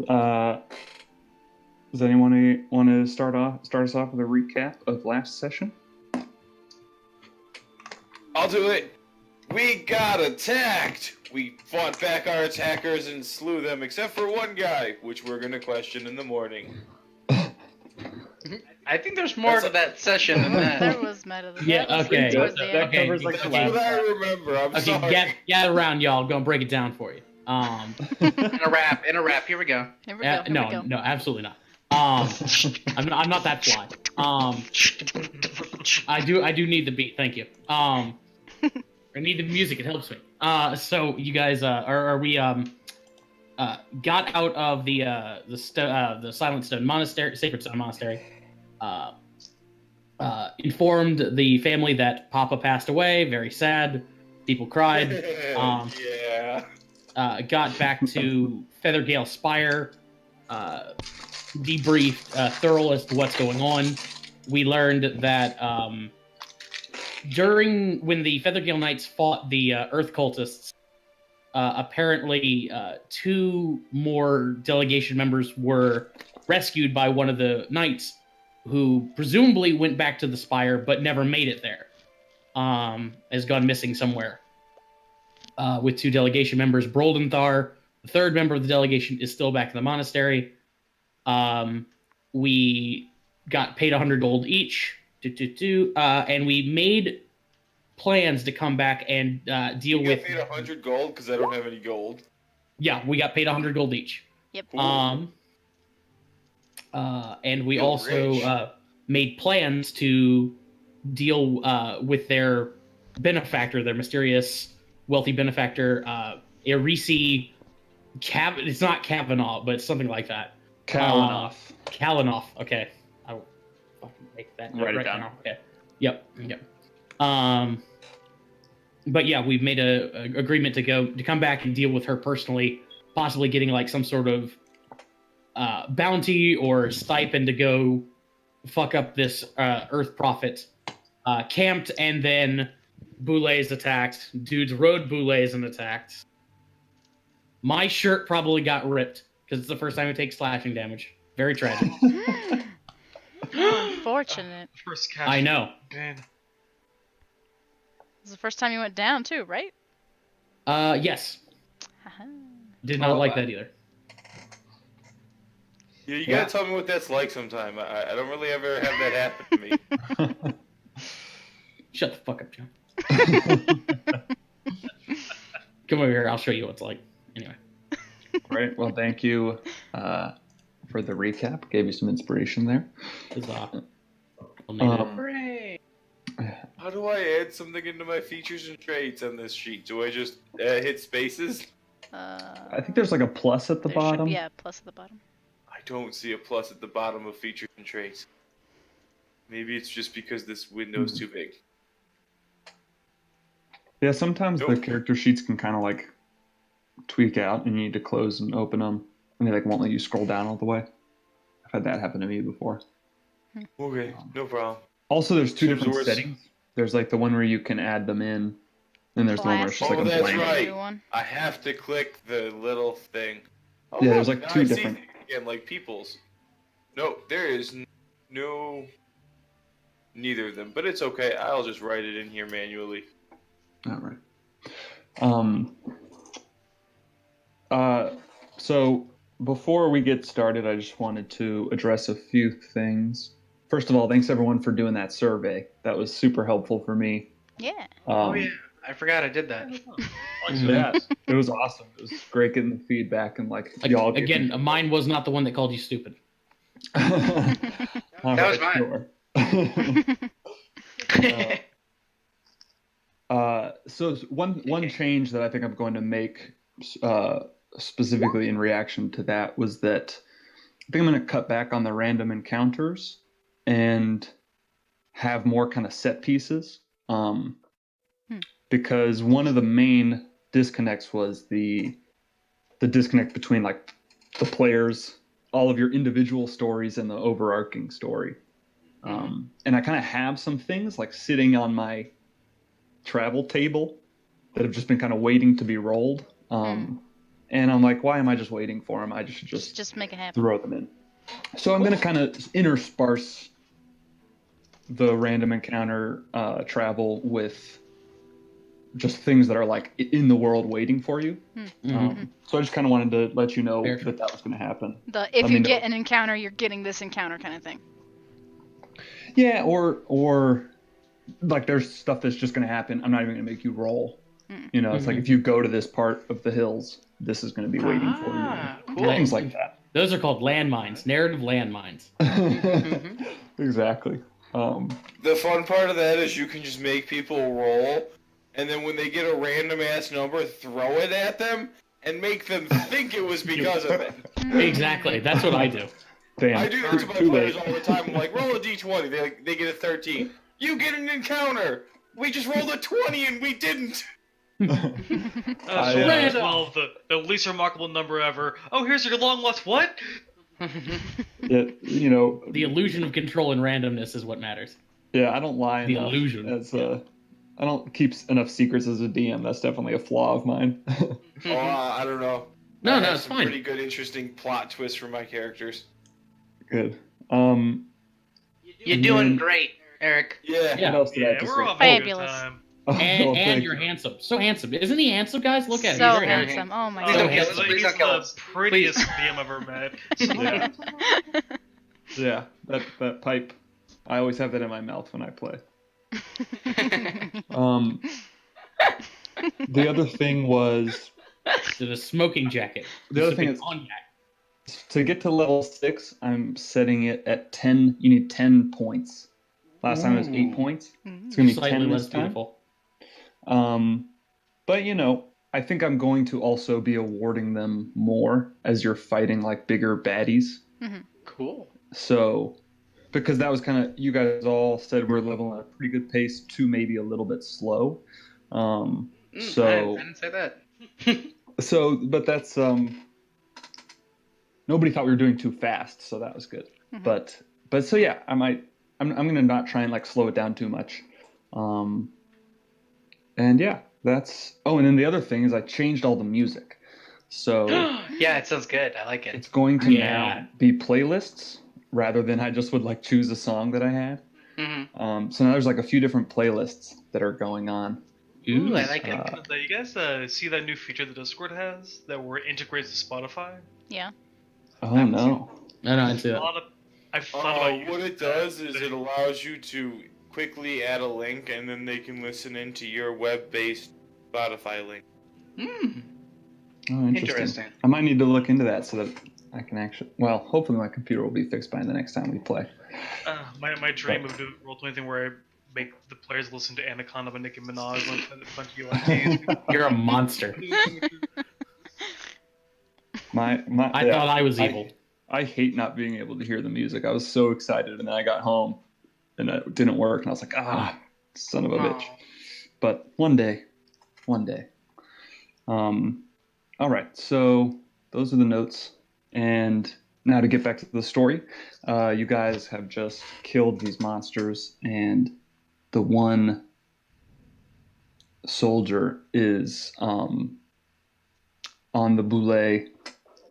Uh, does anyone want to start us off with a recap of last session? I'll do it. We got attacked. We fought back our attackers and slew them, except for one guy, which we're gonna question in the morning. I think there's more to that session than that. There was meta. Yeah, That was okay. towards the That end. covers like the That's last. what I remember. I'm Okay, sorry. gather around, y'all. Gonna break it down for you. In a rap. Here we go. Here we go. Here we no, go. no, absolutely not. I'm not that fly. I do need the beat. Thank you. I need the music. It helps me. So you guys, are we got out of the Silent Stone Monastery, Sacred Stone Monastery. Informed the family that Papa passed away. Very sad. People cried. Yeah. Got back to Feathergale Spire. Debriefed thorough as to what's going on. We learned that when the Feathergale Knights fought the Earth Cultists, apparently 2 more delegation members were rescued by one of the knights, who presumably went back to the Spire but never made it there. Has gone missing somewhere. With 2 delegation members, Broldenthar, the 3rd member of the delegation, is still back in the monastery. We got paid 100 gold each, and we made plans to come back and deal You with. got paid 100 gold because I don't have any gold. Yeah, we got paid 100 gold each. Yep. And we You're also rich. made plans to deal with their benefactor, their mysterious wealthy benefactor, Irisi. It's not Kavanaugh, but it's something like that. Kalinoff. Kalinoff. Okay, I will fucking make that note Write it right down. now. Okay. Yep. But yeah, we've made a agreement to come back and deal with her personally, possibly getting like some sort of bounty or stipend to go fuck up this Earth Prophet camped, and then Boulets attacked. Dudes rode Boulets and attacked. My shirt probably got ripped because it's the first time it takes slashing damage. Very tragic. Unfortunate. First cash. I know. Man. This is the first time you went down too, right? Yes. Haha. Did not like that either. Yeah, you Yeah. gotta tell me what that's like sometime. I don't really ever have that happen to me. Shut the fuck up, John. Come over here. I'll show you what it's like. Anyway. Right. Well, thank you for the recap. Gave you some inspiration there. Huzzah. Hooray! How do I add something into my features and traits on this sheet? Do I just hit spaces? I think there's like a plus at the There should bottom. be a plus at the bottom. I don't see a plus at the bottom of features and traits. Maybe it's just because this window's too big. Yeah, sometimes the Nope. character sheets can kind of like tweak out, and you need to close and open them, and they like won't let you scroll down all the way. I've had that happen to me before. Okay, no problem. Also, there's 2 Seems different worse. settings. There's like the one where you can add them in, and there's the one where it's just like Oh, a that's blank. right. New one. I have to click the little thing. Oh, Yeah, there's look, like now 2 I see different. things again, like people's. No, there is no. Neither of them, but it's okay. I'll just write it in here manually. All right. So before we get started, I just wanted to address a few things. First of all, thanks everyone for doing that survey. That was super helpful for me. Yeah. Oh yeah, I forgot I did that. Yeah, it was awesome. It was great getting the feedback and like y'all. gave Again, me- mine was not the one that called you stupid. All That was right, mine. sure. So one change that I think I'm going to make specifically in reaction to that was that I think I'm going to cut back on the random encounters and have more kind of set pieces. Because one of the main disconnects was the disconnect between like the players, all of your individual stories, and the overarching story. And I kind of have some things like sitting on my travel table that have just been kind of waiting to be rolled. And I'm like, why am I just waiting for them? I should Just make it happen. throw them in. So I'm going to kind of intersperse the random encounter travel with just things that are like in the world waiting for you. So I just kind of wanted to let you know that was going to happen. If you get an encounter, you're getting this encounter kind of thing. Yeah, or like there's stuff that's just going to happen. I'm not even going to make you roll. You know, it's like if you go to this part of the hills, this is going to be waiting for you. Cool. Things like that. Those are called landmines, narrative landmines. Exactly. The fun part of that is you can just make people roll, and then when they get a random ass number, throw it at them and make them think it was because of it. Exactly. That's what I do. Damn. I do that to my players all the time. I'm like, roll a d20. They get a 13. You get an encounter. We just rolled a 20 and we didn't. Well, the least remarkable number ever. Oh, here's your long lost what? You know, The illusion of control and randomness is what matters. yeah, I don't lie The enough. illusion. I don't keep enough secrets as a DM. That's definitely a flaw of mine. I don't know. No, I no, have it's some fine. pretty good, interesting plot twists for my characters. Good. You're doing great, Eric. Yeah. Yeah. What else did I Yeah, have to we're say? all having a good Fabulous. time. And, Well, and thank you're you. handsome. So handsome. Isn't he handsome, guys? Look at him. So He's very handsome. Oh my Please don't kill god. us. He's Please don't kill the us. prettiest DM I've ever met. Yeah, that pipe. I always have that in my mouth when I play. The other thing was To the smoking jacket. The other thing Sipping is- cognac. to get to level 6. I'm setting it at 10. You need 10 points. Last time it was 8 points. It's gonna be Slightly 10 less this time. beautiful. But you know, I think I'm going to also be awarding them more as you're fighting like bigger baddies. Cool. So, because that was kind of, you guys all said we're leveling at a pretty good pace to maybe a little bit slow. I So, didn't say that. but that's nobody thought we were doing too fast, so that was good. But so yeah, I'm gonna not try and like slow it down too much. And yeah, that's. Oh, and then the other thing is I changed all the music, so Yeah, it sounds good. I like it. it's going to Yeah. now be playlists rather than I just would like choose a song that I had. So now there's like a few different playlists that are going on. Ooh, I like it. You guys see that new feature the Discord has that where it integrates to Spotify? Yeah. Oh no. No, I see A that. lot of I've thought about using What it that does is it thing. allows you to quickly add a link, and then they can listen into your web-based Spotify link. Oh, interesting. I might need to look into that so that I can actually. Well, hopefully my computer will be fixed by the next time we play. My dream of doing a role-playing thing where I make the players listen to Anaconda by Nicki Minaj and a bunch of UITs. You're a monster. My I thought I was evil. I hate not being able to hear the music. I was so excited, and then I got home, and it didn't work, and I was like, son of a bitch. But one day. All right, so those are the notes, and now to get back to the story, you guys have just killed these monsters, and the one soldier is on the boule,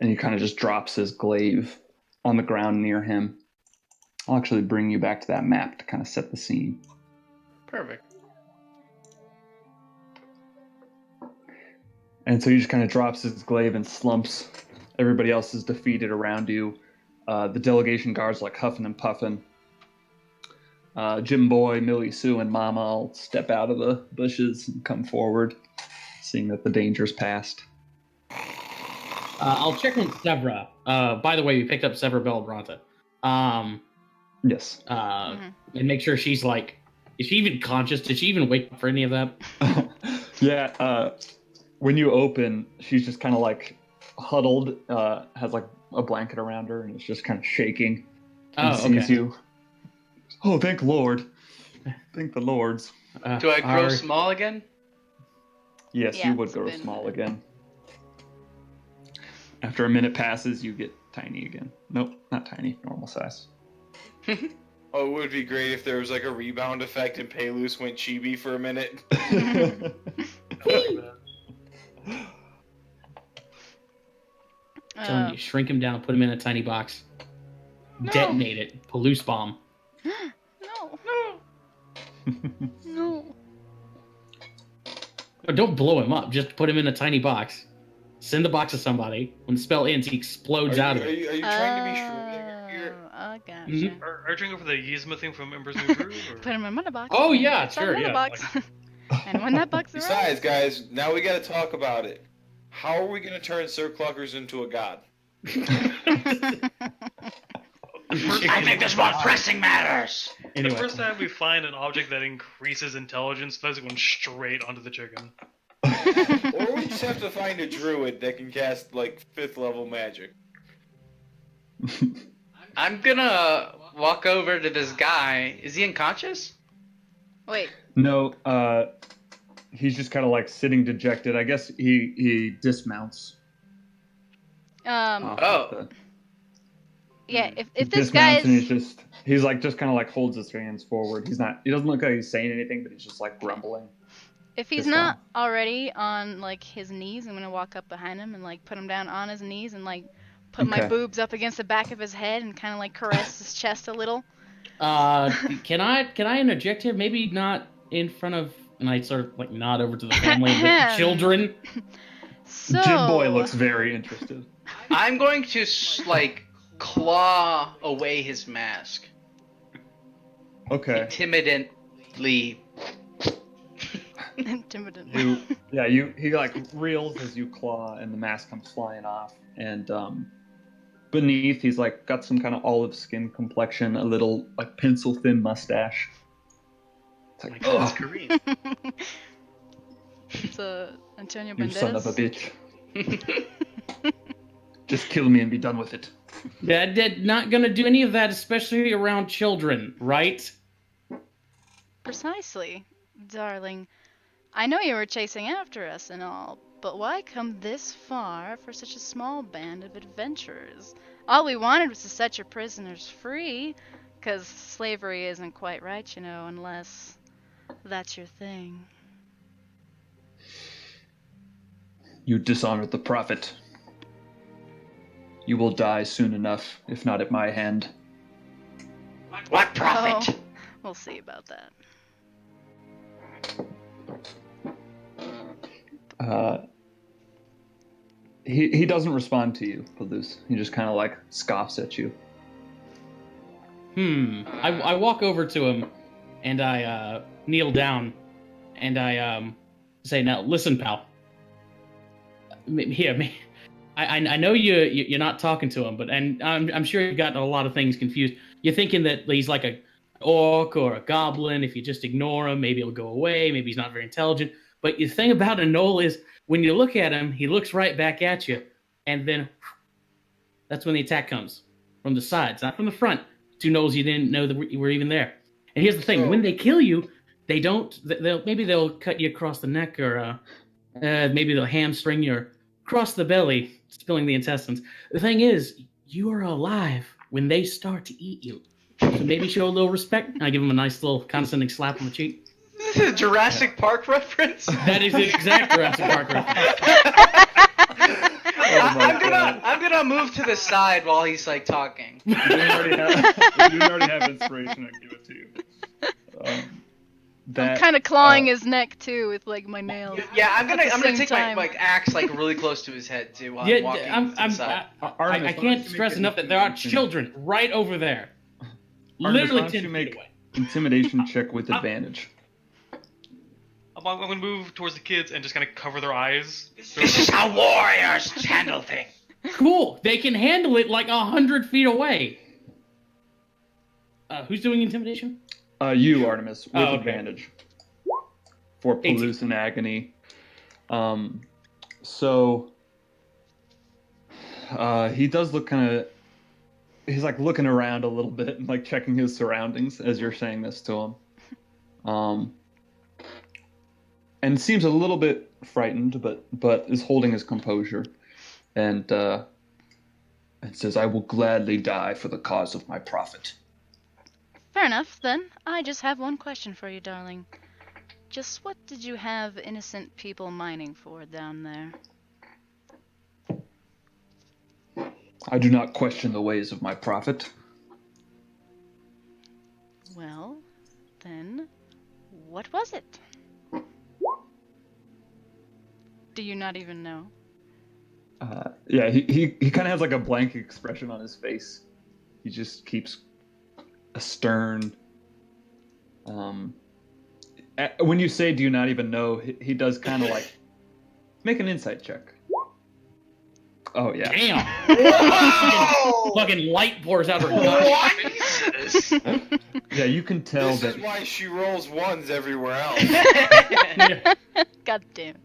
and he kind of just drops his glaive on the ground near him. I'll actually bring you back to that map to kind of set the scene. Perfect. And so he just kind of drops his glaive and slumps. Everybody else is defeated around you. The delegation guards like huffing and puffing. Jim Boy, Millie Sue, and Mama all step out of the bushes and come forward, seeing that the danger's past. I'll check on Severa. By the way, we picked up Severa Belbranta. Yes. And make sure she's like, is she even conscious? Did she even wake up for any of that? Yeah. When you open, she's just kind of like huddled, has like a blanket around her, and is just kind of shaking. And sees you. Oh, thank Lord. Thank the Lords. Do I grow small again? Yes, Yeah, you would it's grow been- small again. After a minute passes, you get tiny again. Nope, not tiny, normal size. Oh, it would be great if there was like a rebound effect and Paylus went chibi for a minute. telling you, shrink him down, put him in a tiny box, No. detonate it, Palouse bomb. No. No. Or don't blow him up. Just put him in a tiny box. Send the box to somebody. When the spell ends, he explodes out of Are it. you trying to be shrewd here? Oh, gotcha. Mhm. Are you trying to go for the Yzma thing from Emperor's New Groove? Or? Put him in a box. Oh, yeah, It's not sure, in a yeah, box. And when that box arrives, Besides, guys, now we got to talk about it. How are we going to turn Sir Cluckers into a god? I think there's more pressing matters. Anyway, The first time we find an object that increases intelligence, that's going straight onto the chicken. Or we just have to find a druid that can cast, like, 5th level magic. I'm gonna walk over to this guy. Is he unconscious? wait. No, he's just kind of like sitting dejected. I guess he dismounts. off Oh. the- Yeah. he If this guy dismounts and is, he's like just kind of like holds his hands forward. He doesn't look like he's saying anything, but he's just like grumbling. if he's this not already on like his knees, I'm gonna walk up behind him and like put him down on his knees and like put my Okay. boobs up against the back of his head and kind of like caress his chest a little. can I interject here? Maybe not in front of, and I sort of like nod over to the family and the children. So. Jim Boy looks very interested. I'm going to like claw away his mask. Okay. Intimidantly. Intimidating. He like reels as you claw and the mask comes flying off, and beneath he's like got some kind of olive skin complexion, a little like pencil thin mustache. It's like, That's oh, Korean. It's Antonio you Banderas. son of a bitch. Just kill me and be done with it. Dad, not gonna do any of that, especially around children, right? Precisely, darling. I know you were chasing after us and all, but why come this far for such a small band of adventurers? All we wanted was to set your prisoners free, 'cause slavery isn't quite right, you know, unless that's your thing. You dishonored the prophet. You will die soon enough, if not at my hand. What prophet? Oh, we'll see about that. He doesn't respond to you, Palouse. He just kind of like scoffs at you. I walk over to him, and I kneel down, and I say, "Now listen, pal. Here, I know you're not talking to him, but I'm sure you've gotten a lot of things confused. You're thinking that he's like a orc or a goblin. If you just ignore him, maybe he'll go away. Maybe he's not very intelligent. But the thing about a gnoll is, when you look at him, he looks right back at you, and then that's when the attack comes from the sides, not from the front. Two gnolls you didn't know that were even there. And here's the thing: when they kill you, they don't. They'll cut you across the neck, or maybe they'll hamstring you or across the belly, spilling the intestines. The thing is, you are alive when they start to eat you. So maybe show a little respect. I give him a nice little condescending slap on the cheek. This is a Jurassic Park reference. That is the exact Jurassic Park reference. I'm gonna move to the side while he's like talking. If you already have inspiration, I give it to you. I'm kind of clawing his neck too with like my nails. Yeah, I'm At the gonna same take my time. like axe like really close to his head too while Yeah, I'm walking to the side. I can't stress enough that there are children right over there. Literally 10 feet make away. intimidation check with advantage. I'm gonna move towards the kids and just kind of cover their eyes. This is how warriors handle things. Cool. They can handle it like 100 feet away. Who's doing intimidation? You, Artemis, with okay. advantage. For 18. Palouse and Agony. So he does look kind of. He's like looking around a little bit and like checking his surroundings as you're saying this to him. And seems a little bit frightened, but is holding his composure, and says, "I will gladly die for the cause of my prophet." Fair enough, then. I just have one question for you, darling. Just what did you have innocent people mining for down there? I do not question the ways of my prophet. Well, then, what was it? Do you not even know? Yeah, he kind of has like a blank expression on his face. He just keeps a stern. When you say, "Do you not even know?" he does kind of like make an insight check. Oh yeah. Damn. Whoa! Fucking light pours out her gut. Jesus. Yeah, you can tell This that. is why she rolls ones everywhere else. God damn.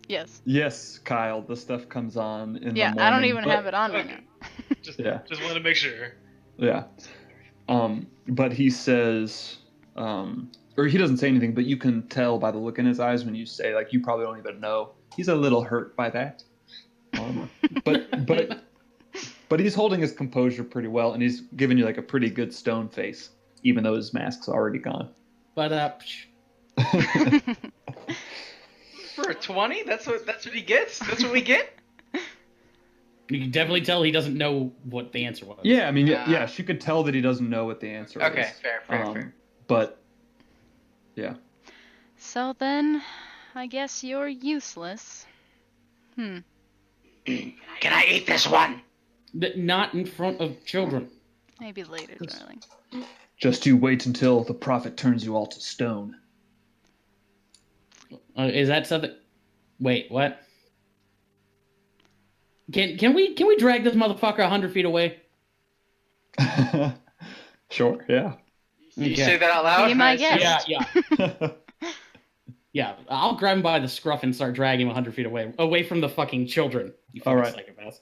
Yes. Yes, Kyle. The stuff comes on in the Yeah, morning. I don't even but- have it on right Okay. now. Just wanted to make sure. Yeah. But he says, or he doesn't say anything, but you can tell by the look in his eyes when you say, like, you probably don't even know. He's a little hurt by that. But he's holding his composure pretty well, and he's giving you like a pretty good stone face, even though his mask's already gone. But For a 20? That's what he gets? That's what we get? you can definitely tell he doesn't know what the answer was. Yeah, I mean, yeah, she could tell that he doesn't know what the answer is. Okay, fair. But yeah. So then, I guess you're useless. Can I eat this one? Not in front of children. Maybe later, darling. Just you wait until the prophet turns you all to stone. Is that something? Wait, what? Can we drag this motherfucker 100 feet away? Sure, yeah. You say that out loud? Be my Nice. guest. Yeah. Yeah, I'll grab him by the scruff and start dragging him 100 feet away from the fucking children. You fucking All right. psychopaths.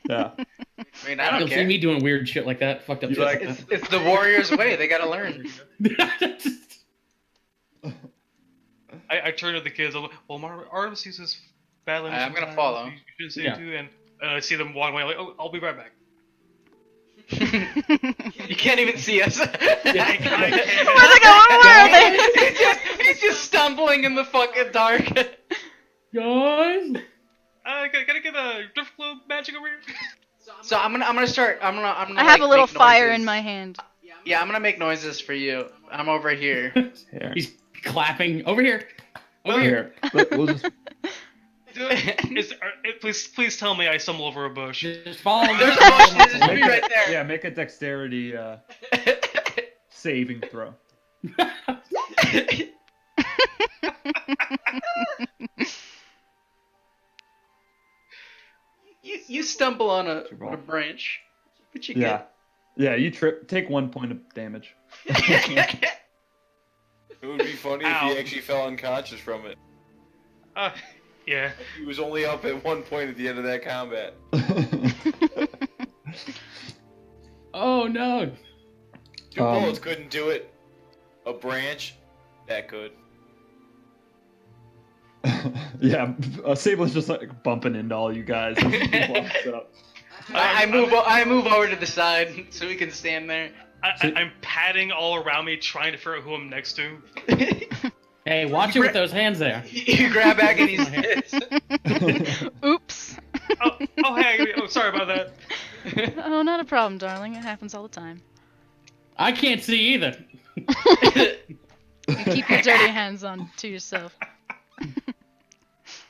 Yeah. I mean, I don't You'll see care. me doing weird shit like that. Fucked up You shit. like- It's the warrior's way. They gotta learn. I turn to the kids. I'm like, well, Artemis sees this battling. I'm gonna sometimes. follow. You shouldn't say Yeah. it too. And I see them walking away. Like, oh, I'll be right back. You can't even see us. I can't. Where are they? he's just stumbling in the fucking dark. Guys, Can I get a drift globe magic over here? So I'm gonna start. I'm gonna. I have like, a little make fire noises. in my hand. Yeah, I'm gonna make noises for you. I'm over here. Here. he's clapping over here. Over here. We'll just... Please tell me I stumble over a bush. Just follow me. There's a bush. There's a tree right there. Yeah, make a dexterity saving throw. You stumble on a branch, but you Yeah. Yeah, you trip. Take 1 point of damage. get. It would be funny Ow. if he actually fell unconscious from it. Yeah. He was only up at 1 point at the end of that combat. Oh no. Two bullets couldn't do it. A branch, that could. Yeah, Sable's just like bumping into all you guys. As he walks up. I move over to the side so we can stand there. I'm patting all around me, trying to figure out who I'm next to. Hey, watch it with those hands there. You grab Agony's tits. Oops. Oh, hey, sorry about that. Oh, not a problem, darling. It happens all the time. I can't see either. You keep your dirty hands on to yourself.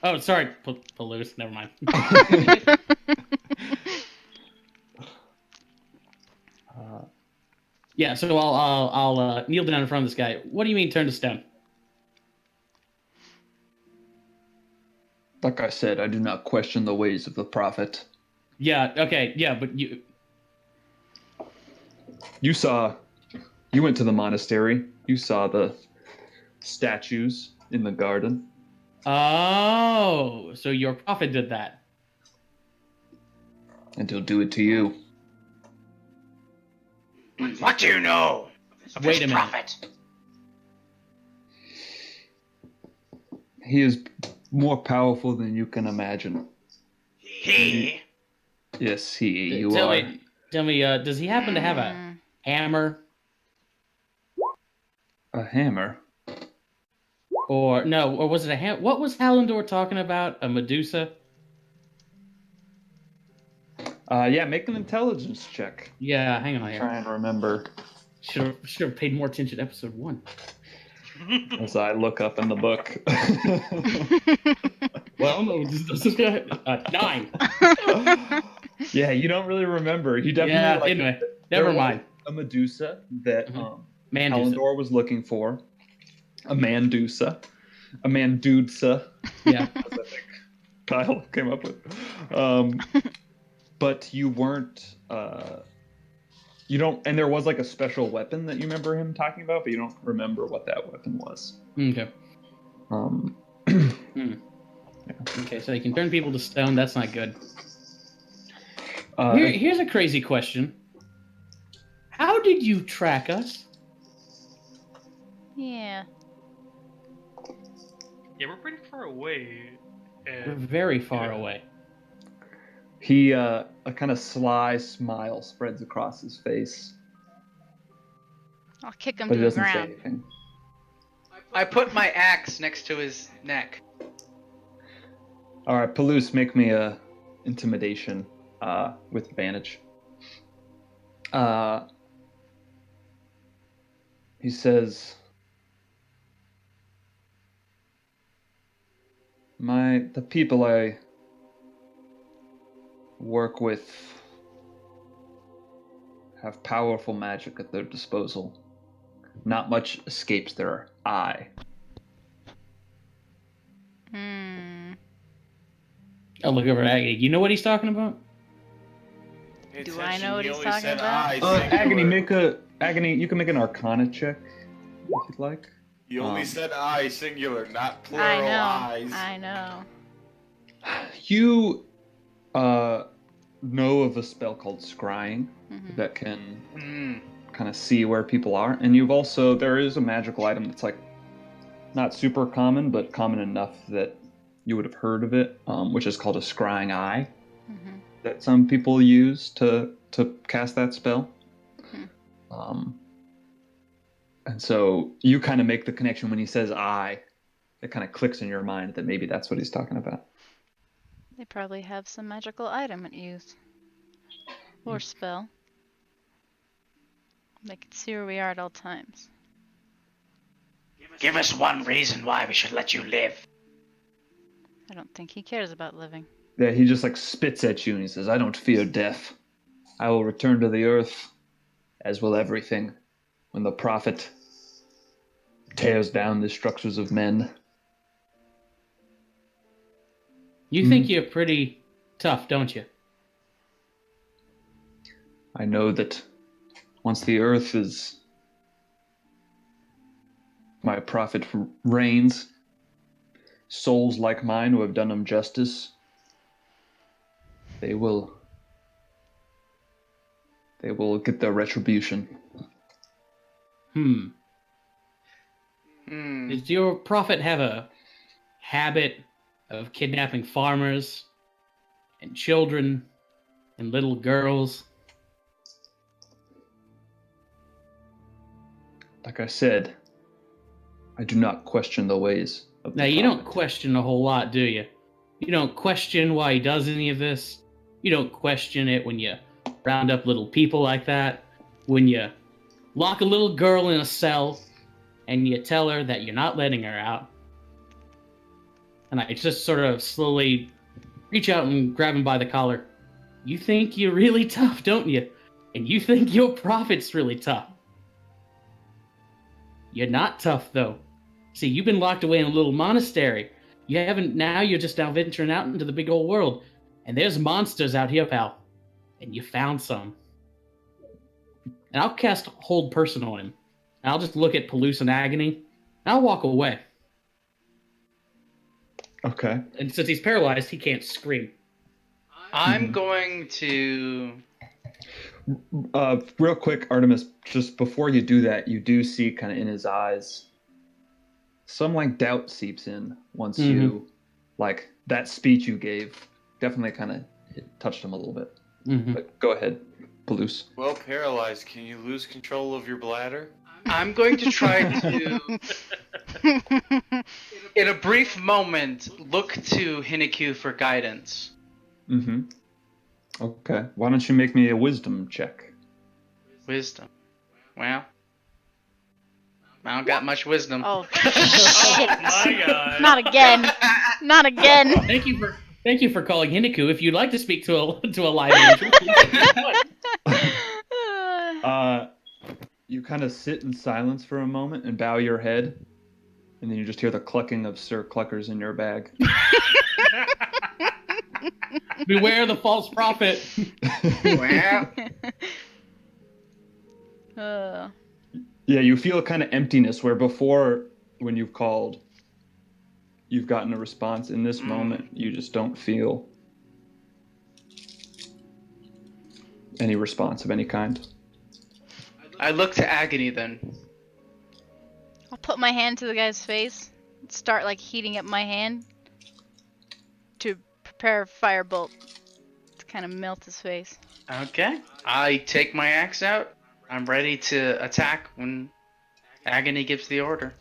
Oh, sorry, Palouse. Never mind. Yeah, so I'll kneel down in front of this guy. What do you mean turn to stone? Like I said, I do not question the ways of the prophet. Yeah, okay, yeah, but you... You went to the monastery. You saw the statues in the garden. Oh, so your prophet did that. And he'll do it to you. What do you know? of Wait this a minute. prophet? He is more powerful than you can imagine. He. Yes, you Tell are. me, does he happen to have a hammer? A hammer? Or was it a ham? What was Hallandor talking about? A Medusa? Yeah, make an intelligence check. Yeah, hang on here. Try and remember Should have paid more attention to episode 1. as I look up in the book. Well, no, just go ahead. 9. Yeah, you don't really remember. You definitely Yeah, like, anyway, there never was mind. a Medusa that Mandusa. Hallandor was looking for. A Mandusa. A Mandusa. Yeah. As I think Kyle came up with. But you weren't. You don't. And there was like a special weapon that you remember him talking about, but you don't remember what that weapon was. Okay. Okay, so you can turn people to stone. That's not good. Here's a crazy question. How did you track us? Yeah. Yeah, we're pretty far away. We're And very far away. He a kind of sly smile spreads across his face, I'll kick him but to he the doesn't say ground. anything. I put my axe next to his neck. All right, Palouse, make me a intimidation with advantage. He says, the people I work with have powerful magic at their disposal. Not much escapes their eye. I'll look over at Aggie. You know what he's talking about? Pay Do I attention, know what he he's only talking said about? I, Agony, singular. Agony. You can make an Arcana check if you'd like. You only said I, singular, not I plural know. eyes. I know. You know of a spell called Scrying that can kind of see where people are, and you've also there is a magical item that's like not super common, but common enough that you would have heard of it, which is called a Scrying Eye, that some people use to cast that spell. And so you kind of make the connection when he says "I," it kind of clicks in your mind that maybe that's what he's talking about. They probably have some magical item at use. Or spell. They can see where we are at all times. Give us one reason why we should let you live. I don't think he cares about living. Yeah, he just like spits at you and he says, "I don't fear death. I will return to the earth, as will everything, when the prophet tears down the structures of men." You think you're pretty tough, don't you? I know that once the earth is my prophet reigns, souls like mine who have done him justice, they will get their retribution. Does your prophet have a habit of kidnapping farmers and children and little girls? Like I said, I do not question the ways of the Now, you don't prophet. question a whole lot, do you? You don't question why he does any of this. You don't question it when you round up little people like that, when you lock a little girl in a cell and you tell her that you're not letting her out. And I just sort of slowly reach out and grab him by the collar. You think you're really tough, don't you? And you think your prophet's really tough. You're not tough, though. See, you've been locked away in a little monastery. You haven't, now you're just now venturing out into the big old world. And there's monsters out here, pal. And you found some. And I'll cast Hold Person on him. And I'll just look at Palouse and Agony. And I'll walk away. Okay. And since he's paralyzed, he can't scream. I'm going to. Real quick, Artemis, just before you do that, you do see kind of in his eyes some like doubt seeps in once you like that speech you gave definitely kind of touched him a little bit. But go ahead, Palouse. Well, paralyzed, can you lose control of your bladder? I'm going to try to, in a brief moment, look to Hinekyu for guidance. Okay. Why don't you make me a wisdom check? Wisdom. Well, I don't got much wisdom. Oh, Oh shit. my god. Not again. Not again. Thank you for calling Hinaku. If you'd like to speak to a live angel, You kind of sit in silence for a moment and bow your head, and then you just hear the clucking of Sir Cluckers in your bag. beware the false prophet. Well, uh, Yeah, you feel a kind of emptiness where before, when you've called, you've gotten a response. In this moment, you just don't feel any response of any kind. I look to Agony then. I'll put my hand to the guy's face. Start like heating up my hand to prepare a firebolt to kind of melt his face. Okay. I take my axe out. I'm ready to attack when Agony gives the order.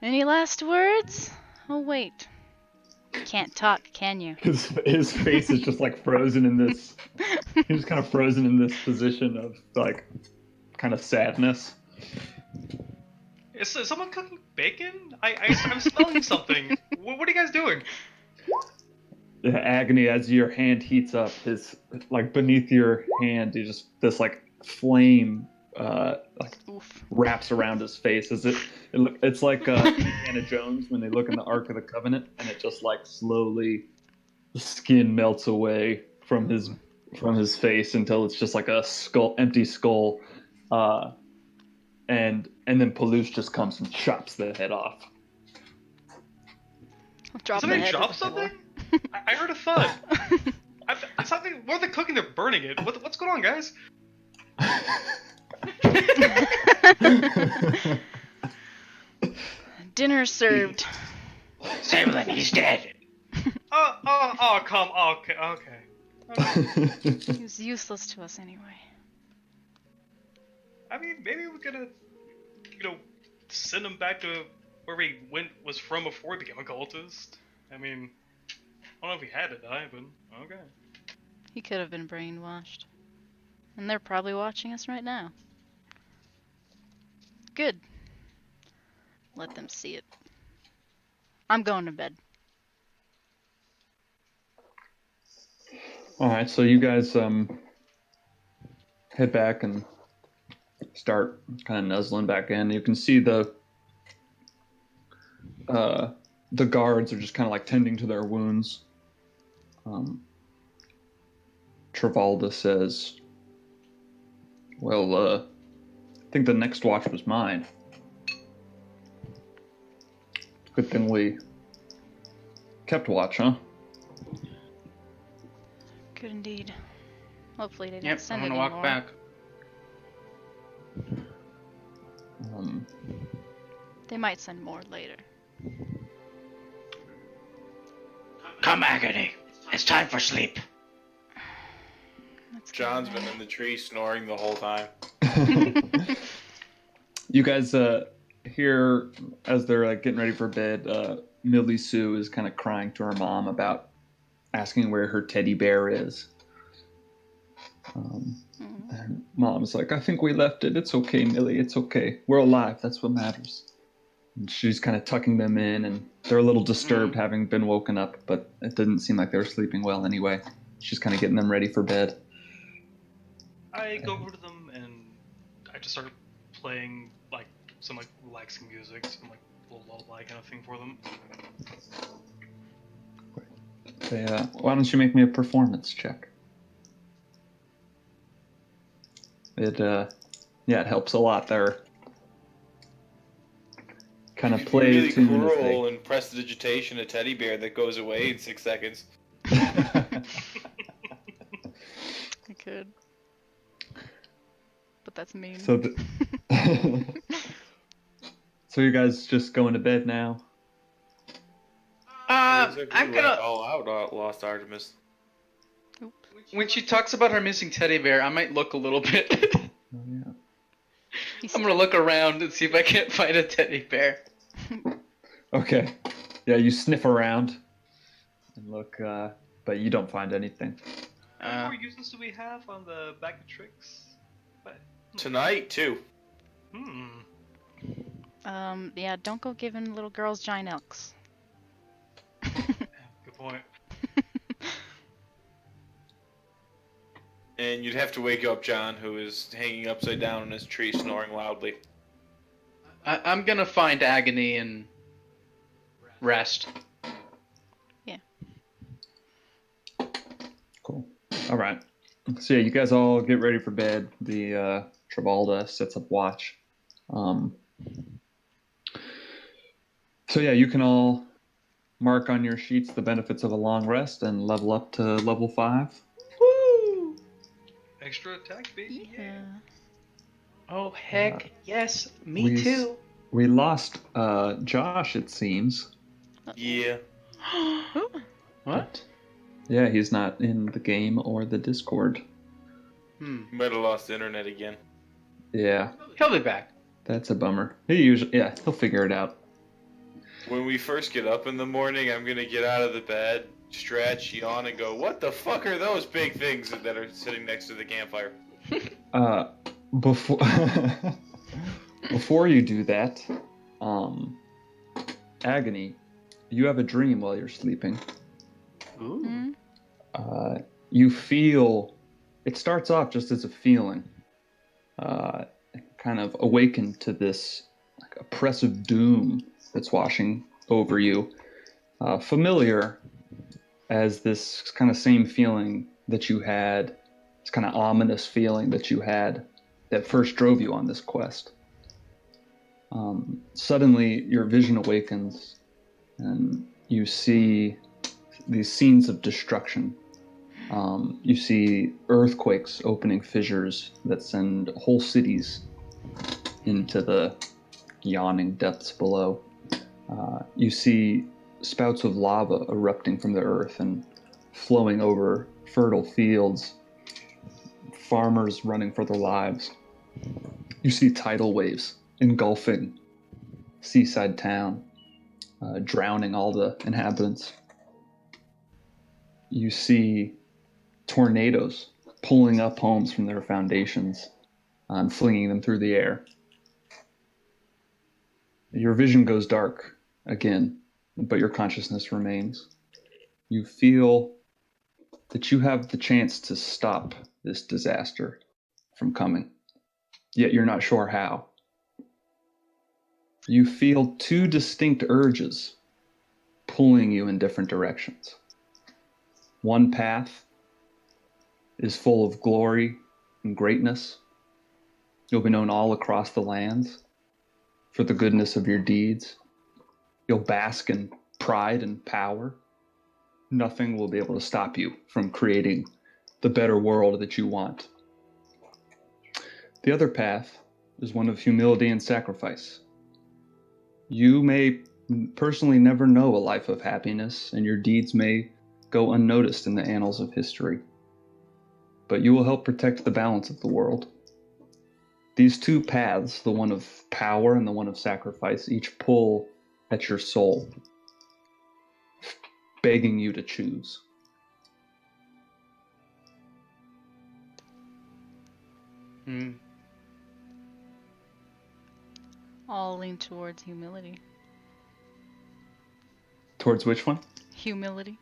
Any last words? Oh wait, you can't talk, can you? His face is just like frozen in this. He's kind of frozen in this position of like kind of sadness. Is someone cooking bacon? I'm smelling something. What are you guys doing? The agony as your hand heats up, his like beneath your hand, you just this like flame like Oof. wraps around his face. It's like Indiana Jones when they look in the Ark of the Covenant, and it just like slowly the skin melts away from his face until it's just like a empty skull, and then Palouche just comes and chops the head off. I'll drop Somebody my head drop to the floor. something? I heard a thud. Something. What are they cooking? They're burning it. What's going on, guys? Dinner served. Sablin, he's dead. Okay. He was useless to us anyway. I mean, maybe we're gonna, send him back to where he was from before he became a cultist. I mean, I don't know if he had to die, but okay. He could have been brainwashed. And they're probably watching us right now. Good. Let them see it. I'm going to bed. All right, so you guys head back and start kind of nuzzling back in. You can see the guards are just kind of like tending to their wounds. Travalda says, "Well, I think the next watch was mine. Good thing we kept watch, huh?" Good indeed. Hopefully they didn't Yep, I'm send gonna any walk more. back. They might send more later. Come, Agony. It's time for sleep. Let's go John's to been bed. in the tree snoring the whole time. You guys hear as they're like getting ready for bed, Millie Sue is kind of crying to her mom about asking where her teddy bear is. And mom's like, "I think we left it. It's okay, Millie. It's okay. We're alive. That's what matters." And she's kind of tucking them in, and they're a little disturbed having been woken up, but it didn't seem like they were sleeping well anyway. She's kind of getting them ready for bed. I go over to them and I just start playing some relaxing music, some little lullaby kind of thing for them. Why don't you make me a performance check? It helps a lot there. Kind of play really tune as cruel and prestidigitation a teddy bear that goes away in 6 seconds. I could. But that's mean. So, so you guys just going to bed now? I'm gonna. all out, Lost Artemis. When she talks about her missing teddy bear, I might look a little bit. Oh, yeah. I'm gonna look around and see if I can't find a teddy bear. Okay. Yeah, you sniff around and look, but you don't find anything. What more uses do we have on the bag of tricks? But, Tonight, too. Yeah, don't go giving little girls giant elks. Good point. And you'd have to wake up John, who is hanging upside down in his tree, snoring loudly. I'm gonna find Agony and rest. Cool. All right. So yeah, you guys all get ready for bed. The Travalda sets up watch. So yeah, you can all mark on your sheets the benefits of a long rest and level up to level 5. Woo! Extra attack, baby. Yeah. Oh heck yes, me too. We lost Josh, it seems. Yeah. What? Yeah, he's not in the game or the Discord. Might have lost the internet again. Yeah, He'll be back. that's a bummer. He'll figure it out. When we first get up in the morning, I'm gonna get out of the bed, stretch, yawn, and go, what the fuck are those big things that are sitting next to the campfire? Before before you do that, Agony, you have a dream while you're sleeping. Ooh. You feel, it starts off just as a feeling, kind of awakened to this like oppressive doom that's washing over you, familiar as this kind of same feeling that you had, this kind of ominous feeling that you had that first drove you on this quest. Suddenly your vision awakens and you see these scenes of destruction. You see earthquakes opening fissures that send whole cities into the yawning depths below. You see spouts of lava erupting from the earth and flowing over fertile fields, farmers running for their lives. You see tidal waves engulfing seaside town, drowning all the inhabitants. You see tornadoes pulling up homes from their foundations and flinging them through the air. Your vision goes dark again, but your consciousness remains. You feel that you have the chance to stop this disaster from coming, yet you're not sure how. You feel 2 distinct urges pulling you in different directions. One path is full of glory and greatness. You'll be known all across the lands for the goodness of your deeds. You'll bask in pride and power. Nothing will be able to stop you from creating the better world that you want. The other path is one of humility and sacrifice. You may personally never know a life of happiness, and your deeds may go unnoticed in the annals of history. But you will help protect the balance of the world. These 2 paths, the one of power and the one of sacrifice, each pull at your soul, begging you to choose. I'll lean towards humility. Towards which one? Humility.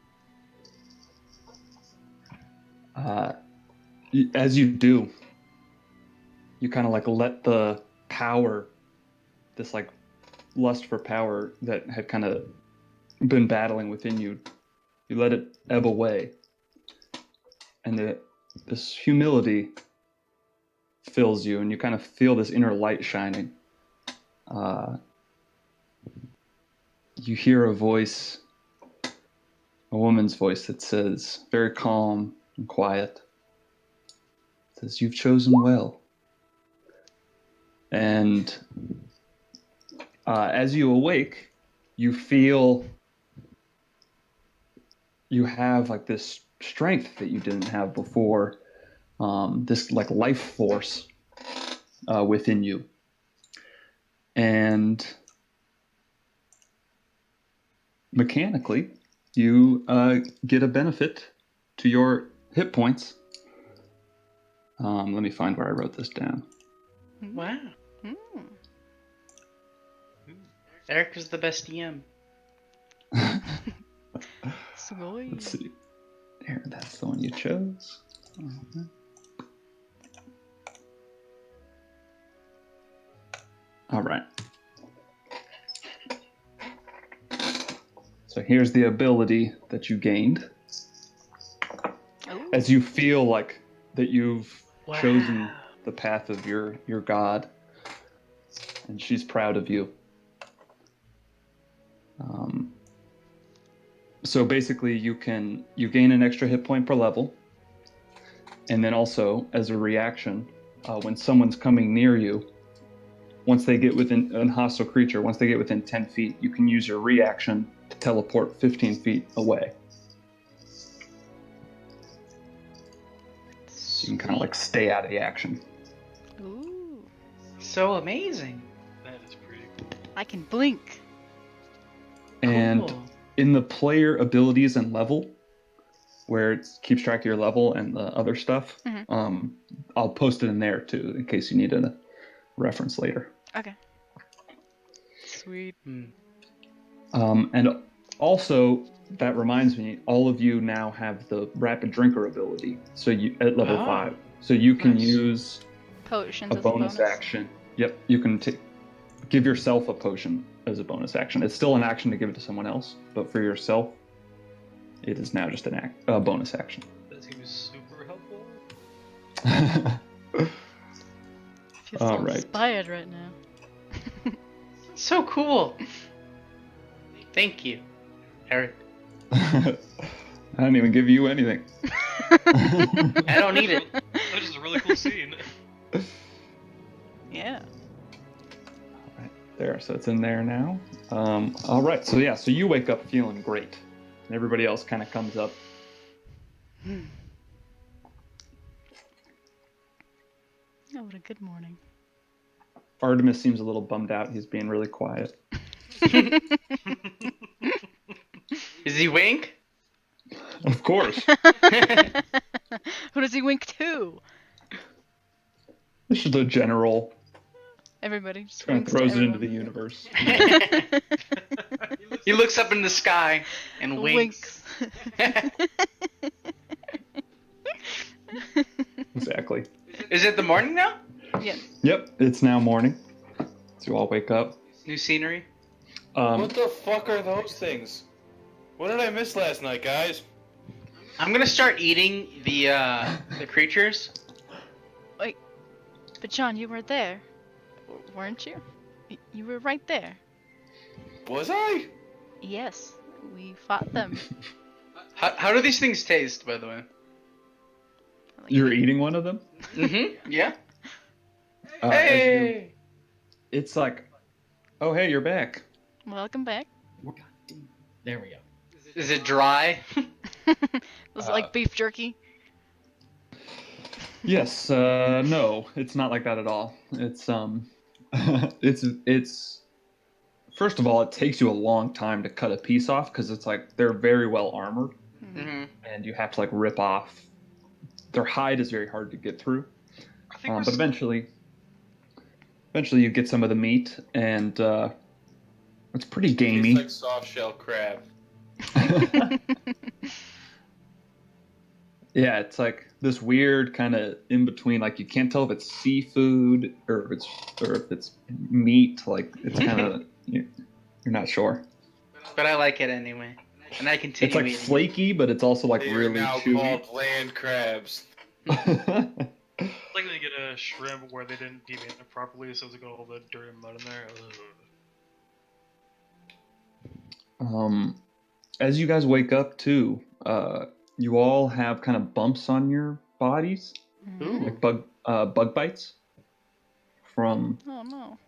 As you do, you kind of like let the power, this like lust for power that had kind of been battling within you, you let it ebb away. And this humility fills you, and you kind of feel this inner light shining. You hear a voice, a woman's voice that says, very calm and quiet, says, "You've chosen well." And as you awake, you feel you have like this strength that you didn't have before, this like life force within you. And mechanically, you get a benefit to your hit points. Let me find where I wrote this down. Wow. Mm. Eric is the best DM. Sweet. Let's see. There, that's the one you chose. All right. So here's the ability that you gained. Ooh. As you feel like that you've Wow. chosen the path of your god, and she's proud of you. So basically, you gain an extra hit point per level, and then also as a reaction, when someone's coming near you, once they get within a hostile creature, once they get within 10 feet, you can use your reaction to teleport 15 feet away. So you can kind of like stay out of the action. Ooh. So amazing. That is pretty cool. I can blink. And Cool. in the player abilities and level, where it keeps track of your level and the other stuff, Mhm. I'll post it in there too, in case you need a reference later. Okay. Sweet. And also, that reminds me, all of you now have the rapid drinker ability. So you at level 5, so you can Nice. use Potions a as bonus a bonus. action. Yep, you can give yourself a potion as a bonus action. It's still an action to give it to someone else, but for yourself, it is now just a bonus action. That seems super helpful. I feel so All right. inspired right now. So cool. Thank you, Eric. I didn't even give you anything. I don't need it. That is a really cool scene. Yeah. Right there, so it's in there now. All right, so yeah, so you wake up feeling great, and everybody else kind of comes up. Oh, what a good morning. Artemis seems a little bummed out. He's being really quiet. Is he wink? Of course. Who does he wink to? This is the general. Everybody just Kind of winks throws to it into the everyone. universe. He looks up in the sky and winks. Exactly. Is it the morning now? Yes. Yep, it's now morning. So you all wake up. New scenery? What the fuck are those things? What did I miss last night, guys? I'm gonna start eating the creatures. Wait, but John, you were there, weren't you? You were right there. Was I? Yes, we fought them. How do these things taste, by the way? You're eating one of them? Mm-hmm. Yeah. Hey! It's like, oh, hey, you're back. Welcome back. There we go. Is it dry? Was it like beef jerky? Yes, no, it's not like that at all. It's it's first of all, it takes you a long time to cut a piece off because it's like they're very well armored, Mm-hmm. and you have to like rip off. Their hide is very hard to get through, I think but eventually you get some of the meat, and it's pretty gamey. Tastes like soft shell crab. Yeah, it's like this weird kind of in between. Like you can't tell if it's seafood or if it's meat. Like it's kind of you're not sure. But I like it anyway, and I continue It's like eating. flaky, but it's also like They are really now chewy. called land crabs. like they get a shrimp where they didn't devein it properly, so they got all the dirt and mud in there. Ugh. As you guys wake up too, you all have kind of bumps on your bodies, Ooh. like bug bites from Oh no.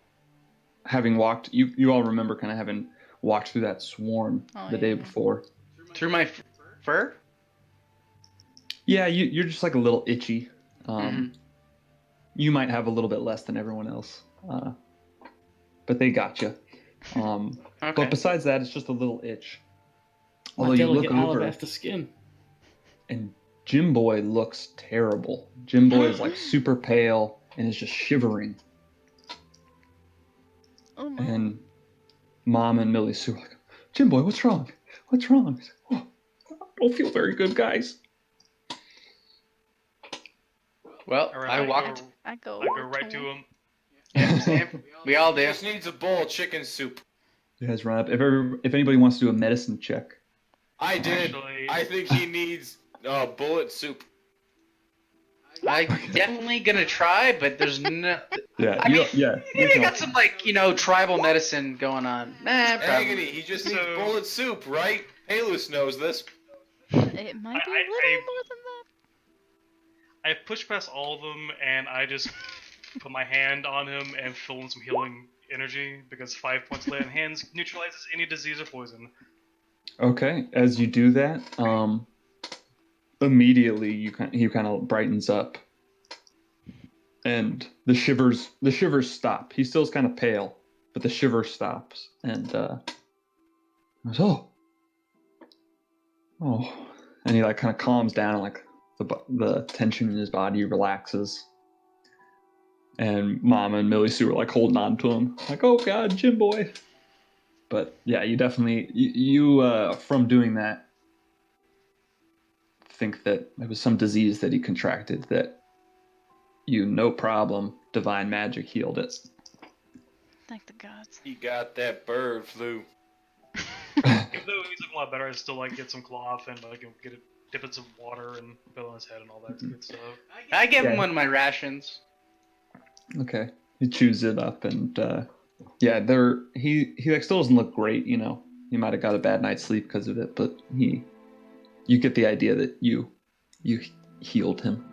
having walked. You all remember kind of having walked through that swarm Oh, the day yeah. before. Through my fur? Yeah, you're just like a little itchy. Mhm. You might have a little bit less than everyone else, but they got you. Okay. But besides that, it's just a little itch. My Although you look delicate over alabaster skin. and Jim Boy looks terrible. Jim Boy is like super pale and is just shivering. Oh no. And Mom and Millie Sue are like, Jim Boy, what's wrong? What's wrong? He's like, oh, I don't feel very good, guys. Well, Alright, I walked. I go. I go right to him. Yeah, Sam, we all do. Just needs a bowl of chicken soup. You guys run up. If anybody wants to do a medicine check. I did. Actually- I think he needs bullet soup. I'm definitely gonna try, but there's no. Yeah, I mean, yeah. Maybe I got some tribal medicine going on. Nah, probably. Agony, he just needs So- bullet soup, right? Halus knows this. It might be a little I- more than that. I push past all of them, and I just put my hand on him and fill in some healing energy, because 5 points lay on hands neutralizes any disease or poison. Okay, as you do that, immediately he kind of brightens up, and the shivers stop. He still is kind of pale, but the shiver stops, and he goes, oh, and he like kind of calms down, and like the tension in his body relaxes. And Mama and Millie Sue are like holding on to him, like, oh God, Jim Boy. But yeah, you definitely you from doing that think that it was some disease that he contracted that no problem, divine magic healed it. Thank the gods. He got that bird flu. Even though he's looking a lot better, I still get some cloth and get it, dip in some water and put it on his head and all that good stuff. I give him Yeah. one of my rations. Okay, he chews it up, and yeah, he like still doesn't look great. He might have got a bad night's sleep because of it, but you get the idea that you healed him.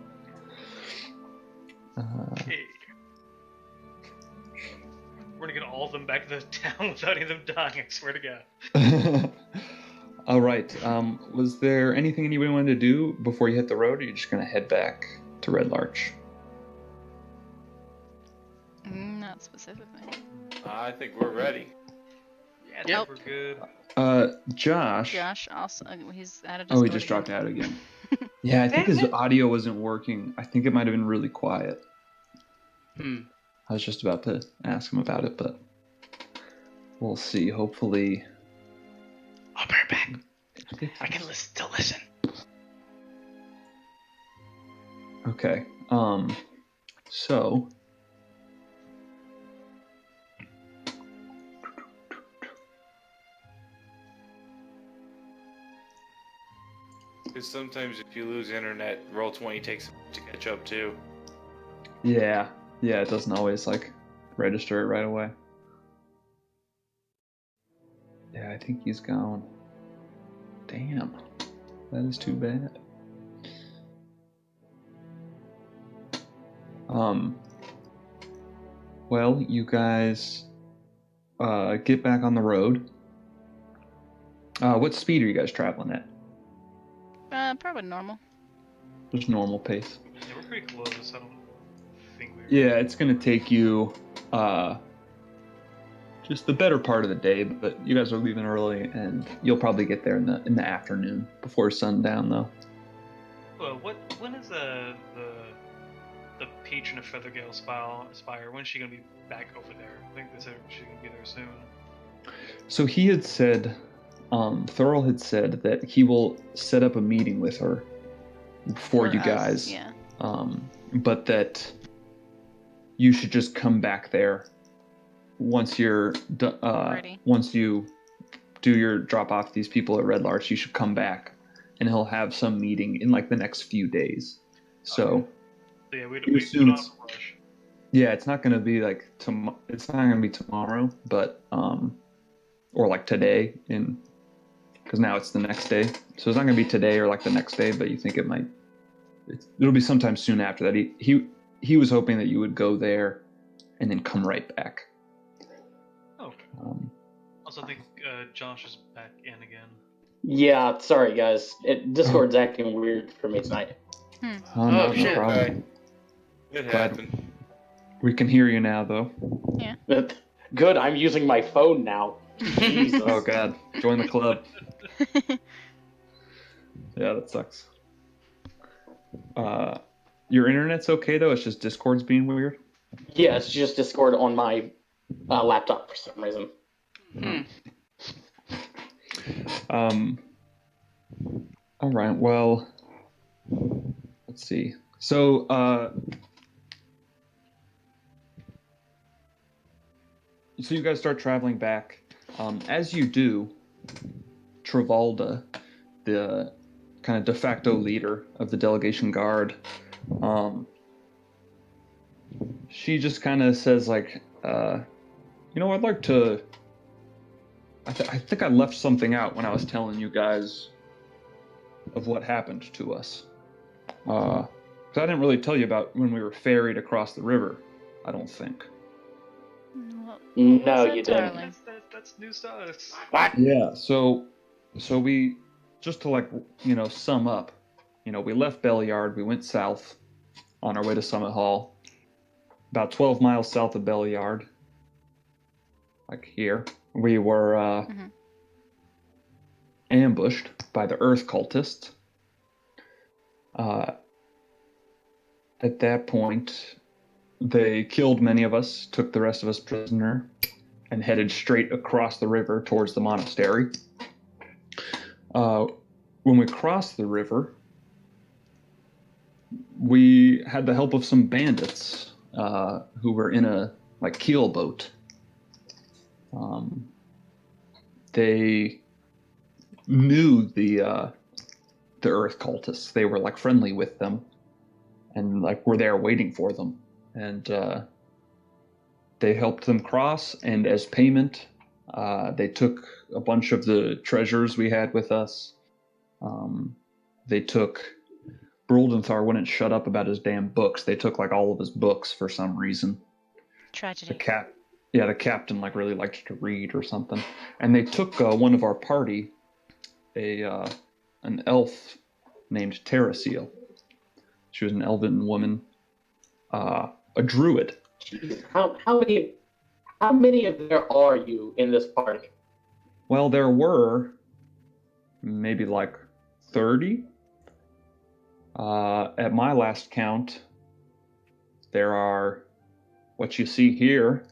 Okay. We're gonna get all of them back to the town without any of them dying, I swear to God. All right. Was there anything anybody wanted to do before you hit the road, or are you just gonna head back to Red Larch? Not specifically. I think we're ready. Yeah, I Yep. think we're good. Josh. Josh also, he's out of Oh, he Discord just again. dropped out again. Yeah, I think his audio wasn't working. I think it might have been really quiet. Hmm. I was just about to ask him about it, but we'll see. Hopefully. I'll be right back. I can still listen. Okay. So. Because sometimes if you lose internet, Roll20 takes to catch up too. Yeah, it doesn't always register it right away. Yeah, I think he's gone. Damn, that is too bad. Well, you guys get back on the road. What speed are you guys traveling at? Probably normal. Just normal pace. Yeah, we're pretty close. I don't think we're. Yeah, it's gonna take you just the better part of the day, but you guys are leaving early, and you'll probably get there in the afternoon before sundown, though. Well, when is the patron of Feathergale Spire? When's she gonna be back over there? I think they said she's gonna be there soon. So he had said, Thurl had said that he will set up a meeting with her for you us, guys, Yeah. but that you should just come back there once you're Ready. once you do your drop off these people at Red Larch. You should come back, and he'll have some meeting in the next few days. So So yeah, we You don't assume have it's- to rush. yeah, it's not gonna be it's not gonna be tomorrow, but or today because now it's the next day. So it's not gonna be today or the next day, but you think it'll be sometime soon after that. He was hoping that you would go there and then come right back. Oh, also I think Josh is back in again. Yeah, sorry guys. Discord's acting weird for me tonight. Oh, no, shit. no problem. Okay. It happened. We can hear you now, though. Good, I'm using my phone now. Jesus. Oh God, join the club. Yeah, that sucks. Your internet's okay though. It's just Discord's being weird. Yeah, it's just Discord on my laptop for some reason. All right. Well, let's see. So you guys start traveling back. As you do, Travolta, the kind of de facto leader of the delegation guard, she just kind of says like, I'd like to. I think I left something out when I was telling you guys of what happened to us. Because I didn't really tell you about when we were ferried across the river. I don't think. What No, was you it, didn't. darling? That's news to us. What? Yeah. So we just to sum up. We left Belliard. We went south on our way to Summit Hall. About 12 miles south of Belliard. Like here, we were ambushed by the Earth cultists. At that point, they killed many of us, took the rest of us prisoner, and headed straight across the river towards the monastery. When we crossed the river, we had the help of some bandits who were in a keel boat. They knew the Earth cultists. They were friendly with them, and were there waiting for them. And they helped them cross. And as payment, they took a bunch of the treasures we had with us. They took. Bruldenthar wouldn't shut up about his damn books. They took all of his books for some reason. Tragedy. The captain really liked to read or something, and they took one of our party, an elf named Terraseal. She was an elven woman, a druid. How many of there are you in this party? Well, there were maybe 30. At my last count, there are what you see here.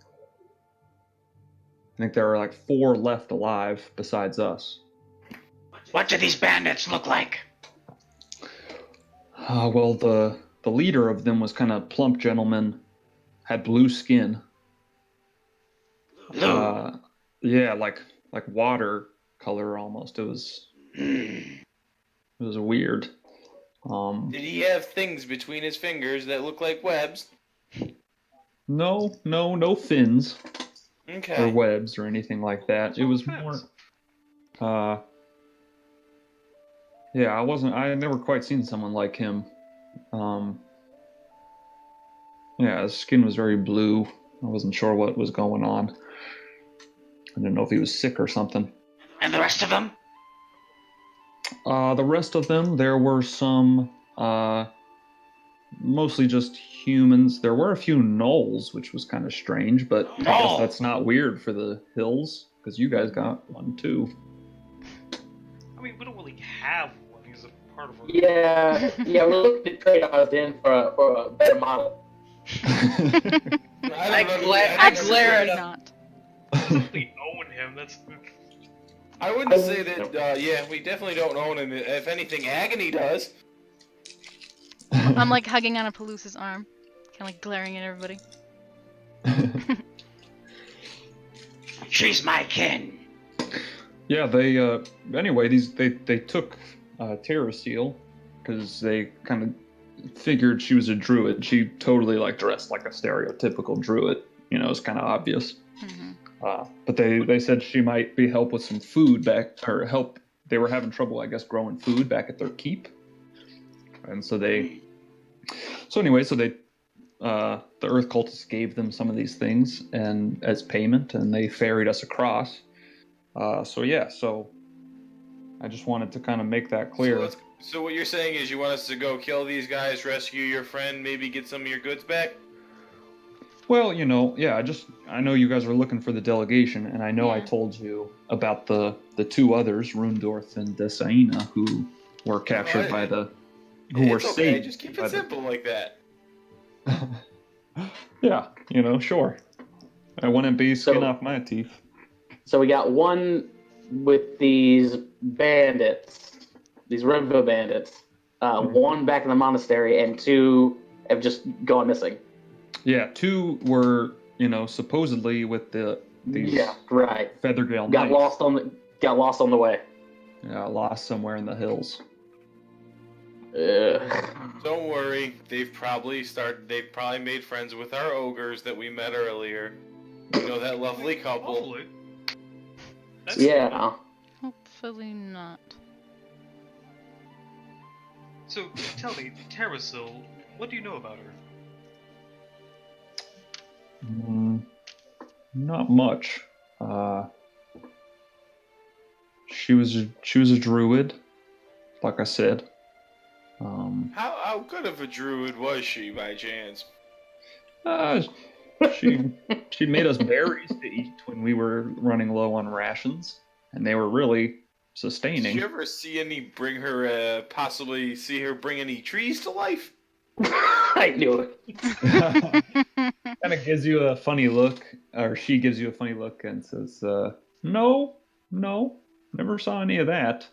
I think there are 4 left alive besides us. What do these bandits look like? Well, the leader of them was kind of plump gentleman, had blue skin. Blue. Yeah, like water color almost. It was weird. Did he have things between his fingers that look like webs? No fins. Okay. Or webs or anything like that. It was more. I never quite seen someone like him. His skin was very blue. I wasn't sure what was going on. I didn't know if he was sick or something. And the rest of them? The rest of them, there were some, mostly just humans. There were a few gnolls, which was kind of strange, but I guess that's not weird for the hills, because you guys got one too. I mean, we don't really have one. He's a part of our... Yeah, we're looking to trade ours in for a better model. I glare at Absolutely him. not. We own him. That's... I wouldn't say that, we definitely don't own him. If anything, Agony does. I'm hugging on a Palusa's arm, kind of glaring at everybody. She's my kin. Yeah, they they took Terraseal because they kind of figured she was a druid. She totally dressed like a stereotypical druid. It's kind of obvious. Mm-hmm. But they said she might be help with some food back, or help. They were having trouble, I guess, growing food back at their keep, and so the Earth cultists gave them some of these things and as payment, and they ferried us across. So I just wanted to kind of make that clear. So what you're saying is you want us to go kill these guys, rescue your friend, maybe get some of your goods back? Well, I know you guys were looking for the delegation, and I know I Yeah. told you about the 2 others, Rundorth and Desaina, who were captured by the who were It's okay. saved. Just keep by it simple like that. Yeah, sure. I wouldn't be skin So- off my teeth. So we got one with these bandits, these Redville bandits. One back in the monastery, and two have just gone missing. Yeah, two were, supposedly with these Yeah, right. Feathergale Got Knights. lost on the way. Yeah, lost somewhere in the hills. Don't worry. They've probably made friends with our ogres that we met earlier. You know that lovely couple. Hopefully. That's Yeah. Hopefully not. So, tell me, Terrasil, what do you know about her? Not much. She was a druid, like I said. How good of a druid was she, by chance? She made us berries to eat when we were running low on rations, and they were really sustaining. Did you ever see possibly see her bring any trees to life? I knew it. Kind of gives you a funny look, or she gives you a funny look and says, no, never saw any of that.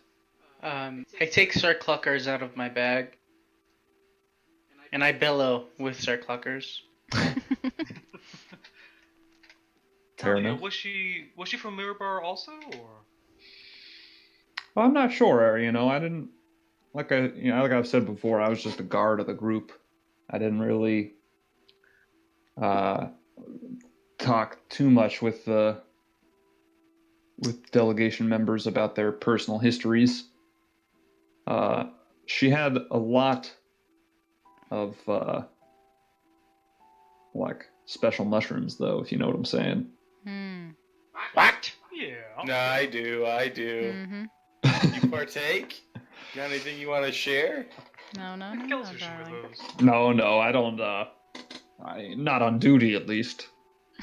I take Sir Cluckers out of my bag, and I bellow with Sir Cluckers. Fair You know, enough. was she from Mirabar also, or? I'm not sure, I didn't, like I've said before, I was just a guard of the group. I didn't really talk too much with delegation members about their personal histories. She had a lot of like special mushrooms, though, if you know what I'm saying. What? Yeah. No, I do. Mm-hmm. You partake? Got anything you want to share? No, What else is she darling. with those? No, I don't. Not on duty, at least.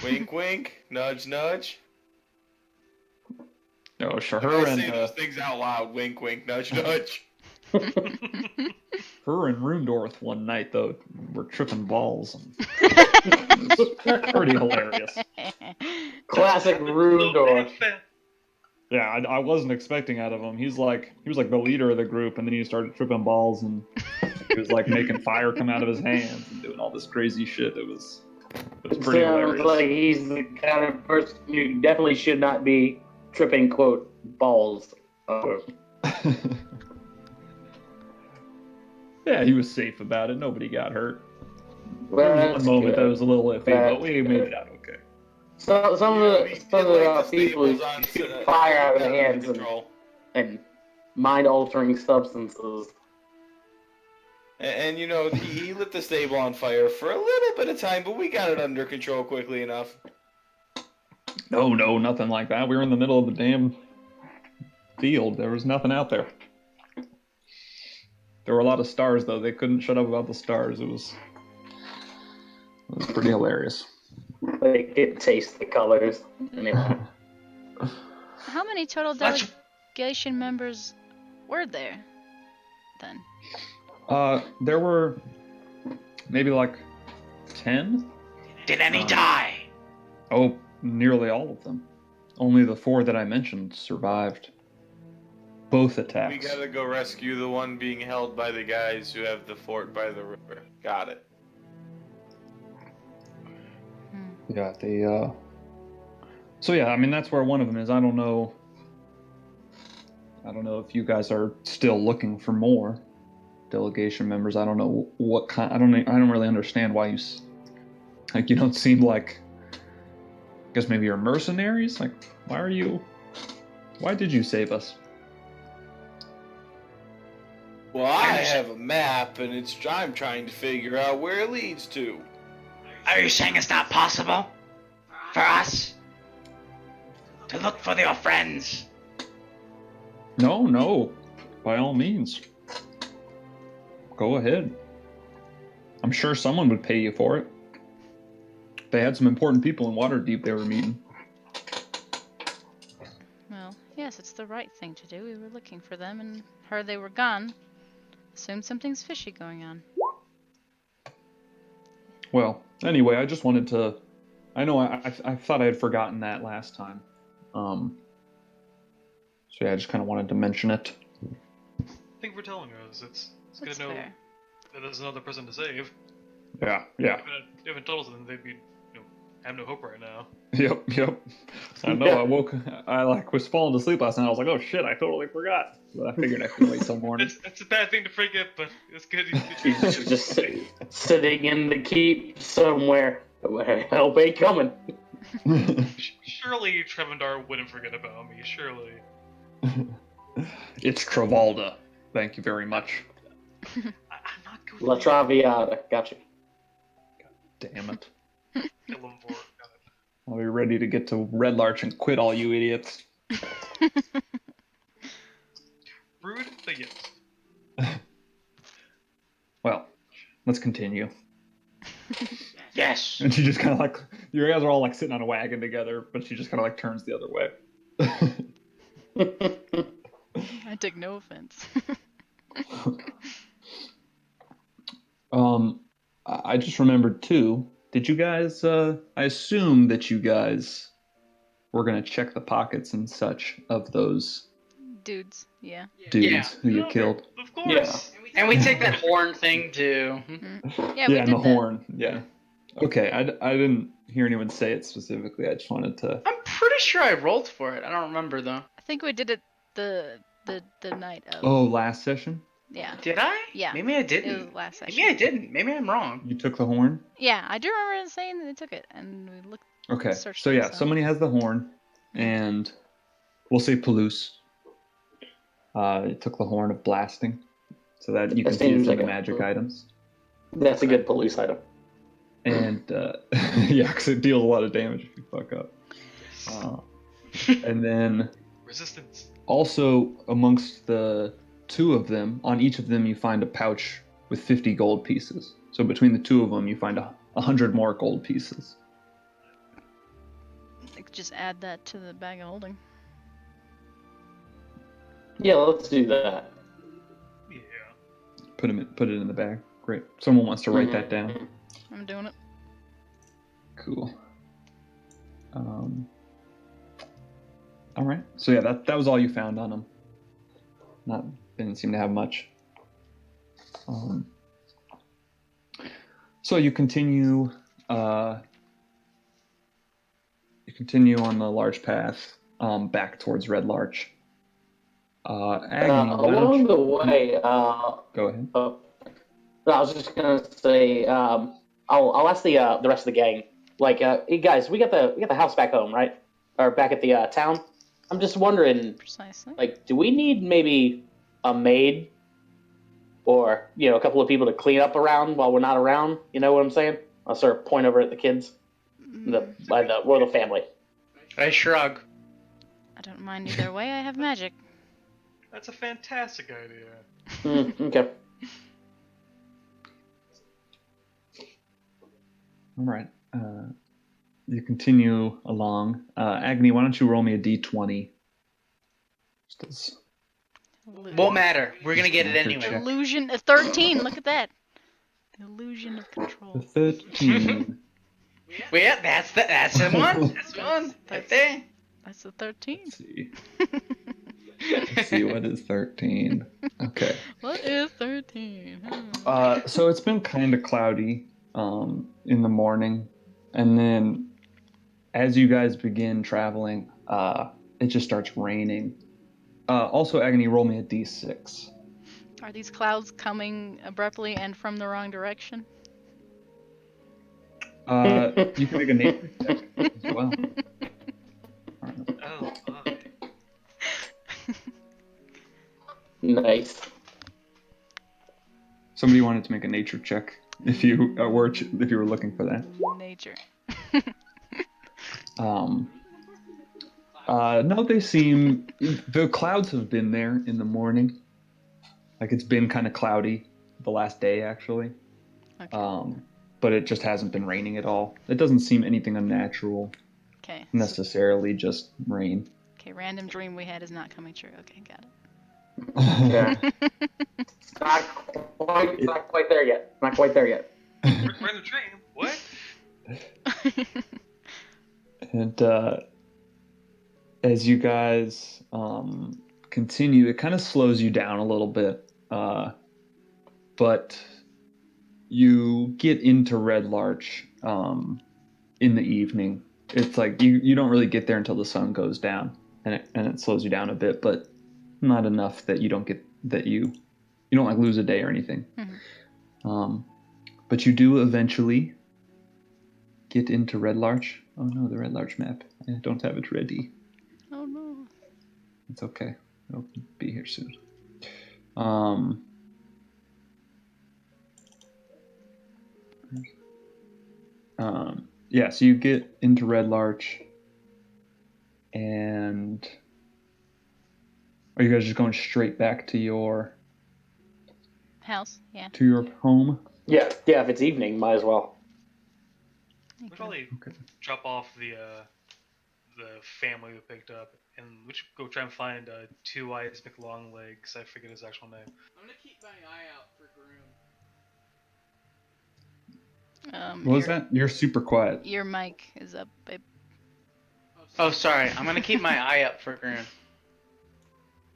Wink, wink. Nudge, nudge. No, sure. I Her say those and things out loud. Wink, wink. Nudge, nudge. her and Rundorth one night though were tripping balls. And it was pretty hilarious. Classic Rundorf. Yeah, I wasn't expecting out of him. He was like the leader of the group, and then he started tripping balls, and he was like making fire come out of his hands and doing all this crazy shit. It was pretty Sounds hilarious. like he's the kind of person who definitely should not be tripping, quote, balls. Yeah, he was safe about it. Nobody got hurt. Well, There was that's one moment good. that was a little iffy, That's but we made it out okay. So, some You know, of he the, did some of the like the people who stables on shoot fire out of their under hands control. and mind-altering substances. And he lit the stable on fire for a little bit of time, but we got it under control quickly enough. No, nothing like that. We were in the middle of the damn field. There was nothing out there. There were a lot of stars, though. They couldn't shut up about the stars. It was pretty hilarious. They could taste the colors. Anyway. How many total Let's- delegation members were there then? There were maybe like 10. Did any die? Oh, nearly all of them. Only the 4 that I mentioned survived both attacks. We gotta go rescue the one being held by the guys who have the fort by the river. Got it. Yeah, so yeah, I mean that's where one of them is. I don't know if you guys are still looking for more delegation members. I don't know what kind. I don't really understand why you don't seem like. I guess maybe you're mercenaries. Like, why did you save us? Well, I have a map, and I'm trying to figure out where it leads to. Are you saying it's not possible for us to look for your friends? No, by all means. Go ahead. I'm sure someone would pay you for it. They had some important people in Waterdeep they were meeting. Well, yes, it's the right thing to do. We were looking for them and heard they were gone. Assume something's fishy going on. Well, anyway, I just wanted to. I know I thought I had forgotten that last time. So yeah, I just kind of wanted to mention it. Thank you for telling us. It's good That's to know fair. that there's another person to save. Yeah. If you haven't told us, then they'd be, have no hope right now. Yep. I know. I was falling to sleep last night. I was like, oh shit, I totally forgot. But I figured I could wait till morning. It's a bad thing to forget, but it's good. He's just sitting in the keep somewhere. Help ain't coming. Surely Trevendar wouldn't forget about me. Surely. It's Travolta. Thank you very much. I'm not good. La Traviata. Gotcha. Damn it. Kill him for it. I'll be ready to get to Red Larch and quit all you idiots. Rude, but yes. Well, let's continue. Yes. And she just kind of like, you guys are all like sitting on a wagon together, but she just kind of like turns the other way. I take no offense. I just remembered too. Did you guys? I assume that you guys were gonna check the pockets and such of those Dudes, yeah. dudes Yeah. who you killed. Of course. And we take that horn thing too. Yeah, we and did the that. horn. Yeah. Okay, I didn't hear anyone say it specifically. I just wanted to. I'm pretty sure I rolled for it. I don't remember though. I think we did it the night of. Oh, last session Yeah. Did I? Yeah. Maybe I It didn't. was last session. Maybe I didn't. Maybe I'm wrong. you took the horn. Yeah, I do remember saying that they took it, and we looked. Okay, Search so yeah, things out. somebody has the horn, and we'll say Palouse. It took the horn of blasting, so that you That can see it seems from like the a- magic items. That's a good police item. And yeah, because it deals a lot of damage if you fuck up. And then Resistance. also amongst the two of them, on each of them you find a pouch with 50 gold pieces. So between the two of them, you find 100 more gold pieces. Like, just add that to the bag of holding. Yeah, let's do that. Yeah. Put it in the bag. Great. Someone wants to write Mhm. that down. I'm doing it. Cool. All right. So yeah, that was all you found on them. Didn't seem to have much. So you continue. You continue on the large path back towards Red Larch. Agony, why don't Along you- the way, Go ahead. I was just gonna say, I'll ask the rest of the gang. Like, hey guys, we got the house back home, right? Or back at the town. I'm just wondering, Precisely. like, do we need maybe a maid, or a couple of people to clean up around while we're not around? You know what I'm saying? I'll sort of point over at the kids, the royal family. I shrug. I don't mind either way. I have magic. That's a fantastic idea. Okay. All right. You continue along. Agony, why don't you roll me a d20? Just as- Won't matter. We're gonna get it anyway. Check. Illusion of 13. Look at that. The illusion of The control. 13. Well, yeah, that's the one. That's the one. Right there. That's the 13. Let's see. Let's see, what is 13? Okay. What is 13? So it's been kind of cloudy in the morning, and then as you guys begin traveling, it just starts raining. Also, Agony, roll me a d6. Are these clouds coming abruptly and from the wrong direction? You can make a nature check as well. Oh, my. Nice. Somebody wanted to make a nature check if you were looking for that. Nature. No, they seem the clouds have been there in the morning. Like it's been kind of cloudy the last day actually. Okay. But it just hasn't been raining at all. It doesn't seem anything unnatural Okay. necessarily, just rain. Okay, random dream we had is not coming true. Okay, got it. Yeah. It's not quite there yet. Not quite there yet. We're in a dream. What? And as you guys continue, it kind of slows you down a little bit. But you get into Red Larch in the evening. It's like you don't really get there until the sun goes down, and it slows you down a bit, but not enough that you don't like lose a day or anything. Mhm. But you do eventually get into Red Larch. Oh no, the Red Larch map. I don't have it ready. Oh no. It's okay. It'll be here soon. Yeah, so you get into Red Larch, and are you guys just going straight back to your House, yeah. home? Yeah, if it's evening, might as well. We'll probably Okay. drop off the family we picked up, and we should go try and find Two Eyes McLonglegs. I forget his actual name. I'm gonna keep my eye out for Groom. What was that? You're super quiet. Your mic is up, babe. Oh, sorry. I'm gonna keep my eye up for Groom.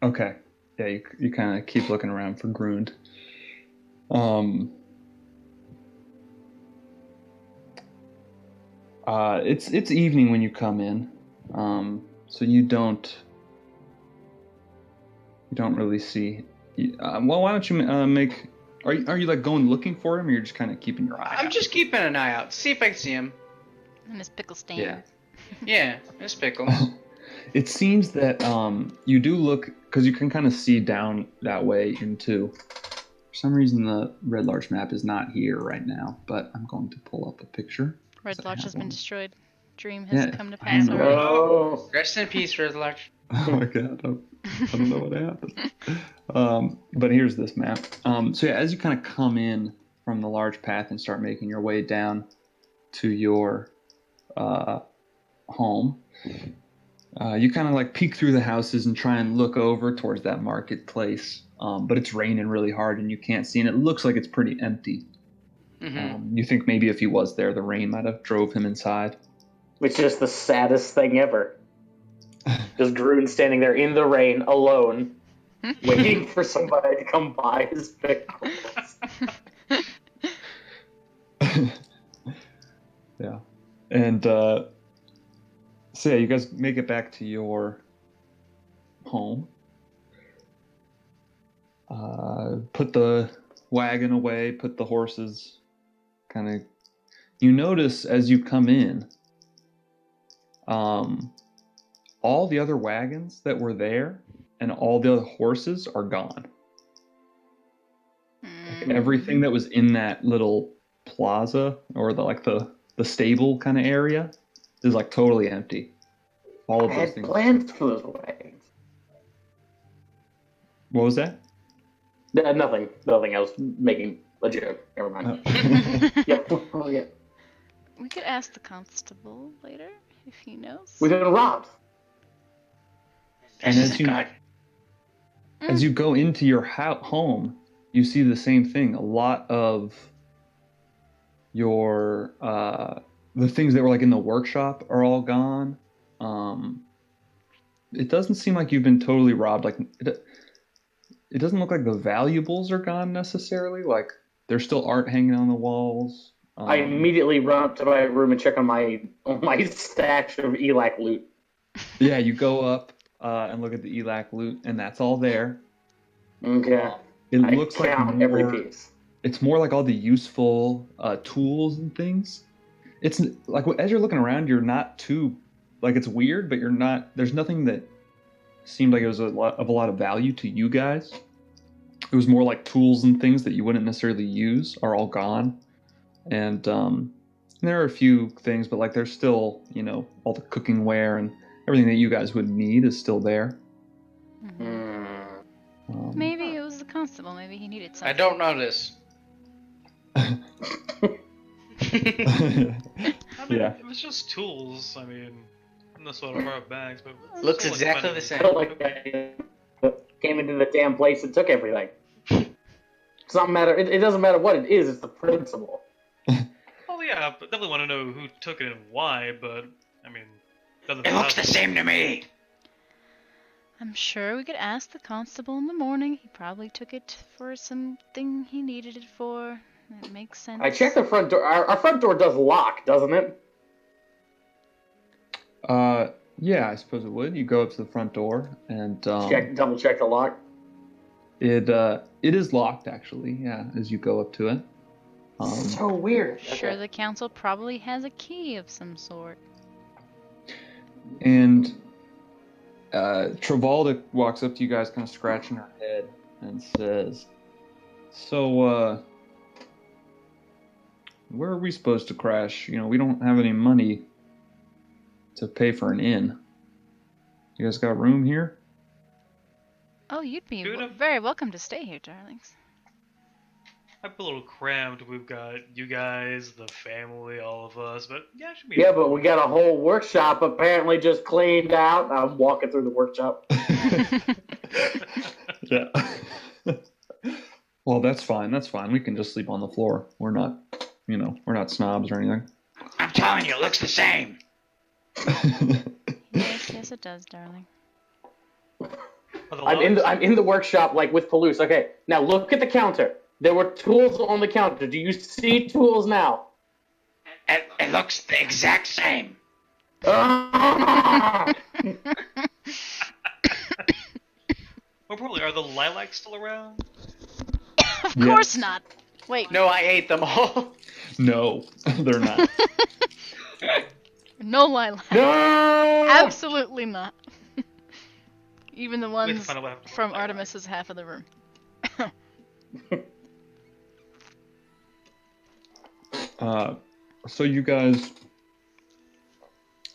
Okay. Yeah, you kind of keep looking around for Grund. It's evening when you come in, so you don't really see. Well, why don't you make? Are you like going looking for him, or you're just kind of keeping your eye out? I'm just keeping an eye out. See if I can see him. And his pickle stand. Yeah. Yeah, Miss Pickles. It seems that you do look, because you can kind of see down that way into. For some reason, the Red Larch map is not here right now, but I'm going to pull up a picture. Red Larch has been destroyed. Dream Yeah, has come to pass I know. already. Oh. Rest in peace, Red Larch. Oh my god, I don't know what happened. But here's this map. So yeah, as you kind of come in from the large path and start making your way down to your home, you kind of like peek through the houses and try and look over towards that marketplace. But it's raining really hard and you can't see, and it looks like it's pretty empty. Mm-hmm. You think maybe if he was there, the rain might have drove him inside. Which is just the saddest thing ever. Just Groon standing there in the rain, alone, waiting for somebody to come buy his pickles. Yeah. And so yeah, you guys make it back to your home. Put the wagon away, put the horses kind of... You notice as you come in, all the other wagons that were there and all the other horses are gone. Everything that was in that little plaza or the stable kind of area is like totally empty. All of I those had things. plans for those wagons. What was that? Nothing. I was making a joke. Never mind. Yeah. Oh, yeah. We could ask the constable later if he knows. We've been robbed. And as you go into your home, you see the same thing. A lot of your the things that were like in the workshop are all gone. It doesn't seem like you've been totally robbed. Like it doesn't look like the valuables are gone necessarily. Like there's still art hanging on the walls. I immediately run up to my room and check on my stash of ELAC loot. Yeah, you go up and look at the ELAC loot, and that's all there. Okay. It looks like count every piece. It's more like all the useful tools and things. It's like as you're looking around, you're not too like it's weird, but you're not. There's nothing that seemed like it was a lot of value to you guys. It was more like tools and things that you wouldn't necessarily use are all gone, and there are a few things, but like there's still all the cooking ware and everything that you guys would need is still there. Maybe it was the constable. Maybe he needed something. I don't notice. I mean, Yeah. it was just tools. I mean, that's what our bags, but Looks still, like, exactly funny. the same. I felt like came into the damn place and took everything. It's not matter. It doesn't matter what it is. It's the principle. Well, yeah, but definitely want to know who took it and why. But I mean, doesn't It looks the matter. same to me. I'm sure we could ask the constable in the morning. He probably took it for something he needed it for. It makes sense. I checked the front door. Our front door does lock, doesn't it? Yeah, I suppose it would. You go up to the front door and Double check the lock. it is locked actually. Yeah, as you go up to it. So weird. Sure, Okay. the council probably has a key of some sort. And Travolta walks up to you guys, kind of scratching her head, and says, "So, where are we supposed to crash? You know, we don't have any money to pay for an inn. You guys got room here?" Oh, you'd be Good. very welcome to stay here, darlings. I'm a little cramped. We've got you guys, the family, all of us. But yeah, it should be. Yeah, but we got a whole workshop apparently just cleaned out. I'm walking through the workshop. Yeah. Well, that's fine. That's fine. We can just sleep on the floor. We're not, we're not snobs or anything. I'm telling you, it looks the same. Yes, it does, darling. Are the I'm logs- in the workshop like with Palouse. Okay, now look at the counter. There were tools on the counter. Do you see tools now? It looks the exact same. Ah! More probably, are the lilacs still around? Of course Yes. not. Wait, No, I ate them all. No, they're not. no lilac. No! Absolutely not. Even the We have to ones find out what happened to from the lilacs. Artemis's half of the room. So you guys,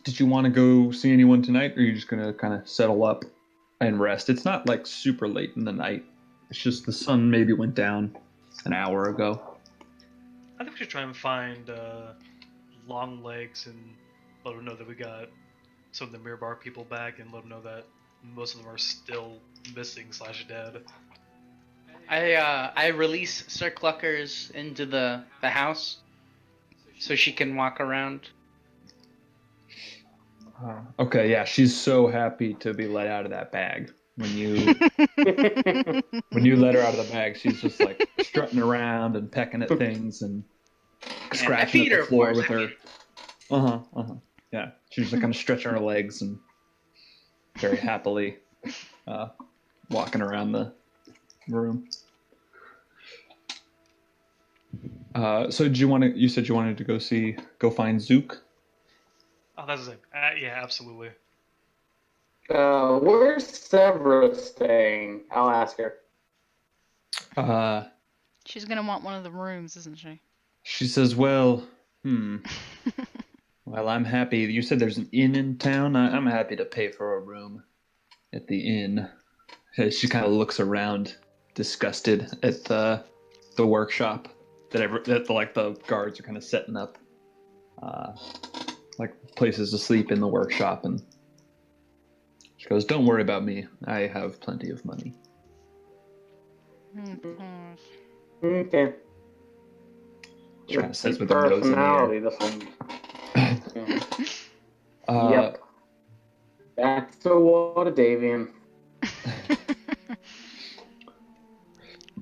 did you want to go see anyone tonight, or are you just gonna kind of settle up and rest? It's not like super late in the night. It's just the sun maybe went down an hour ago. I think we should try and find long legs and let them know that we got some of the mirror bar people back, and let them know that most of them are still missing / dead. I release Sir Cluckers into the house so she can walk around. Okay, yeah, she's so happy to be let out of that bag. When you let her out of the bag, she's just like strutting around and pecking at things and scratching feed at her, the floor of with course, her. Yeah, she's just kind of stretching her legs and very happily walking around the room. So did you said you wanted to go find Zook? Oh, that's the same. Yeah, absolutely. Where's Severa staying? I'll ask her. She's gonna want one of the rooms, isn't she? She says, well, well, I'm happy. You said there's an inn in town. I'm happy to pay for a room at the inn. She kind of looks around, disgusted at the workshop that the guards are kind of setting up, like places to sleep in the workshop, and she goes, "Don't worry about me. I have plenty of money." Okay. She kind of says with her nose in the air. Personality, this one. Uh, Yep. Back to Water Davian.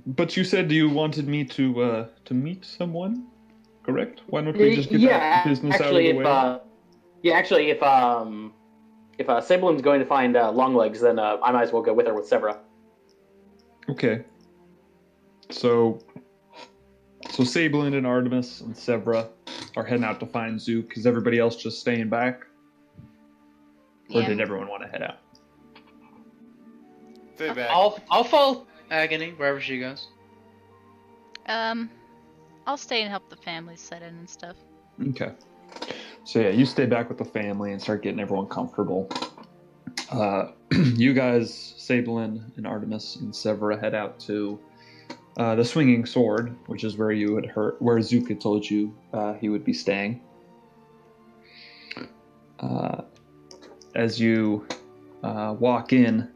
But you said you wanted me to meet someone, correct? Why don't we just get Yeah, that business actually, out of the way? if Sablin's going to find Longlegs, then I might as well go with her with Severa. Okay. So Sablin and Artemis and Severa are heading out to find Zook. Is everybody else just staying back? Or Yeah. did everyone want to head out? Stay back. I'll follow Agony wherever she goes. I'll stay and help the family set in and stuff. Okay. So yeah, you stay back with the family and start getting everyone comfortable. You guys, Sablin and Artemis and Severa, head out to the Swinging Sword, which is where you had heard, where Zook had told you he would be staying. As you walk in,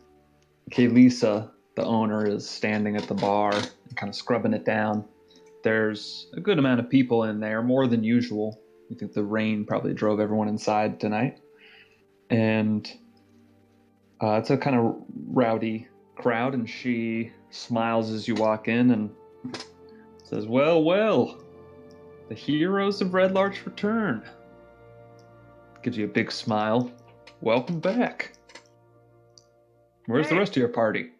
Kaylisa the owner is standing at the bar, kind of scrubbing it down. There's a good amount of people in there, more than usual. I think the rain probably drove everyone inside tonight. And it's a kind of rowdy crowd, and she smiles as you walk in and says, well, well, the heroes of Red Larch return. Gives you a big smile. Welcome back. Where's the rest of your party?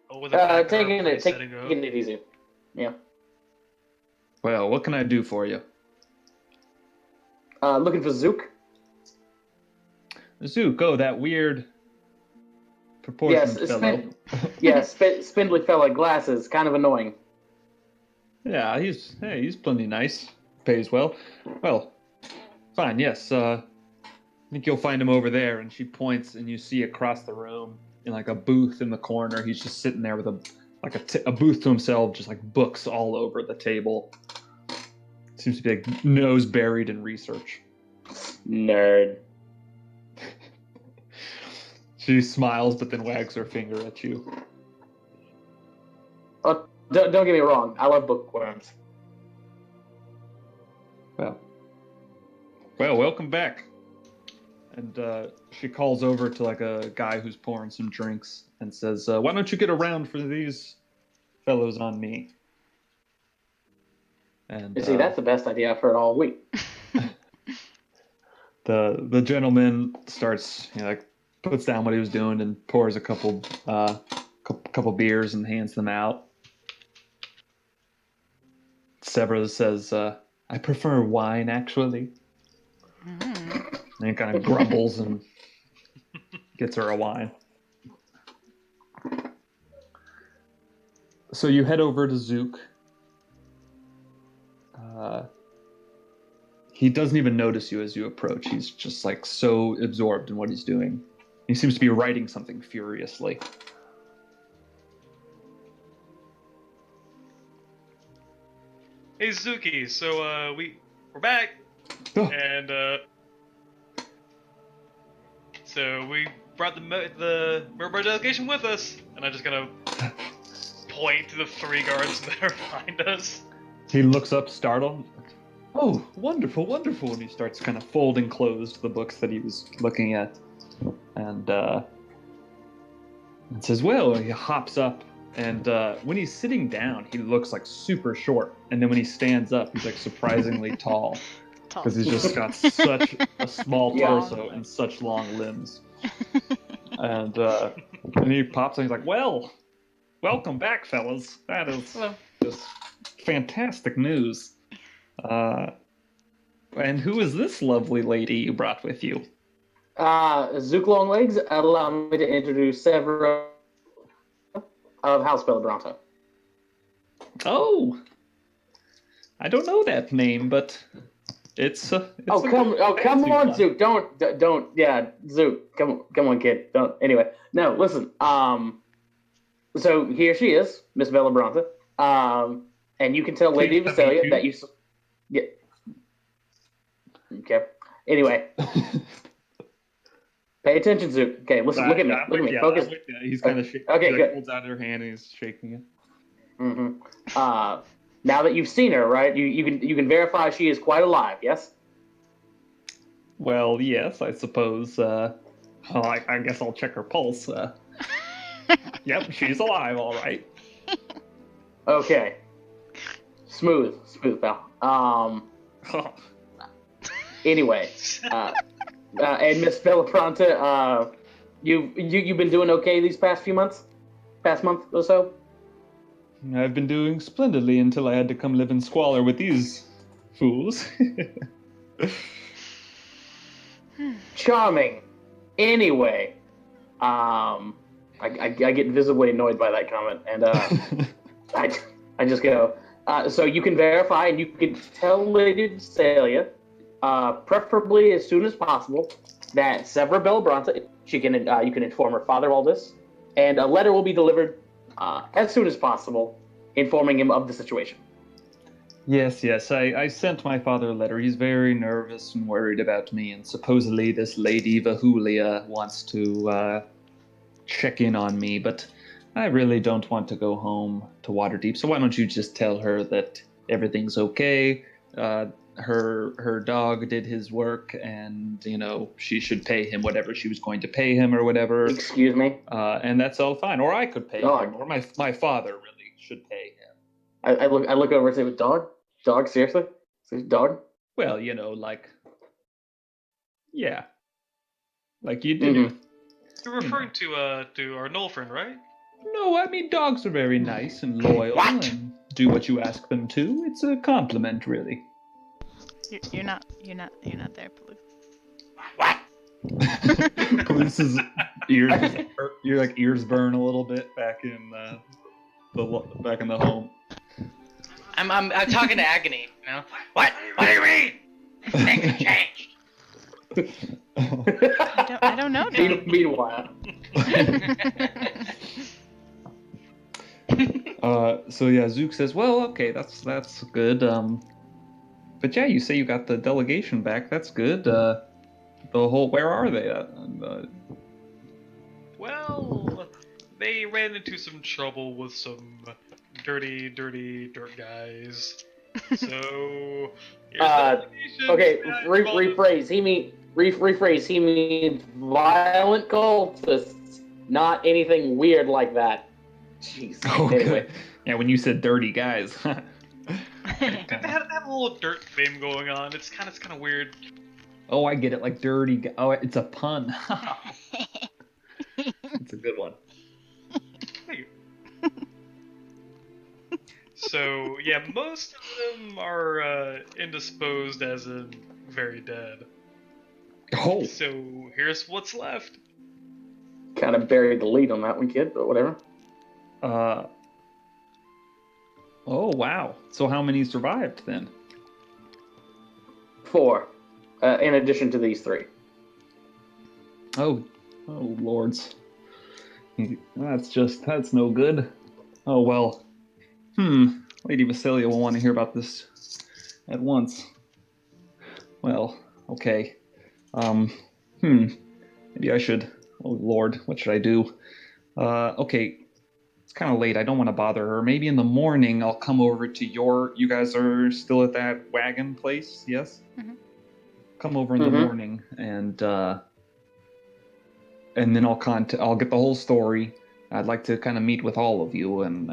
Over the taking it easy. Yeah. Well, what can I do for you? Looking for Zook. Zook, oh, that weird proportioned fellow. Spindly fellow, glasses, kind of annoying. Yeah, he's plenty nice. Pays well. Well, fine, yes. I think you'll find him over there. And she points, and you see across the room in like a booth in the corner. He's just sitting there with a booth to himself, just like books all over the table. Seems to be like nose buried in research. Nerd. She smiles, but then wags her finger at you. Oh, don't get me wrong. I love bookworms. Well, welcome back. And she calls over to like a guy who's pouring some drinks and says, why don't you get around for these fellows on me? And You see, that's the best idea I've heard all week. the gentleman starts, puts down what he was doing and pours a couple beers and hands them out. Severus says, I prefer wine, actually. And he kind of grumbles and gets her a wine. So you head over to Zook. He doesn't even notice you as you approach. He's just like so absorbed in what he's doing. He seems to be writing something furiously. Hey Zuki, so we're back, Oh. and so we brought the Mirror delegation with us, and I'm just gonna point to the 3 guards that are behind us. He looks up, startled. Oh, wonderful, wonderful. And he starts kind of folding closed the books that he was looking at. And says, well, he hops up. And when he's sitting down, he looks like super short. And then when he stands up, he's like surprisingly tall. Because he's just got such a small torso and such long limbs. And he pops and he's like, well, welcome back, fellas. That is just fantastic news. And who is this lovely lady you brought with you? Zook Longlegs, allow me to introduce several of House Belabronto. Oh, I don't know that name, but it's come on, Zook. Don't, Zook. Come on, kid. Don't. Anyway, no, listen. So here she is, Miss Belabronto. And you can tell Lady Visalia that you. Yeah. Okay. Anyway. Pay attention, Zook. Okay, listen. Look at me. Look at me. Focus. He's kind of shaking. Okay, good. Holds out her hand and he's shaking it. Mm-hmm. Now that you've seen her, right? You can verify she is quite alive. Yes. Well, yes, I suppose. I guess I'll check her pulse. Yep, she's alive. All right. Okay. Smooth, pal. Anyway, and Miss Belapronta, you've been doing okay these past month or so? I've been doing splendidly until I had to come live in squalor with these fools. Charming. Anyway, I get visibly annoyed by that comment, and I just go. So you can verify, and you can tell Lady Visalia, preferably as soon as possible, that Severa Belabronta, you can inform her father all this, and a letter will be delivered as soon as possible, informing him of the situation. Yes, I sent my father a letter. He's very nervous and worried about me, and supposedly this Lady Vahulia wants to check in on me, but I really don't want to go home to Waterdeep. So why don't you just tell her that everything's okay? Her dog did his work, and she should pay him whatever she was going to pay him or whatever. Excuse me? And that's all fine. Or I could pay Dog. him, or my father really should pay him. I look over and say, dog? Dog, seriously? Dog? Well, like, yeah, like you did. Mhm. You're referring to our Knoll friend, right? No, I mean dogs are very nice and loyal and do what you ask them to. It's a compliment, really. You're not there, Blue. Police's ears, ears burn a little bit back in the home. I'm talking to Agony. What? What do you mean? Things have changed. I don't know, Dad. Meanwhile. So yeah, Zook says, "Well, okay, that's good. But yeah, you say you got the delegation back. That's good. Where are they? Well, they ran into some trouble with some dirty dirt guys. So, here's the delegation. Okay, And rephrase. He means violent cultists, not anything weird like that. Jeez. Okay. Anyway. Yeah, when you said dirty guys. They have a little dirt theme going on. It's kind of weird. Oh, I get it. Like dirty. Oh, it's a pun. It's a good one. Thank you. So yeah, most of them are indisposed, as in very dead. Oh. So here's what's left. Kind of buried the lead on that one, kid, but whatever. Oh wow. So how many survived then? 4, in addition to these 3. Oh lords. That's no good. Oh well. Lady Vasilia will want to hear about this at once. Well, okay. Maybe I should. Oh lord, what should I do? Okay. It's kind of late. I don't want to bother her. Maybe in the morning I'll come over to you guys are still at that wagon place, yes? Mhm. Come over in the morning and then I'll get the whole story. I'd like to kind of meet with all of you and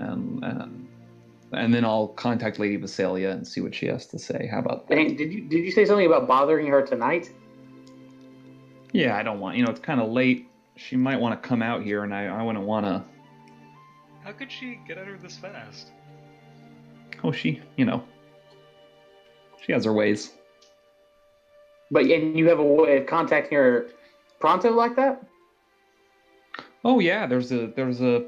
then I'll contact Lady Vasilia and see what she has to say. How about that? Hey, did you say something about bothering her tonight? Yeah, I don't want. It's kind of late. She might want to come out here, and I wouldn't want to. How could she get at her this fast? Oh, she has her ways. But you have a way of contacting her pronto like that? Oh yeah, there's a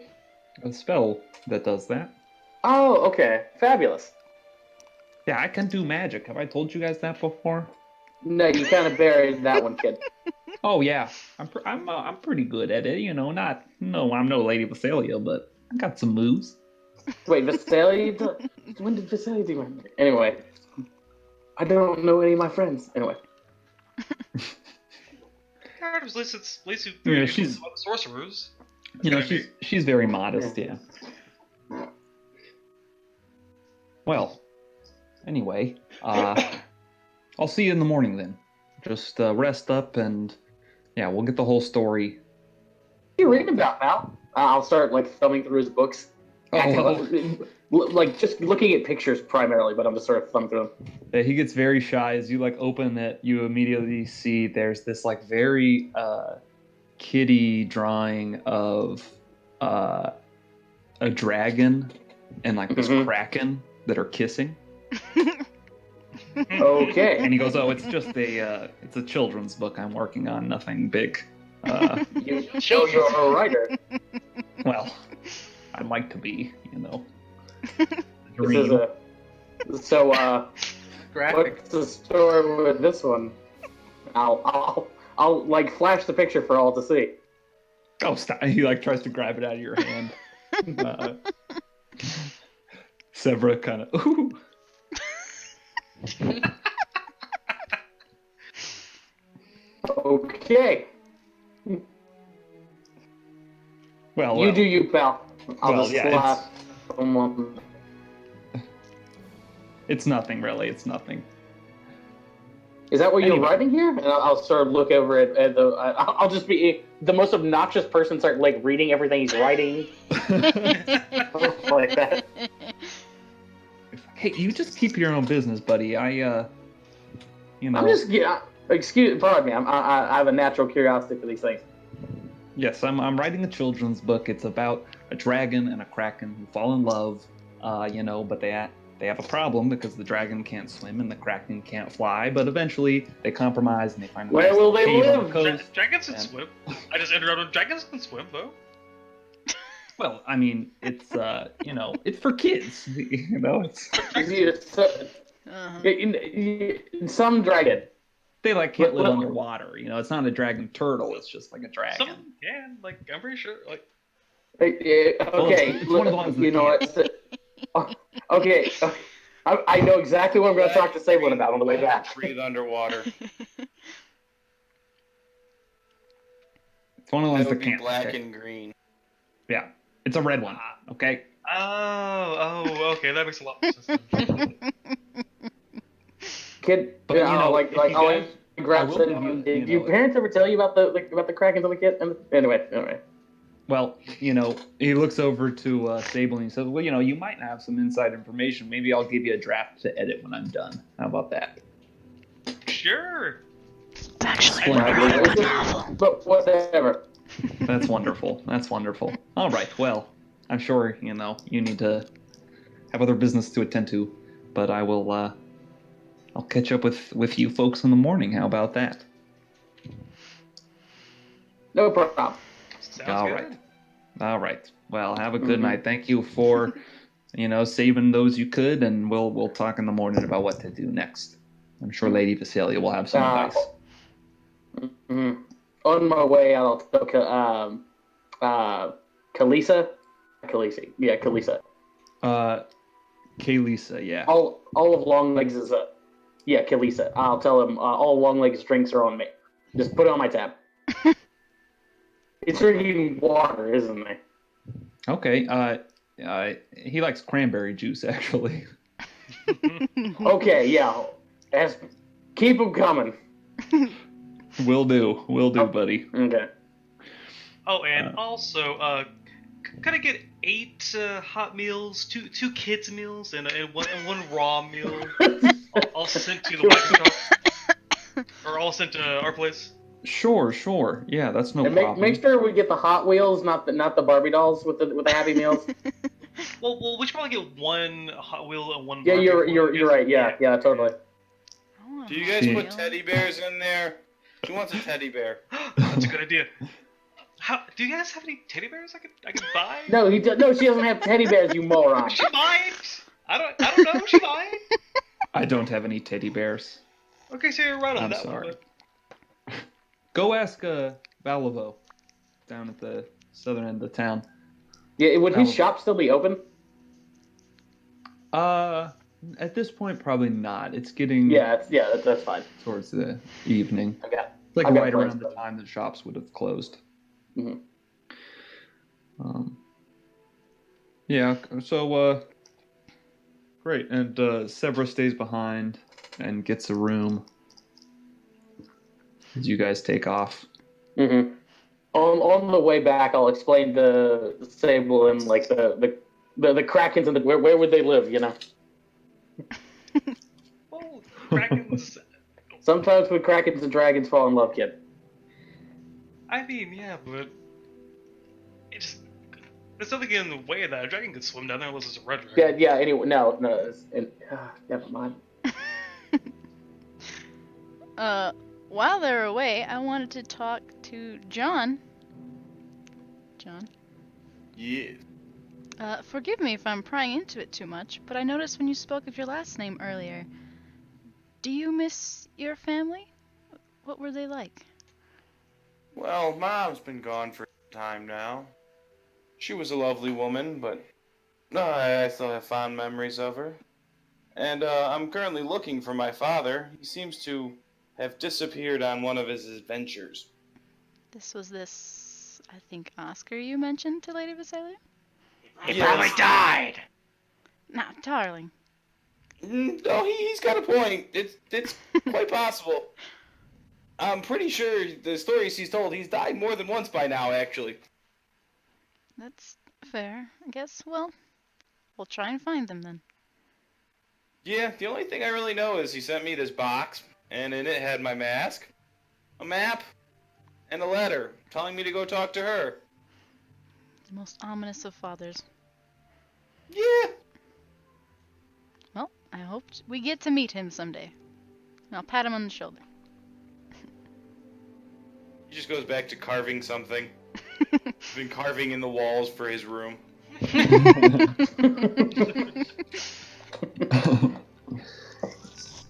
spell that does that. Oh, okay, fabulous. Yeah, I can do magic. Have I told you guys that before? No, you kind of buried that one, kid. Oh yeah, I'm pretty good at it. I'm no Lady Vasilia, but I got some moves. Wait, Visalia? When did Visalia do one? Anyway, I don't know any of my friends. Anyway. At least it's Yeah, she's sorcerers. she's very modest. Yeah. Well, anyway, I'll see you in the morning then. Just rest up and yeah, we'll get the whole story. What are you reading about, pal? I'll start thumbing through his books. Just looking at pictures primarily, but I'm just sort of thumbing through them. Yeah, he gets very shy as you open it. You immediately see there's this very kiddie drawing of a dragon and this kraken that are kissing. Okay. And he goes, "Oh, it's just it's a children's book I'm working on. Nothing big." You show you're a writer. Well, I'd like to be, This is so. Graphic. What's the story with this one? I'll flash the picture for all to see. Oh, stop! He tries to grab it out of your hand. Severa kind of ooh. Okay. You do you, pal. I'll Well, just yeah, slap someone. It's nothing, really. It's nothing. Is that what you're Anyway. writing here? And I'll sort of look over at the. I'll just be the most obnoxious person, start like reading everything he's writing. Like that. Hey, you just keep your own business, buddy. You know. I'm just pardon me. I have a natural curiosity for these things. Yes, I'm writing a children's book. It's about a dragon and a kraken who fall in love. You know, but they have a problem because the dragon can't swim and the kraken can't fly. But eventually they compromise and they find a Where nice will they cave on the live? coast. Dragons can and- swim. I just ended up with dragons can swim though. Well, I mean, it's you know, it's for kids. You know, it's Some dragon. they like can't live Well- underwater. You know, it's not a dragon turtle. It's just like a dragon. Some can, like I'm pretty sure, like Okay, it's one of the ones that you know what? Okay, I know exactly what I'm going to talk to Sablin about on the way back. Breathe underwater. It's one of the ones That that would be can't. black okay. and green. Yeah, it's a red one. Okay. oh, okay, that makes a lot more sense. Kid, But, you know, like if you I'll guys- grab I will some. have a- Did you your know- parents ever tell you about the Krakens on the kid? Anyway. Well, you know, he looks over to Sable and he says, "Well, you know, you might have some inside information. Maybe I'll give you a draft to edit when I'm done. How about that?" Sure. It's actually Splendid. But whatever. That's wonderful. That's wonderful. All right. Well, I'm sure you know you need to have other business to attend to, but I will. I'll catch up with you folks in the morning. How about that? No problem. Sounds All good. right. All right. Well, have a good night. Thank you for, you know, saving those you could, and we'll talk in the morning about what to do next. I'm sure Lady Visalia will have some advice. Mhm. On my way out, I'll tell Kalisa. Khaleesi. Yeah, Kalisa. Kaylisa, yeah. All of Longlegs is yeah, Kalisa. I'll tell him all Longlegs drinks are on me. Just put it on my tab. He's drinking water, isn't he? Okay. He likes cranberry juice, actually. Okay, yeah. Keep him coming. Will do, buddy. Okay. Oh, and also, could I get 8 hot meals, two kids meals, and one raw meal? All sent to the white shop, or all sent to our place. Sure. Yeah, that's no And problem. make sure we get the Hot Wheels, not the Barbie dolls with the Happy Meals. Well, we should probably get one Hot Wheel and one. Yeah, Barbie you're right. Yeah, totally. Do you guys put teddy bears in there? Who wants a teddy bear? That's a good idea. Do you guys have any teddy bears I could buy? No, she doesn't have teddy bears, you moron. She might. I don't know. She might. I don't have any teddy bears. Okay, so you're right on I'm that sorry. one. Go ask Valivo down at the southern end of town. Yeah, would his No. shop still be open? At this point, probably not. It's getting That's fine. towards the evening. Okay. It's like I've got right plans around the though. time the shops would have closed. Mhm. Yeah, so, great. And Severa stays behind and gets a room as you guys take off. Mm-hmm. On the way back, I'll explain to Sable and like the Krakens and where would they live? You know. Well, Krakens. Sometimes when Krakens and dragons fall in love, kid. I mean, yeah, but there's nothing in the way that a dragon could swim down there unless it's a red dragon. Yeah. Anyway, no. Never mind. While they're away, I wanted to talk to John. John? Yeah. Forgive me if I'm prying into it too much, but I noticed when you spoke of your last name earlier. Do you miss your family? What were they like? Well, Mom's been gone for some time now. She was a lovely woman, but I still have fond memories of her. And I'm currently looking for my father. He seems to have disappeared on one of his adventures. This I think Oscar you mentioned to Lady Visalia? He probably died. Now, darling. No, he's got a point. It's quite possible. I'm pretty sure the stories he's told, he's died more than once by now, actually. That's fair, I guess. Well, we'll try and find them then. Yeah, the only thing I really know is he sent me this box, and in it had my mask, a map, and a letter telling me to go talk to her. The most ominous of fathers. Yeah. Well, I hope we get to meet him someday. I'll pat him on the shoulder. He just goes back to carving something. He's been carving in the walls for his room.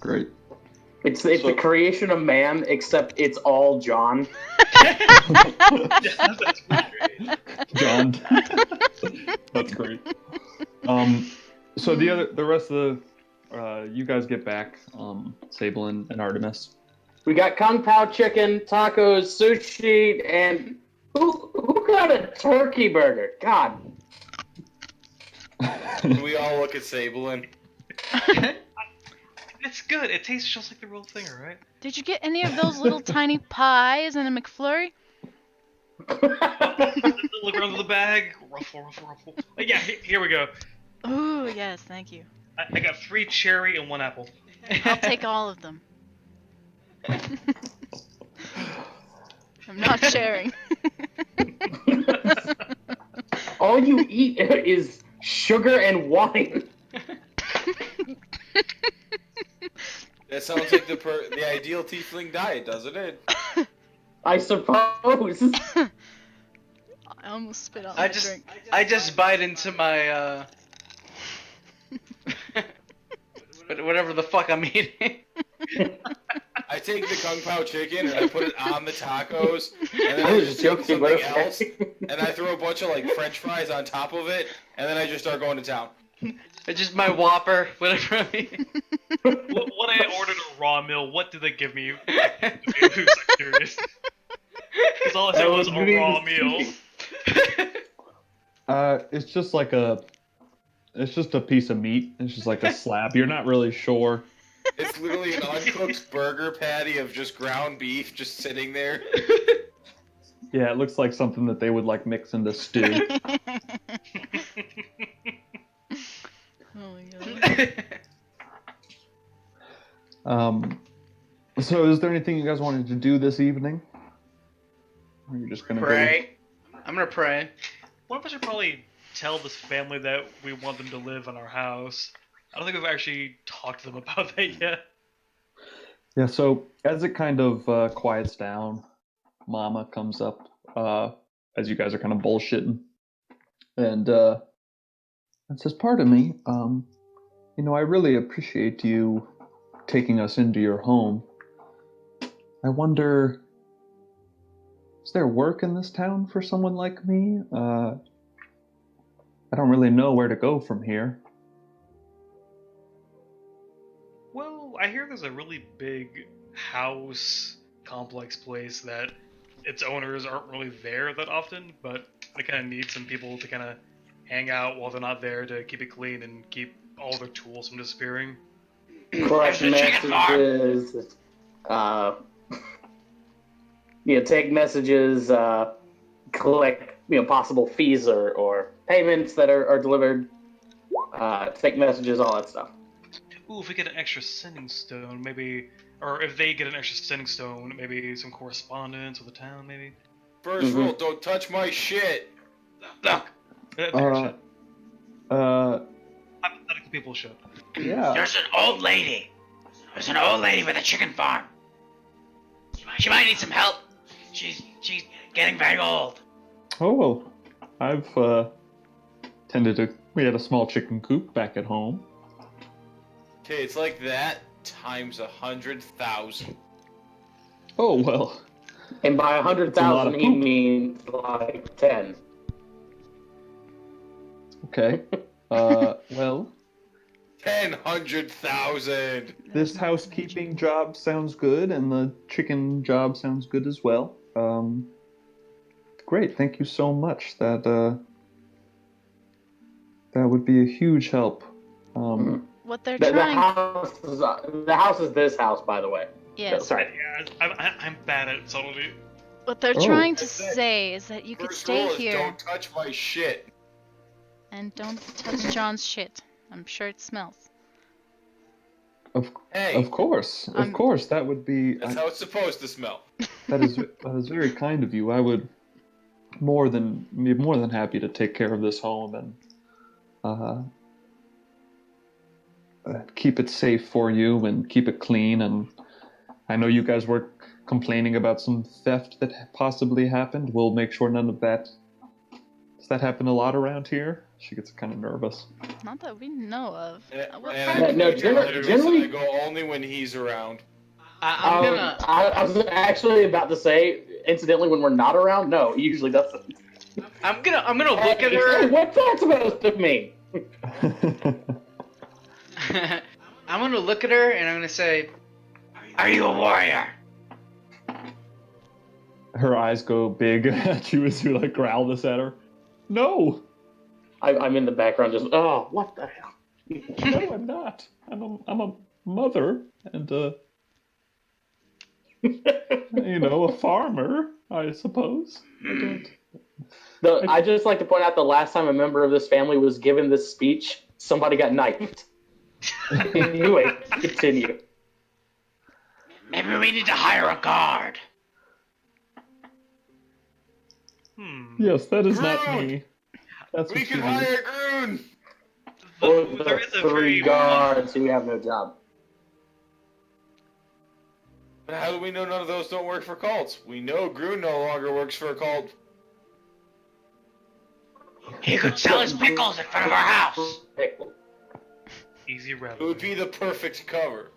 Great. It's the creation of man, except it's all John. That's great. John. That's great. So the rest of the you guys get back, Sable and Artemis. We got Kung Pao chicken, tacos, sushi, and who got a turkey burger? God. We all look at Sable and It's good. It tastes just like the real thing, right? Did you get any of those little tiny pies and a McFlurry? Look around the bag. Ruffle. Yeah, here we go. Ooh, yes, thank you. I got 3 cherry and 1 apple. I'll take all of them. I'm not sharing. All you eat is sugar and wine. that sounds like the ideal tiefling diet, doesn't it? I suppose. I almost spit out my drink. I just bite into my whatever the fuck I'm eating. I take the Kung Pao chicken and I put it on the tacos, and then I I was just just take joking, something but else, and I throw a bunch of like French fries on top of it, and then I just start going to town. It's just my Whopper, whatever I mean. When I ordered a raw meal, what did they give me? Who's curious? Because all I said was a raw meal. It's just like it's just a piece of meat. It's just like a slab. You're not really sure. It's literally an uncooked burger patty of just ground beef just sitting there. Yeah, it looks like something that they would like mix into stew. Oh my god. So is there anything you guys wanted to do this evening? Or are you just gonna Pray. I'm gonna pray. One of us should probably tell this family that we want them to live in our house. I don't think we've actually talked to them about that yet. Yeah, so as it kind of quiets down, Mama comes up as you guys are kind of bullshitting, and says, "Pardon me, I really appreciate you taking us into your home. I wonder, is there work in this town for someone like me? I don't really know where to go from here." Well, I hear there's a really big house complex place that its owners aren't really there that often, but they kind of need some people to kind of hang out while they're not there to keep it clean and keep all their tools from disappearing. Collect messages. Take messages. Collect possible fees or payments that are delivered. Take messages, all that stuff. Ooh, if we get an extra sending stone, maybe, or if they get an extra sending stone, maybe some correspondence with the town, maybe. First rule: don't touch my shit. Look. Hypothetical people should. Yeah. There's an old lady. There's an old lady with a chicken farm. She might need some help. She's getting very old. Oh, well, I've we had a small chicken coop back at home. Okay, it's like that times 100,000. Oh, well. And by It's a lot 100,000, of he poop. means like 10. Okay. Well, 100,000. this housekeeping job sounds good, and the chicken job sounds good as well. great. Thank you so much. That would be a huge help. What they're The trying. house is this house, by the way. Yes. No, sorry. Yeah, I'm bad at subtlety. What they're Oh. trying to That's it. say is that you could First stay rule is here don't touch my shit. and don't touch John's shit. I'm sure it smells. Hey, Of course. That would be. that's how it's supposed to smell. That is very kind of you. I would be more than happy to take care of this home and keep it safe for you and keep it clean. And I know you guys were complaining about some theft that possibly happened. We'll make sure none of that. Does that happen a lot around here? She gets kind of nervous. Not that we know of. What And part- I No, generally- I go only when he's around. I'm gonna. I was actually about to say, incidentally, when we're not around, no, he usually doesn't. I'm gonna look at Hey, her. what's that supposed to mean? I'm gonna look at her and I'm gonna say, Are you a warrior? Her eyes go big at you as you like growl this at her. No, I'm in the background just, oh, what the hell? no, I'm not. I'm a mother and a farmer, I suppose. I just like to point out the last time a member of this family was given this speech, somebody got knifed. Anyway, continue. Maybe we need to hire a guard. Yes, that is not Groot! me. That's We what can you hire Groon! Or There the is a three very guards who have no job. But how do we know none of those don't work for cults? We know Groon no longer works for a cult. He could sell his pickles in front of our house. Easy It rabbit. would be the perfect cover.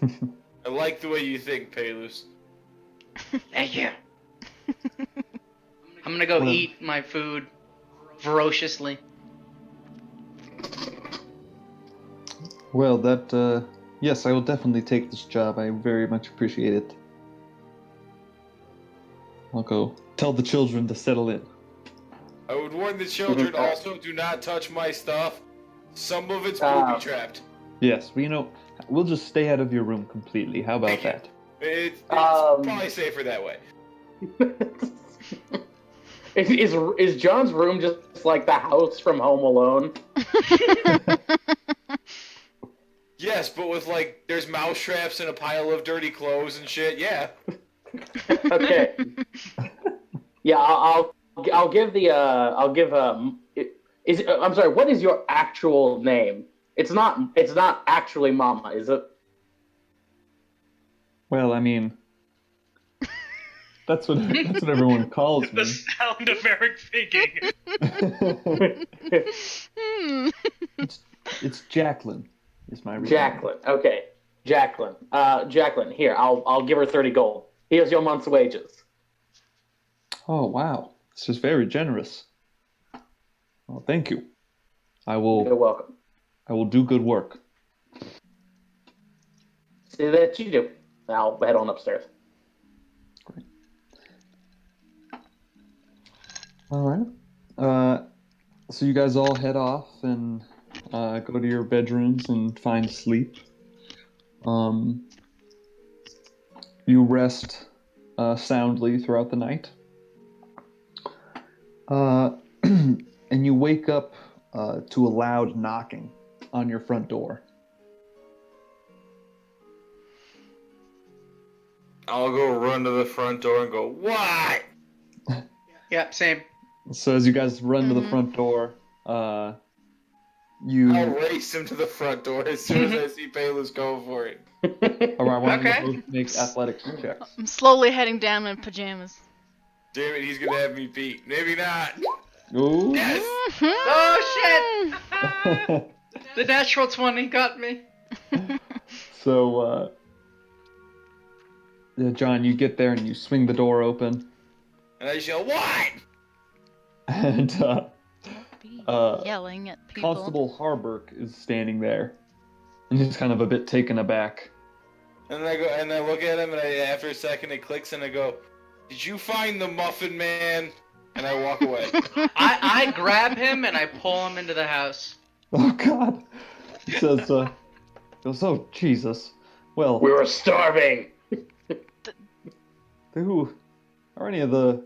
I like the way you think, Palus. Thank you. I'm gonna go Well- eat my food ferociously. Well, yes, I will definitely take this job. I very much appreciate it. I'll go tell the children to settle in. I would warn the children also, do not touch my stuff. Some of it's booby trapped. Yes, we'll just stay out of your room completely. How about Thank you. that? It's Um, probably safer that way. Is John's room just like the house from Home Alone? Yes, but with there's mouse traps and a pile of dirty clothes and shit. Yeah. Okay. Yeah, I'll give the I'm sorry. What is your actual name? It's not actually Mama, is it? Well, I mean, that's what everyone calls The me. sound of Eric thinking. It's Jacqueline. Is my real name. Jacqueline. Okay, Jacqueline. Jacqueline. Here, I'll give her 30 gold. Here's your month's wages. Oh wow, this is very generous. Well, thank you. I You're will welcome. do good work. See that you do. I'll head on upstairs. All right. So you guys all head off and go to your bedrooms and find sleep. You rest soundly throughout the night. And you wake up to a loud knocking on your front door. I'll go run to the front door and go, what? Yeah, same. So as you guys run to the front door, you. I'll race him to the front door as soon as I see Palus go for it. Or I want Okay. you to both make athletics checks. I'm slowly heading down in pajamas. Damn it, he's gonna have me beat. Maybe not. Ooh. Yes! Oh shit! The natural 20 got me. So, yeah, John, you get there and you swing the door open, And I yell, what? and Be Uh, yelling at people. Constable Harburg is standing there, and he's kind of a bit taken aback. And I go, and I look at him, and after a second it clicks, and I go, Did you find the Muffin Man? And I walk away. I grab him and I pull him into the house. Oh God. He says, goes, oh Jesus. Well, We were starving. who are any of the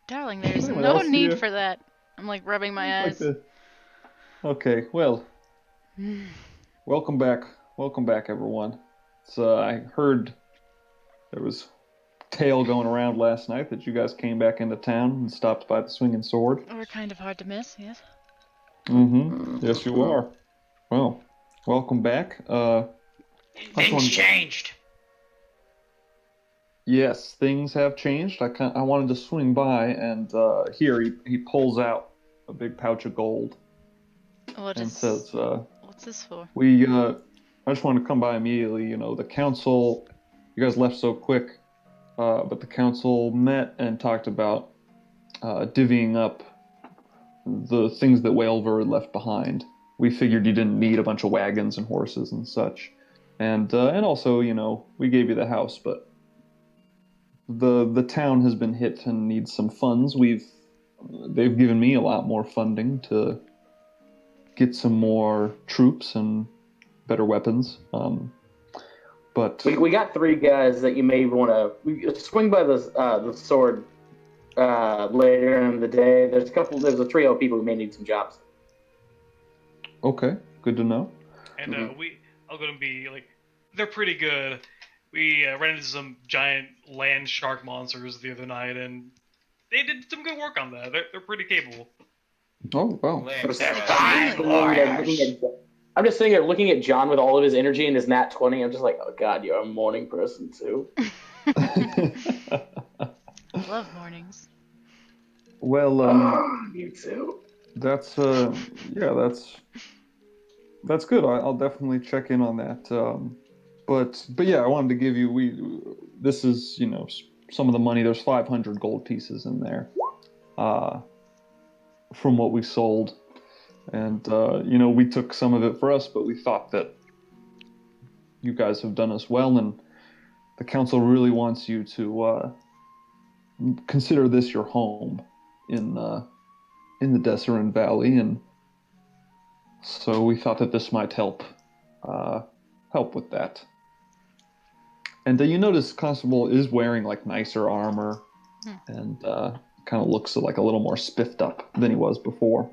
Darling, there's Anyone no else need here? for that. I'm like rubbing my like eyes. the... Okay, well, welcome back. Welcome back, everyone. So I heard there was tale going around last night that you guys came back into town and stopped by the Swinging Sword. We're kind of hard to miss, yes. Mm-hmm. Yes, you are. Well, welcome back. Things changed. Yes, things have changed. I wanted to swing by, and here he pulls out a big pouch of gold and says, what's this for? I just wanted to come by immediately. You know, the council, you guys left so quick, but the council met and talked about divvying up the things that Whalver had left behind. We figured you didn't need a bunch of wagons and horses and such, and also, you know, we gave you the house, but the town has been hit and needs some funds. They've given me a lot more funding to get some more troops and better weapons. But We got 3 guys that you may want to swing by the sword later in the day. There's a trio of people who may need some jobs. okay, good to know. And I'll go and be like, they're pretty good. We ran into some giant land shark monsters the other night, and they did some good work on that. They're pretty capable. Oh well. I'm just sitting there looking at John with all of his energy and his nat 20. I'm just like, oh God, you're a morning person too. Love mornings. Well, You too. that's that's good. I'll definitely check in on that. But yeah, I wanted to give you this is, you know, some of the money. There's 500 gold pieces in there, from what we sold, and you know, we took some of it for us, but we thought that you guys have done us well, and the council really wants you to consider this your home in the Desserin Valley, and so we thought that this might help with that. And you notice Constable is wearing like nicer armor, and kind of looks like a little more spiffed up than he was before.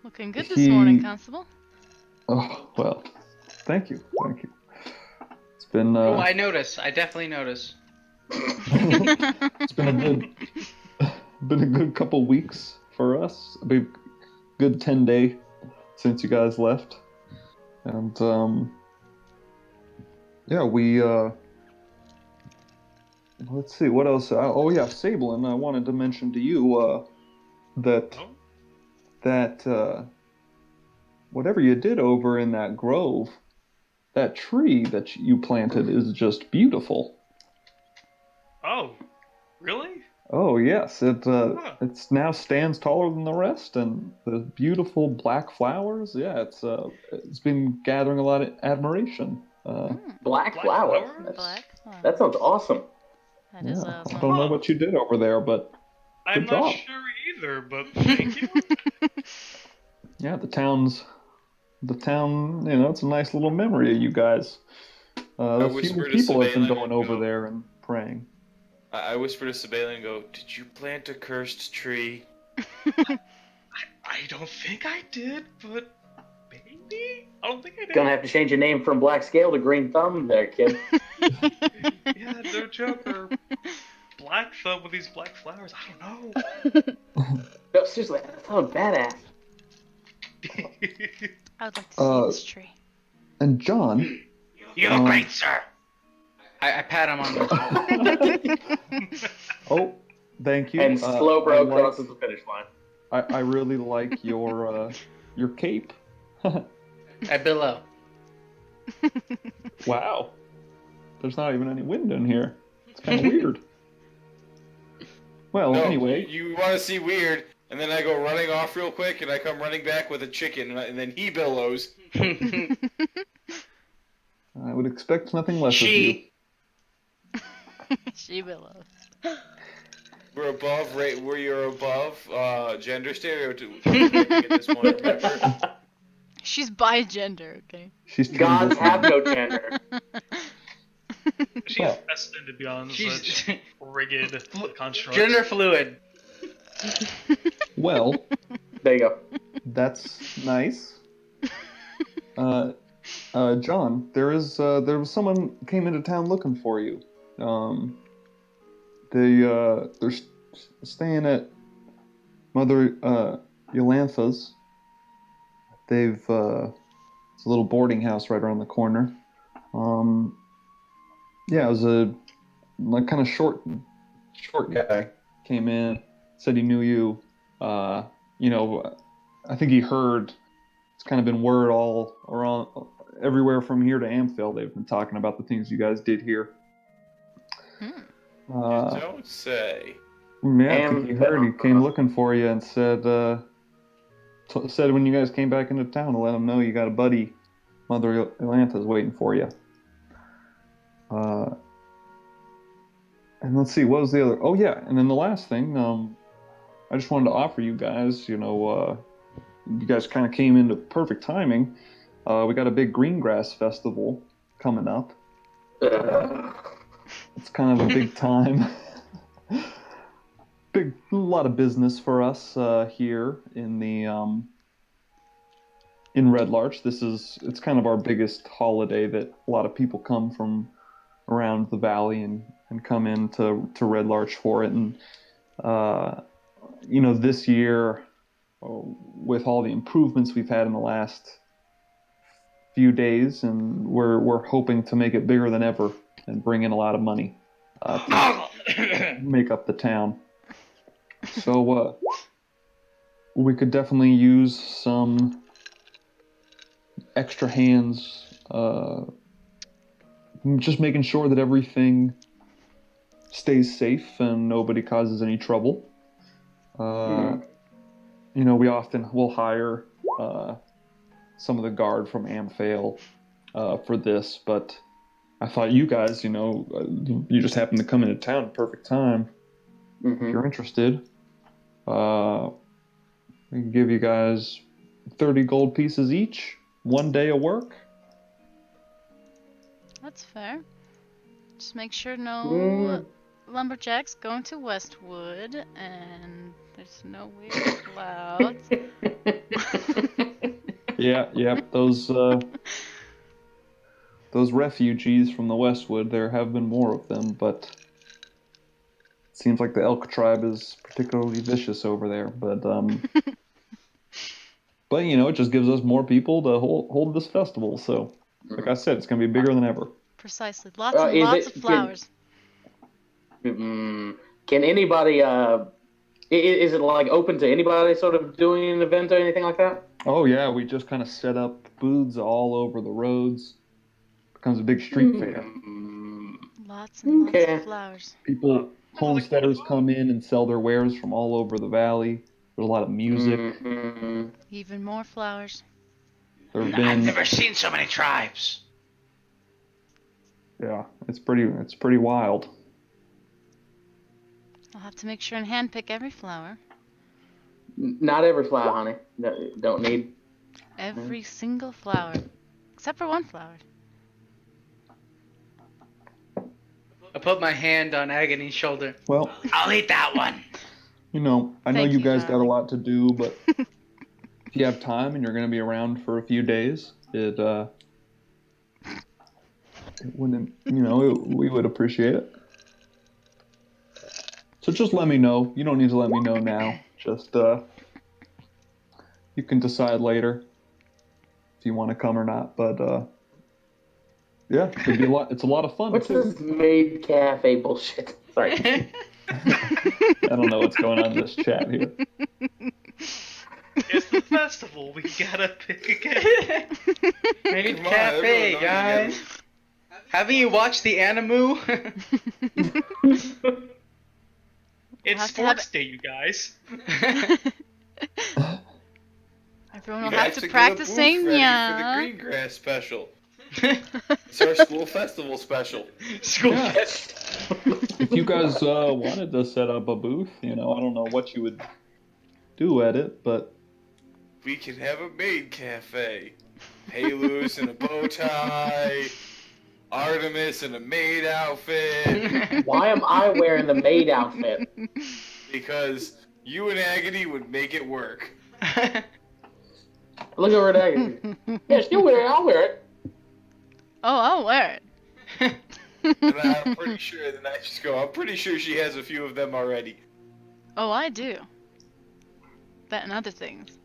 Looking good this morning, Constable. Oh well, thank you. It's been Oh, I notice. I definitely notice. it's been a good couple weeks for us. A big good 10 day since you guys left. And yeah, we let's see what else. Oh yeah, Sablin, I wanted to mention to you that whatever you did over in that grove, that tree that you planted is just beautiful. Oh, really? Oh yes, it's now stands taller than the rest, and the beautiful black flowers. Yeah, it's been gathering a lot of admiration. Black flower. Black. That sounds awesome. That is awesome. I don't know what you did over there, but I'm good not job. sure either, but thank you. Yeah, the town, you know, it's a nice little memory of you guys. A few whisper to people have been Sabalin going and over go- there and praying. I whisper to Sabella and go, did you plant a cursed tree? I don't think I did, but maybe? I don't think I did. Gonna have to change your name from Black Scale to Green Thumb there, kid. Yeah, no joke. Or black thumb with these black flowers. I don't know. No, seriously, that sounds badass. I would like to see this tree. And John, You look great, sir. I pat him on the oh, thank you. And Slowbro I crosses the finish line. I really like your cape. I billow. Wow, there's not even any wind in here. It's kind of weird. Well, No, anyway. You want to see weird, and then I go running off real quick, and I come running back with a chicken, and then he billows. I would expect nothing less of you. She below. We're above, right? You're above gender stereotyping at this point. Remember? She's bi gender, okay? She's Gods have transitioning. no gender. She's Well, destined to be on She's such rigid constructs. gender fluid. Well, There you go. that's nice. John, there was someone came into town looking for you. They're staying at Mother Yolantha's. They've it's a little boarding house right around the corner. Yeah, it was a kind of short guy came in, said he knew you. You know, I think he heard. It's kind of been word all around, everywhere from here to Amphil. They've been talking about the things you guys did here. Don't say. Yeah, I think he heard. He came looking for you and said said when you guys came back into town to let him know you got a buddy, Mother Yolantha's waiting for you. And let's see, what was the other? Oh yeah, and then the last thing, I just wanted to offer you guys, you guys kind of came into perfect timing. We got a big green grass festival coming up. It's kind of a big time. A lot of business for us here in the in Red Larch. It's kind of our biggest holiday that a lot of people come from around the valley and come into Red Larch for it. And this year, with all the improvements we've had in the last few days, and we're hoping to make it bigger than ever and bring in a lot of money to make up the town. So we could definitely use some extra hands, just making sure that everything stays safe and nobody causes any trouble. We often will hire some of the guard from Amphale for this, but I thought you guys, you just happened to come into town at the perfect time. If you're interested, we can give you guys 30 gold pieces each, 1 day of work. That's fair. Just make sure no lumberjacks going to Westwood and there's no weird clouds. Yeah, those refugees from the Westwood, there have been more of them, but it seems like the Elk tribe is particularly vicious over there. But it just gives us more people to hold this festival. So, like I said, it's going to be bigger than ever. Precisely. Lots and lots of flowers. Can anybody, is it like open to anybody sort of doing an event or anything like that? Oh yeah, we just kind of set up booths all over the roads. Becomes a big street fair. Lots and lots of flowers. Homesteaders come in and sell their wares from all over the valley. There's a lot of music. Even more flowers. I've never seen so many tribes. Yeah, it's pretty wild. I'll have to make sure and handpick every flower. Not every flower, honey. No, don't need. Every single flower. Except for one flower. I put my hand on Agony's shoulder. Well, I'll eat that one. I know Thank you you, guys darling. got a lot to do, but if you have time and you're going to be around for a few days, it wouldn't, we would appreciate it. So just let me know. You don't need to let me know now. Just, you can decide later if you want to come or not. But, yeah, it'd be it's a lot of fun. What's this maid cafe bullshit? Sorry. I don't know what's going on in this chat here. It's the festival. We gotta pick again. Maid Come on, cafe, everyone, guys. Haven't you watched the Animu? It's have to have sports day, you guys. Everyone will You have guys to get a practice booth saying ready yeah. for the green grass special. It's our school festival special. School Yeah. fest. If you guys wanted to set up a booth, I don't know what you would do at it, but We can have a maid cafe. Halus in a bow tie. Artemis in a maid outfit. Why am I wearing the maid outfit? Because you and Agony would make it work. Look over at Aggie. Yes, you wear it. I'll wear it. Oh, I'll wear it. And I'm pretty sure the night just go. I'm pretty sure she has a few of them already. Oh, I do. That and other things.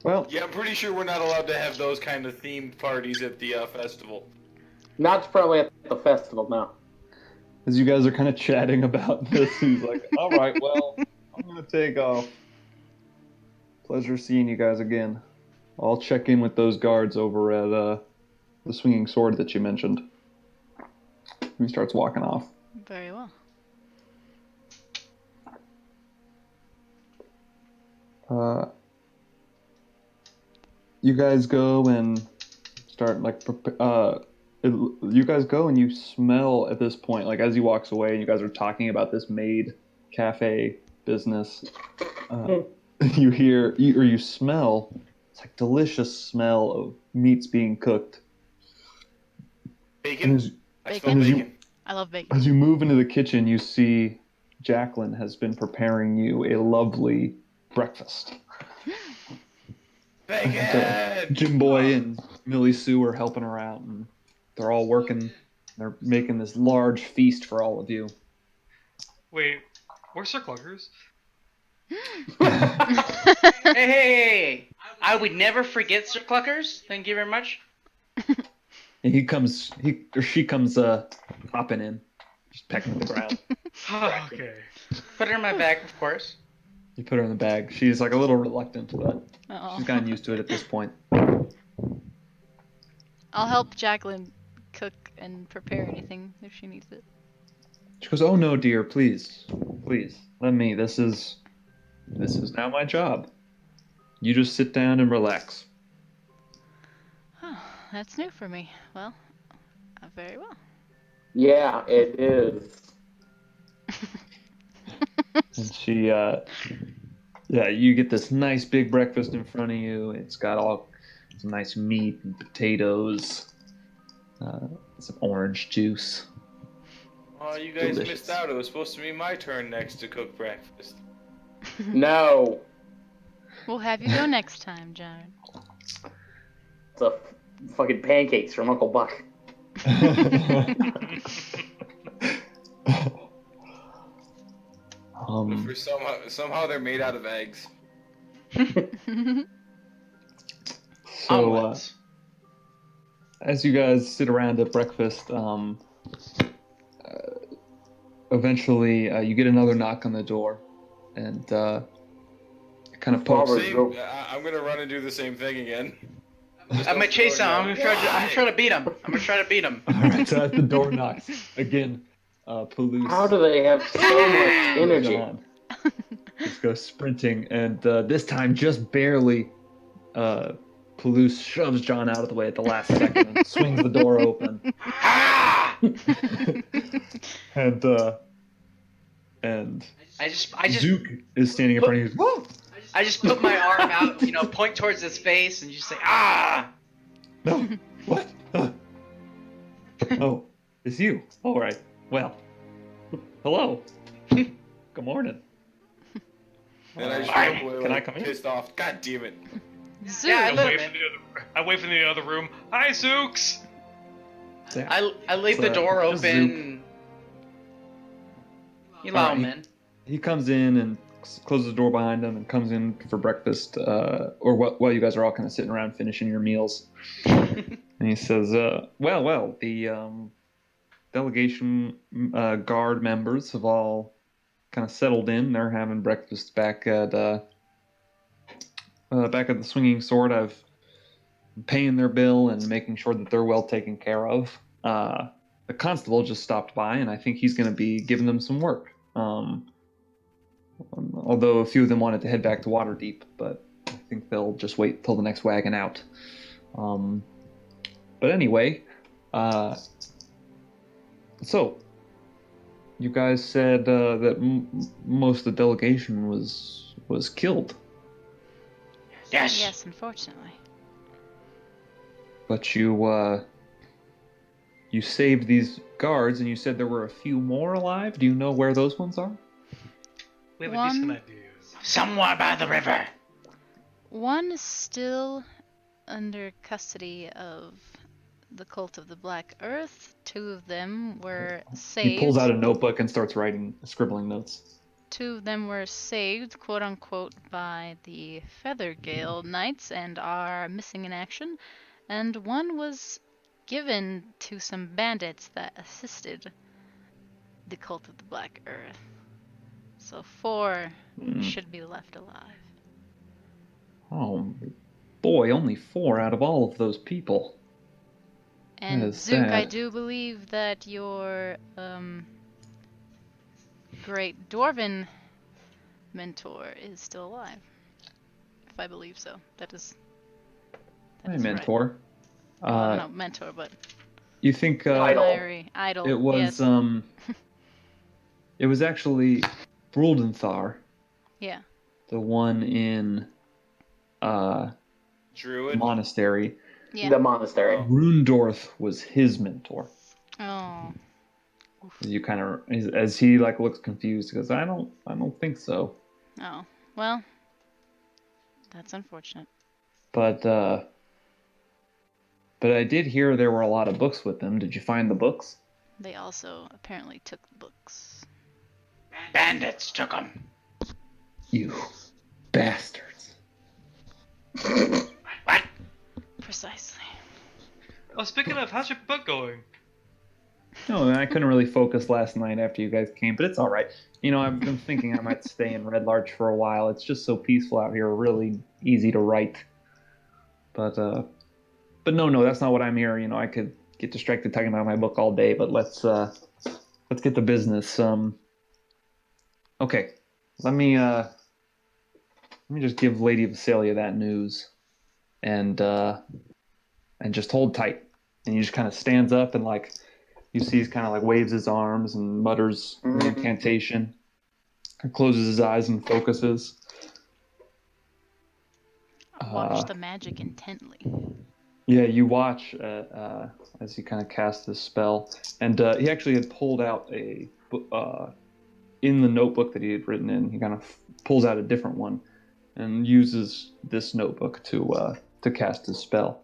well, Yeah, I'm pretty sure we're not allowed to have those kind of themed parties at the festival. Not probably at the festival, no. as you guys are kind of chatting about this, he's like, "All right, well, I'm gonna take off. Pleasure seeing you guys again. I'll check in with those guards over at the swinging sword that you mentioned." He starts walking off. Very well. You guys go and start you guys go and you smell at this point, like as he walks away and you guys are talking about this maid cafe business, you hear or you smell, it's like delicious smell of meats being cooked. Bacon? And as, I smell Bacon? bacon. I love bacon. as you move into the kitchen, you see Jacqueline has been preparing you a lovely breakfast. Bacon! Jim Boy and Millie Sue are helping her out, and they're all working. They're making this large feast for all of you. Wait, where's Sir Clunkers? Hey, I would never forget Sir Cluckers. Thank you very much. And she comes hopping in, just pecking at the ground. Oh, okay. Put her in my bag, of course. You put her in the bag. She's like a little reluctant, but Uh-oh. she's gotten used to it at this point. I'll help Jacqueline cook and prepare anything if she needs it. She goes, "Oh no, dear, please, let me. This is now my job. You just sit down and relax." Oh, that's new for me. Well, very well. Yeah, it is. And she, you get this nice big breakfast in front of you. It's got all some nice meat and potatoes, some orange juice. Oh, you guys Delicious. missed out. It was supposed to be my turn next to cook breakfast. No. We'll have you go next time, Jared. It's a fucking pancakes from Uncle Buck. For somehow they're made out of eggs. So, Omelets. as you guys sit around at breakfast, eventually you get another knock on the door, and it kind of pokes. Robert. I'm gonna run and do the same thing again. I'm gonna chase him. I'm gonna try to beat him. All right, so as the door knocks again, Palouse. How do they have so much energy? John just goes sprinting, and this time just barely, Palouse shoves John out of the way at the last second and swings the door open. and I just Zook is standing in front of you. Whoa! I just put my arm out, point towards his face, and just say, ah! No, what? Oh, it's you. All right. Well, hello. Good morning. And I just Alright, walk away, can I like, come in? pissed off. God damn it. Zoo. Yeah, I I live wait, in. I wait from the other room. Hi, Zooks! I leave the door Just open. You allow him Alright. in. He comes in and closes the door behind him and comes in for breakfast, or while you guys are all kind of sitting around finishing your meals. And he says, well, the delegation guard members have all kind of settled in. They're having breakfast back at the Swinging Sword. I've been paying their bill and making sure that they're well taken care of. The constable just stopped by, and I think he's going to be giving them some work. Although a few of them wanted to head back to Waterdeep, but I think they'll just wait till the next wagon out. But anyway, so you guys said that most of the delegation was killed, Yes. Yes, unfortunately. but you saved these guards, and you said there were a few more alive. Do you know where those ones are? We have a One- decent idea. Somewhere by the river. One is still under custody of the Cult of the Black Earth. 2 of them were saved. He pulls out a notebook and starts scribbling notes. 2 of them were saved, quote unquote, by the Feathergale Knights and are missing in action. And 1 was given to some bandits that assisted the Cult of the Black Earth. So 4 should be left alive. Oh boy, only 4 out of all of those people. And That is Zook, I sad. do believe that your great dwarven mentor is still alive. If I believe so. That is My right. mentor. No, mentor, but You think idol. it was Yes. it was actually Bruldenthar, Yeah. the one in Druid. monastery. Yeah. The monastery. Rundorth was his mentor. Oh. You kind of, as he like looks confused, he goes, I don't think so. Oh. Well, that's unfortunate. But I did hear there were a lot of books with them. Did you find the books? They also apparently took the books. Bandits took them. You bastards. What? Precisely. Oh, speaking of, how's your book going? No, I couldn't really focus last night after you guys came, but it's all right. You know, I've been thinking I might stay in Red Larch for a while. It's just so peaceful out here, really easy to write. But no, that's not what I'm here. You know, I could get distracted talking about my book all day, but let's get to business. Okay, let me just give Lady Visalia that news, and just hold tight. And he just kind of stands up and like. You see he's kind of like waves his arms and mutters an incantation. And closes his eyes and focuses. Watch the magic intently. Yeah, you watch as he kind of casts this spell. And he actually had pulled out in the notebook that he had written in, he kind of pulls out a different one and uses this notebook to cast his spell.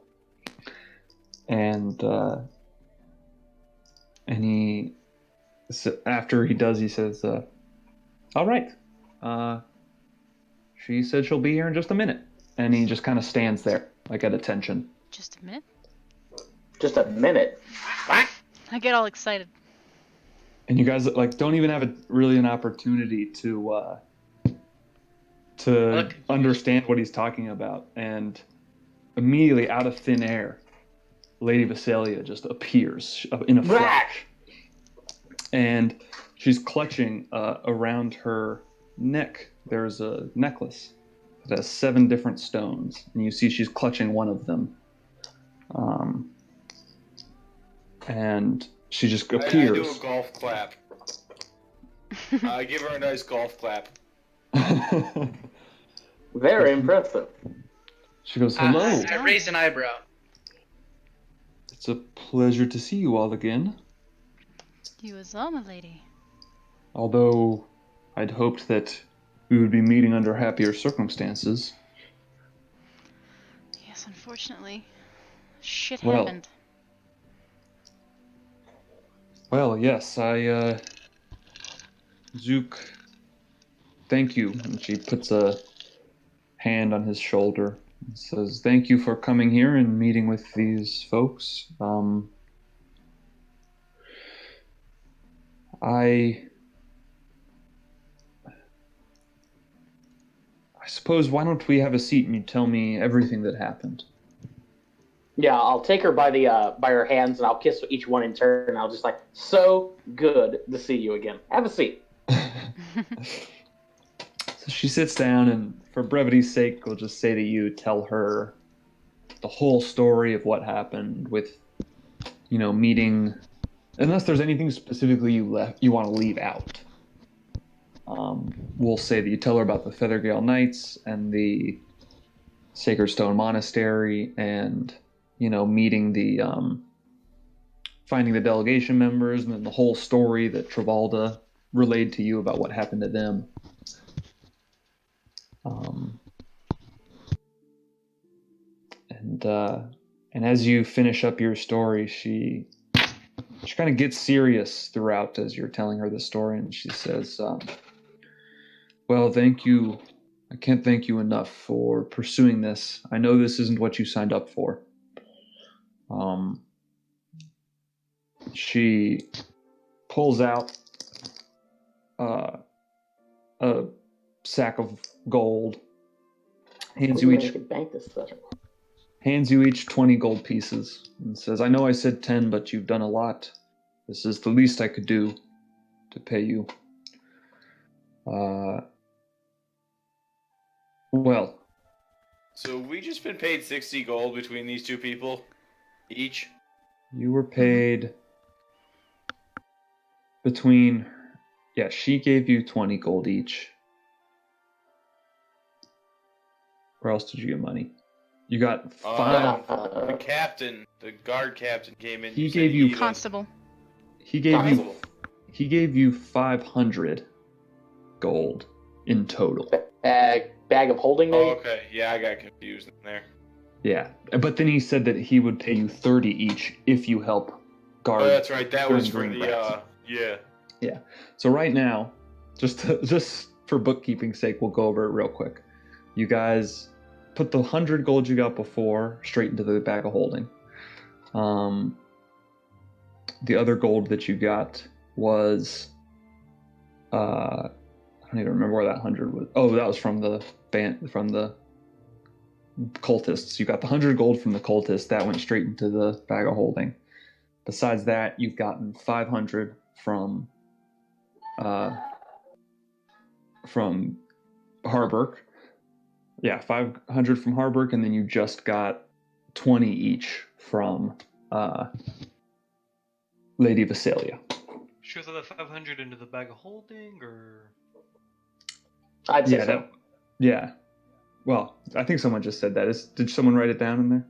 And he, after he does, he says, all right, she said she'll be here in just a minute. And he just kind of stands there, like at attention. Just a minute. Just a minute. What? I get all excited. And you guys like don't even have really an opportunity to understand what he's talking about. And immediately out of thin air, Lady Visalia just appears in a flash. And she's clutching around her neck. There's a necklace that has 7 different stones. And you see she's clutching one of them. And she just appears. I do a golf clap. I give her a nice golf clap. Very impressive. She goes, hello. I raised an eyebrow. It's a pleasure to see you all again. You as well, my lady. Although I'd hoped that we would be meeting under happier circumstances. Yes, unfortunately. Shit Well. happened. Well, yes, Zook, thank you. And she puts a hand on his shoulder and says, thank you for coming here and meeting with these folks. I suppose, why don't we have a seat and you tell me everything that happened? Yeah, I'll take her by her hands and I'll kiss each one in turn. And I'll just like, so good to see you again. Have a seat. So she sits down, and for brevity's sake, we'll just say to you, tell the whole story of what happened with, meeting, unless there's anything specifically you want to leave out. We'll say that you tell her about the Feathergale Knights and the Sacred Stone Monastery and, meeting the, finding the delegation members and then the whole story that Travalda relayed to you about what happened to them. And as you finish up your story, she kind of gets serious throughout as you're telling her the story, and she says, well, thank you. I can't thank you enough for pursuing this. I know this isn't what you signed up for. She pulls out a sack of gold, hands you each 20 gold pieces, and says, I know I said 10, but you've done a lot. This is the least I could do to pay you. Well. So we just been paid 60 gold between these two people, each? You were paid between, she gave you 20 gold each. Where else did you get money? You got 5. The captain, the guard captain came in. He gave you constable. He gave you 500 gold in total. Bag of holding there? Oh, okay. Yeah, I got confused in there. Yeah, but then he said that he would pay you 30 each if you help guard. Oh, that's right. That was for Green the, Rats. yeah. Yeah. So right now, just for bookkeeping's sake, we'll go over it real quick. You guys put the 100 gold you got before straight into the bag of holding. The other gold that you got was, I don't even remember where that 100 was. Oh, that was from the cultists. You got the 100 gold from the cultists. That went straight into the bag of holding. Besides that, you've gotten 500 from Harburg. Yeah, 500 from Harburg, and then you just got 20 each from Lady Visalia. Should we throw that 500 into the bag of holding, or? I'd say so. Yeah. Well, I think someone just said that. Did someone write it down in there?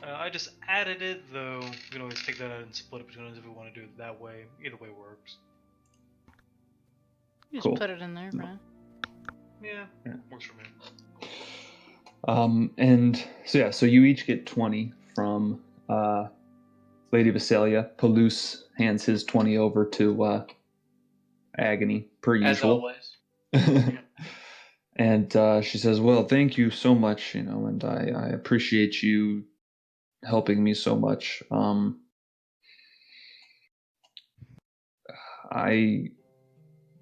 I just added it, though we can always take that out and split it between us if we want to do it that way. Either way works. You just put it in there, Brian. Yeah, works for me. And so you each get 20 from Lady Visalia. Palouse hands his 20 over to Agony, per usual. As always. And she says, well, thank you so much, and I appreciate you helping me so much. I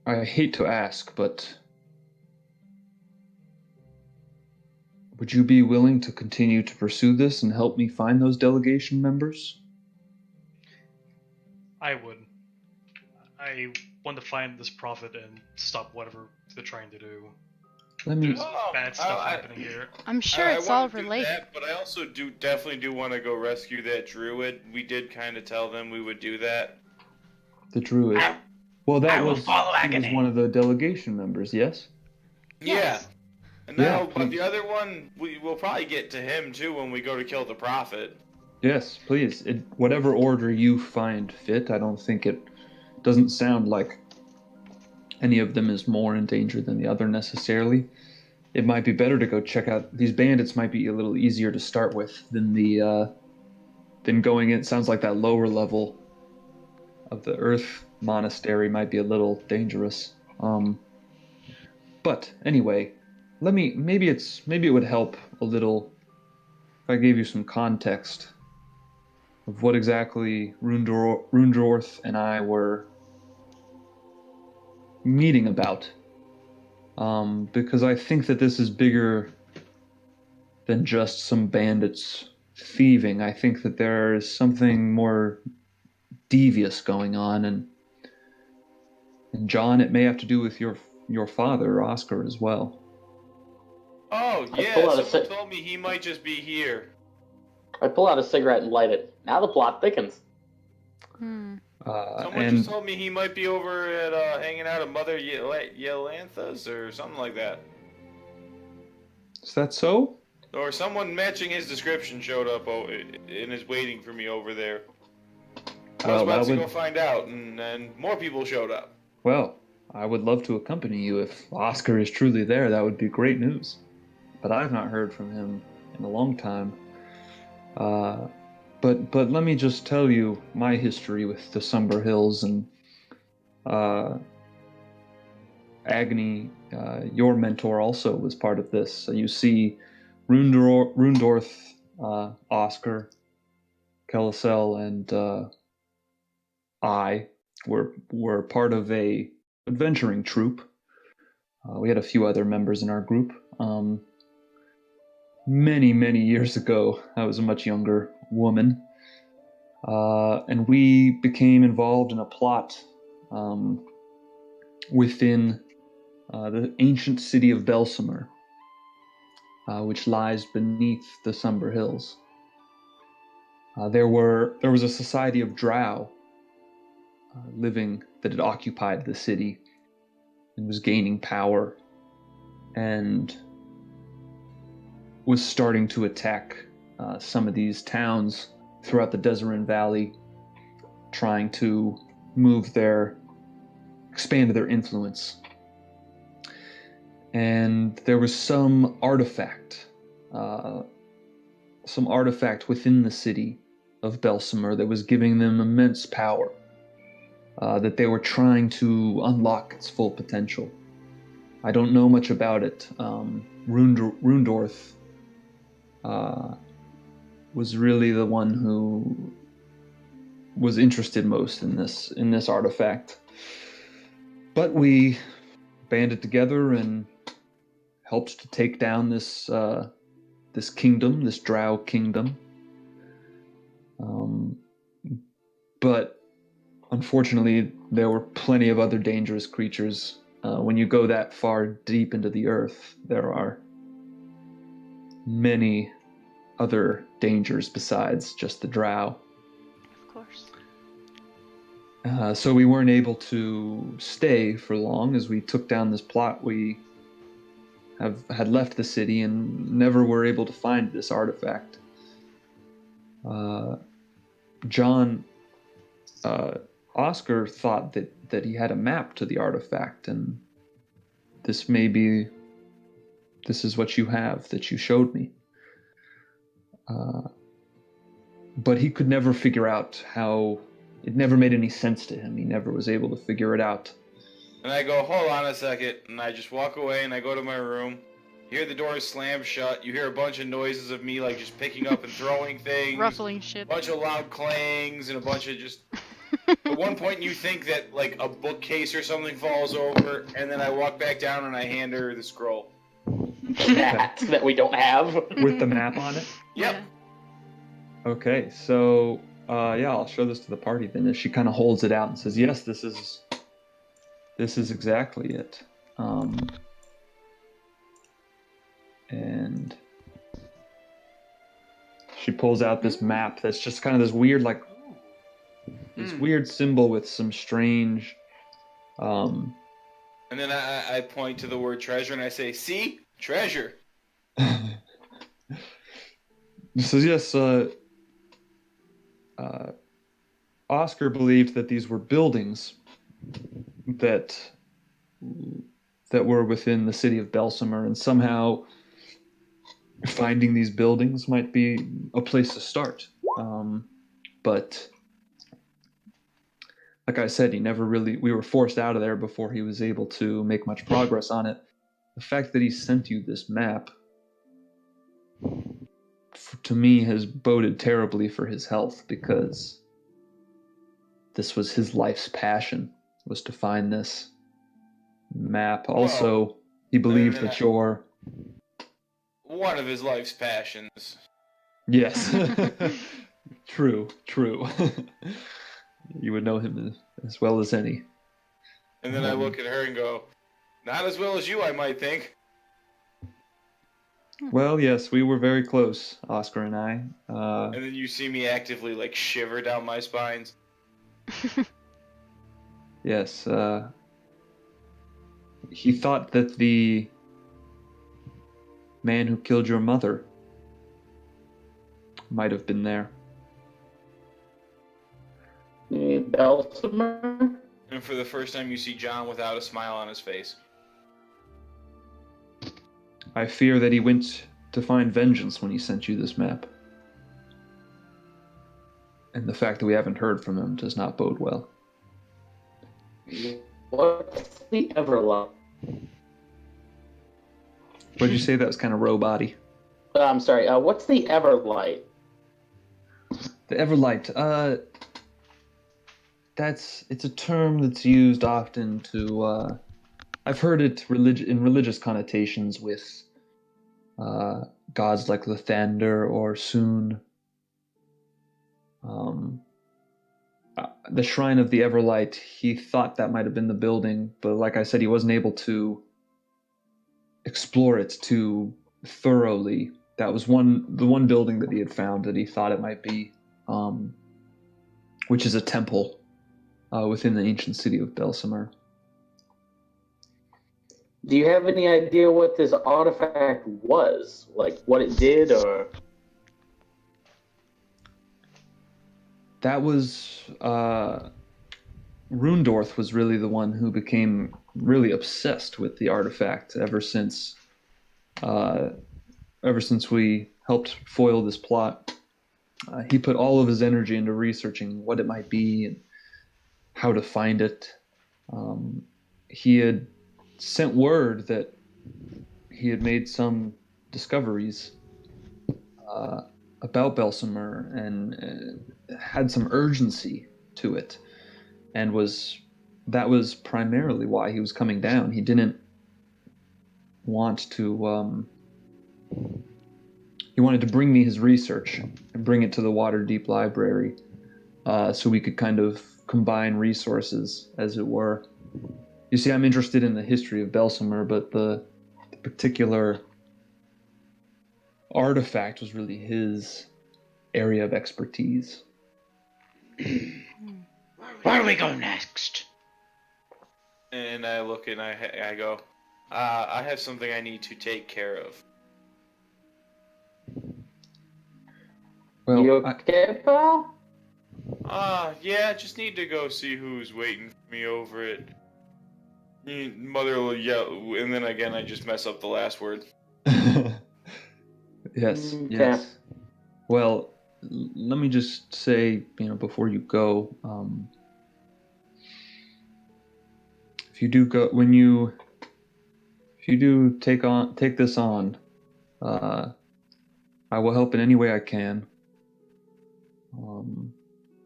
hate to ask, but would you be willing to continue to pursue this and help me find those delegation members? I would. I want to find this prophet and stop whatever they're trying to do. There's bad stuff happening here. I'm sure it's all related. That, but I also definitely want to go rescue that druid. We did kind of tell them we would do that. The druid. Well, that was Agony. One of the delegation members, yes? Yeah. And now, but the other one, we will probably get to him too when we go to kill the prophet. Yes, please. Whatever order you find fit. I don't think it doesn't sound like any of them is more in danger than the other necessarily. It might be better to go check out these bandits. Might be a little easier to start with than going in. It sounds like that lower level of the Earth Monastery might be a little dangerous. But anyway, maybe it would help a little if I gave you some context of what exactly Rundorth and I were meeting about. Because I think that this is bigger than just some bandits thieving. I think that there is something more devious going on, and John, it may have to do with your father, Oscar, as well. Oh, yeah, someone told me he might just be here. I pull out a cigarette and light it. Now the plot thickens. Someone And just told me he might be over at hanging out at Mother Yelantha's or something like that. is that so? Or someone matching his description showed up and is waiting for me over there. I was about to go find out, and then more people showed up. Well, I would love to accompany you if Oscar is truly there. That would be great news. But I've not heard from him in a long time. But let me just tell you my history with the Somber Hills and Agni. Your mentor also was part of this. So you see, Rundorth, Oscar, Kelisel, and I were part of a adventuring troupe. We had a few other members in our group. Many years ago, I was a much younger woman, and we became involved in a plot within the ancient city of Belsimer, which lies beneath the Somber Hills. There was a society of drow living that had occupied the city and was gaining power and was starting to attack some of these towns throughout the Deseret Valley, trying to expand their influence. And there was some artifact within the city of Belsimer that was giving them immense power, that they were trying to unlock its full potential. I don't know much about it. Rundorth was really the one who was interested most in this artifact. But we banded together and helped to take down this kingdom, this drow kingdom. But unfortunately, there were plenty of other dangerous creatures. When you go that far deep into the earth, there are many other dangers besides just the drow. Of course. So we weren't able to stay for long as we took down this plot. We had left the city and never were able to find this artifact. Oscar thought that he had a map to the artifact, and this is what you have that you showed me. But he could never figure out how. It never made any sense to him. He never was able to figure it out. And I go, hold on a second, and I just walk away and I go to my room. You hear the doors slam shut. You hear a bunch of noises of me like just picking up and throwing things. Ruffling shit. A bunch of loud clangs and a bunch of just... At one point you think that like a bookcase or something falls over, and then I walk back down and I hand her the scroll. That we don't have. With the map on it? Yep. Yeah. Okay, so I'll show this to the party then. As she kind of holds it out and says, "Yes, this is exactly it." And she pulls out this map that's just kind of this weird, like, this weird symbol with some strange. And then I point to the word treasure and I say, "See, treasure." So yes, Oscar believed that these were buildings that were within the city of Belsimer, and somehow finding these buildings might be a place to start. But like I said, we were forced out of there before he was able to make much progress on it. The fact that he sent you this map, to me, has boded terribly for his health, because this was his life's passion, was to find this map. Also, he believed that you're... One of his life's passions. Yes. True. You would know him as well as any. And then I look at her and go, "Not as well as you, I might think." Well, yes, we were very close, Oscar and I. And then you see me actively like shiver down my spines. Yes, he thought that the man who killed your mother might have been there. Belsimer? And for the first time, you see John without a smile on his face. I fear that he went to find vengeance when he sent you this map. And the fact that we haven't heard from him does not bode well. What's the Everlight? What'd you say? That was kind of roboty. I'm sorry. What's the Everlight? The Everlight. It's a term that's used often to. I've heard it in religious connotations with gods like Lathander or Soon. The Shrine of the Everlight, he thought that might have been the building, but like I said, he wasn't able to explore it too thoroughly. That was the one building that he had found that he thought it might be, which is a temple within the ancient city of Belsimer. Do you have any idea what this artifact was? Like, what it did, or... That was Rundorth was really the one who became really obsessed with the artifact ever since we helped foil this plot. He put all of his energy into researching what it might be and how to find it. He had sent word that he had made some discoveries about Belsimer and had some urgency to it, and that was primarily why he was coming down. He didn't want to. He wanted to bring me his research and bring it to the Waterdeep Library, so we could kind of combine resources, as it were. You see, I'm interested in the history of Belsimer, but the particular artifact was really his area of expertise. Where do we go next? And I look and I go, I have something I need to take care of. Well, You okay, pal? Yeah, just need to go see who's waiting for me over it. Mother will yell, and then again I just mess up the last word. Yes, Okay. yes. Well, let me just say, before you go, if you do take this on, I will help in any way I can.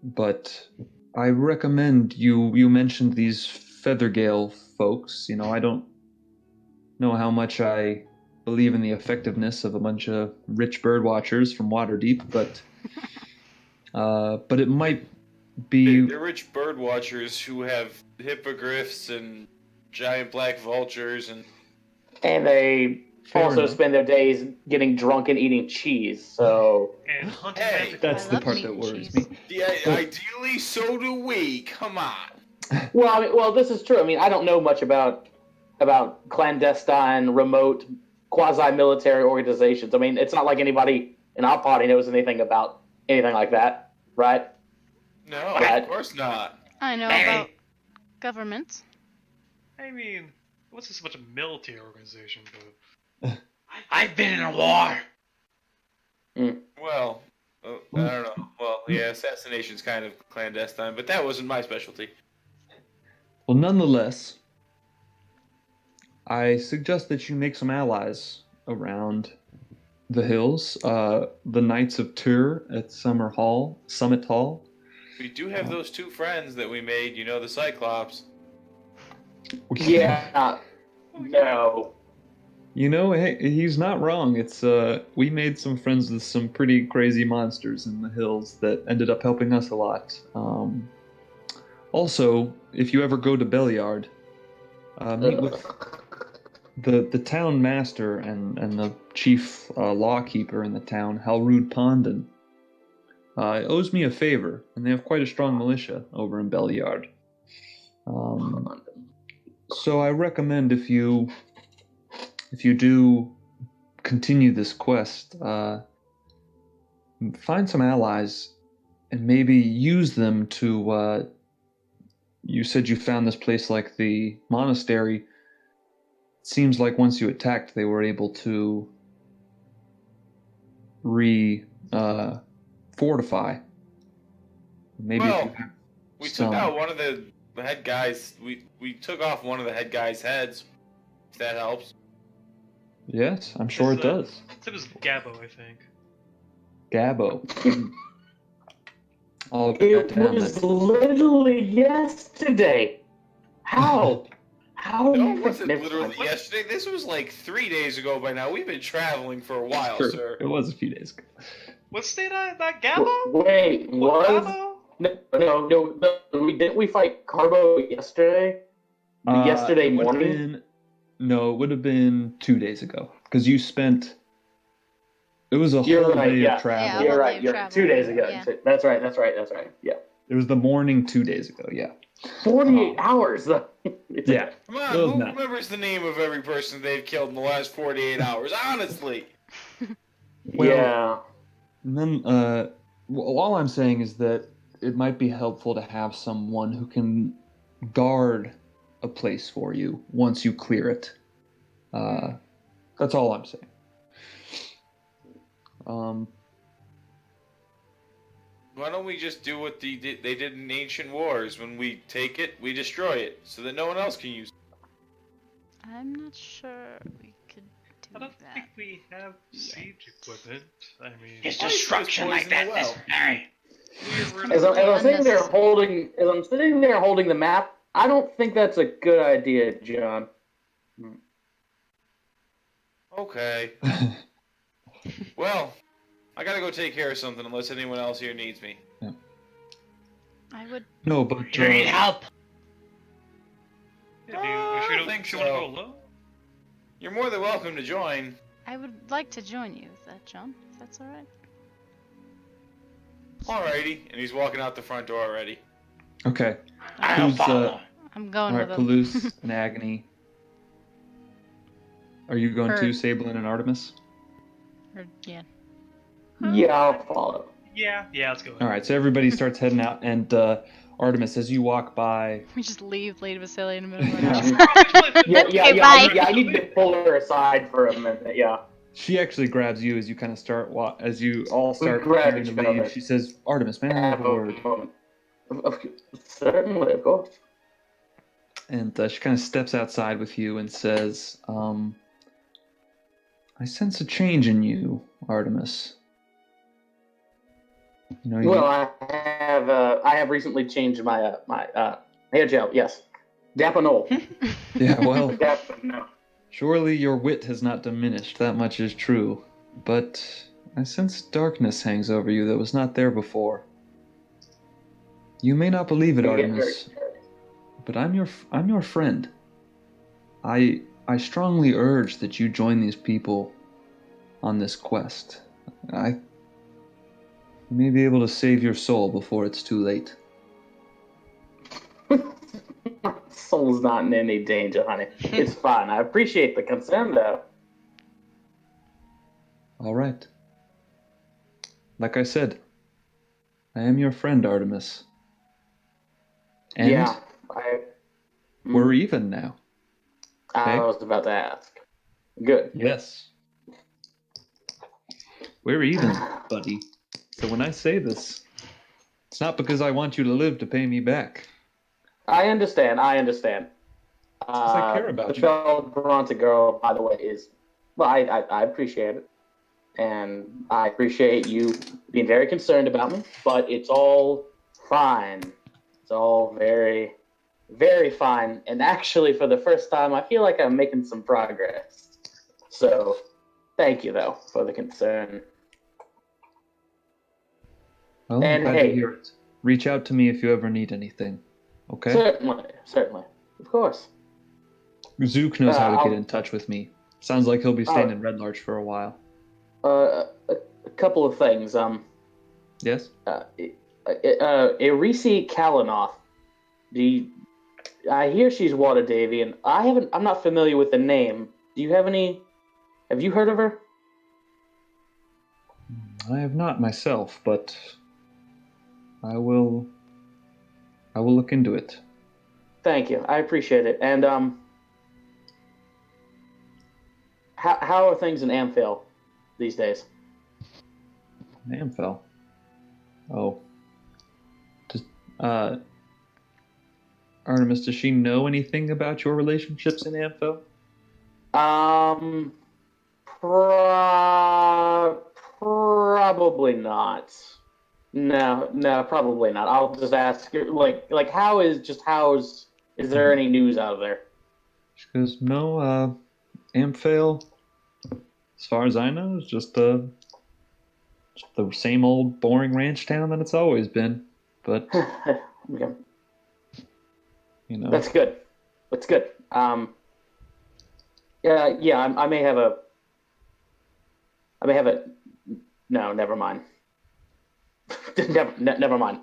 But I recommend you mentioned these Feathergale folks. I don't know how much I believe in the effectiveness of a bunch of rich bird watchers from Waterdeep, but it might be. They're rich bird watchers who have hippogriffs and giant black vultures and they Fair also enough. spend their days getting drunk and eating cheese, so... And hunting Hey, manticores. That's I the love part meat that and worries cheese. me. yeah, ideally so do we. Come on. Well, this is true. I mean, I don't know much about clandestine, remote, quasi-military organizations. I mean, it's not like anybody in our party knows anything about anything like that, right? No, Right. of course not. I know Mary. about governments. I mean, what's this much a military organization, but I've been in a war. Well, I don't know. Well, yeah, assassination's kind of clandestine, but that wasn't my specialty. Well, nonetheless, I suggest that you make some allies around the hills. The Knights of Tyr at Summit Hall. We do have those two friends that we made, the Cyclops. Yeah. No. Hey, he's not wrong. It's we made some friends with some pretty crazy monsters in the hills that ended up helping us a lot. Also, if you ever go to Beliard, the town master and the chief lawkeeper in the town, Halrud Pondon, owes me a favor, and they have quite a strong militia over in Beliard. So I recommend if you do continue this quest, find some allies and maybe use them to. You said you found this place like the monastery. It seems like once you attacked, they were able to fortify. Maybe Well, if you have we some. took out one of the head guys. We took off one of the head guys' heads. If that helps. Yes, I'm sure it does. It was Gabbo, I think. Gabbo. I'll get It that down. was literally yesterday. How? How? No, it wasn't literally yesterday. This was like 3 days ago by now. We've been traveling for a while, Sure, sir. it was a few days ago. What state that Gabbo? Wait, What, was Gabbo? no? Didn't we fight Carbo yesterday? Yesterday It would have morning. it would have been 2 days ago because you spent. It was a You're whole right, day yeah. of travel. Yeah. You're whole right. day You're travel, 2 days ago. yeah. That's right. Yeah. It was the morning 2 days ago. Yeah. 48 hours though. Yeah. Come It on, was who nuts. remembers the name of every person they've killed in the last 48 hours? Honestly. Well, Yeah. And then, all I'm saying is that it might be helpful to have someone who can guard a place for you once you clear it. That's all I'm saying. Why don't we just do what they did in ancient wars? When we take it, we destroy it, so that no one else can use it. I'm not sure we could do I don't that. think we have siege equipment. I mean, Is Why is destruction this like that poison the well? necessary? As I'm sitting there Unnecessary. holding the map, I don't think that's a good idea, John. Okay. Well, I gotta go take care of something unless anyone else here needs me. I would. No, but You need help. yeah, I do don't think you want to so. go alone? You're more than welcome to join. I would like to join you with that, John. If that's all right. Alrighty. And he's walking out the front door already. okay. I'll Who's, follow. I'm All going right, with him. Palouse and Agony. Are you going Her. too, Sablin and Artemis? Or, yeah. Yeah, I'll follow. Yeah, let's go. All right, so everybody starts heading out, and Artemis, as you walk by, We just leave Lady Vasily in the middle of the Yeah, Okay, bye. I need to pull her aside for a minute. Yeah. she actually grabs you as you kind of start as you all start grab preparing to each other. leave. She says, "Artemis, may I have a word?" Moment. Certainly, of course. And she kind of steps outside with you and says, "I sense a change in you, Artemis. You know, Well, I have recently changed my hair gel. Yes, Dapanol. yeah, well, Dapanol. surely your wit has not diminished. That much is true. But I sense darkness hangs over you that was not there before. You may not believe it, Artemis, but I'm your friend. I strongly urge that you join these people on this quest. I may be able to save your soul before it's too late." My soul's not in any danger, honey. It's fine. I appreciate the concern, though. All right. Like I said, I am your friend, Artemis. And Yeah, we're even now. I Okay. was about to ask. Good. Yes. We're even, buddy. So when I say this, it's not because I want you to live to pay me back. I understand. Because I care about the you. fellow Bronte girl, by the way, is well. I appreciate it, and I appreciate you being very concerned about me. But it's all fine. It's all very, very fine. And actually, for the first time, I feel like I'm making some progress. So, thank you though for the concern. Well, And I'm glad hey- to hear it. Reach out to me if you ever need anything. Okay? Certainly, of course. Zook knows how to I'll- get in touch with me. Sounds like he'll be staying in Red Larch for a while. A couple of things. Yes? Irisi Kalanoth. I hear she's Watadavian. I'm not familiar with the name. Do you have any? Have you heard of her? I have not myself, but I will look into it. Thank you. I appreciate it. And how are things in Amphil these days? Amphel. Oh. Artemis, does she know anything about your relationships in Amphel? Probably not. No, probably not. I'll just ask her, is there any news out of there? She goes, no, Amphel, as far as I know, is just the same old boring ranch town that it's always been. But, Okay. you know. That's good. That's good. Yeah, I may have a. No, never mind. Never mind.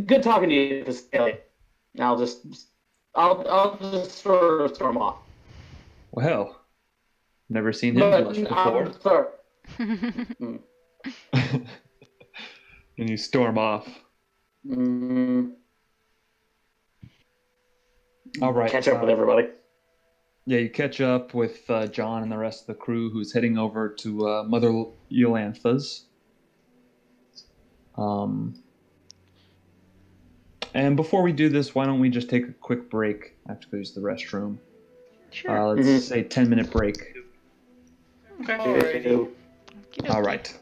Good talking to you, Staley. I'll just sort of storm off. Well, never seen him blush before. Sorry. And you storm off. All right. Catch up with everybody. Yeah, you catch up with John and the rest of the crew, who's heading over to Mother Yolantha's. And before we do this, why don't we just take a quick break? I have to go use the restroom. Sure. Let's say 10-minute break. Okay. All right.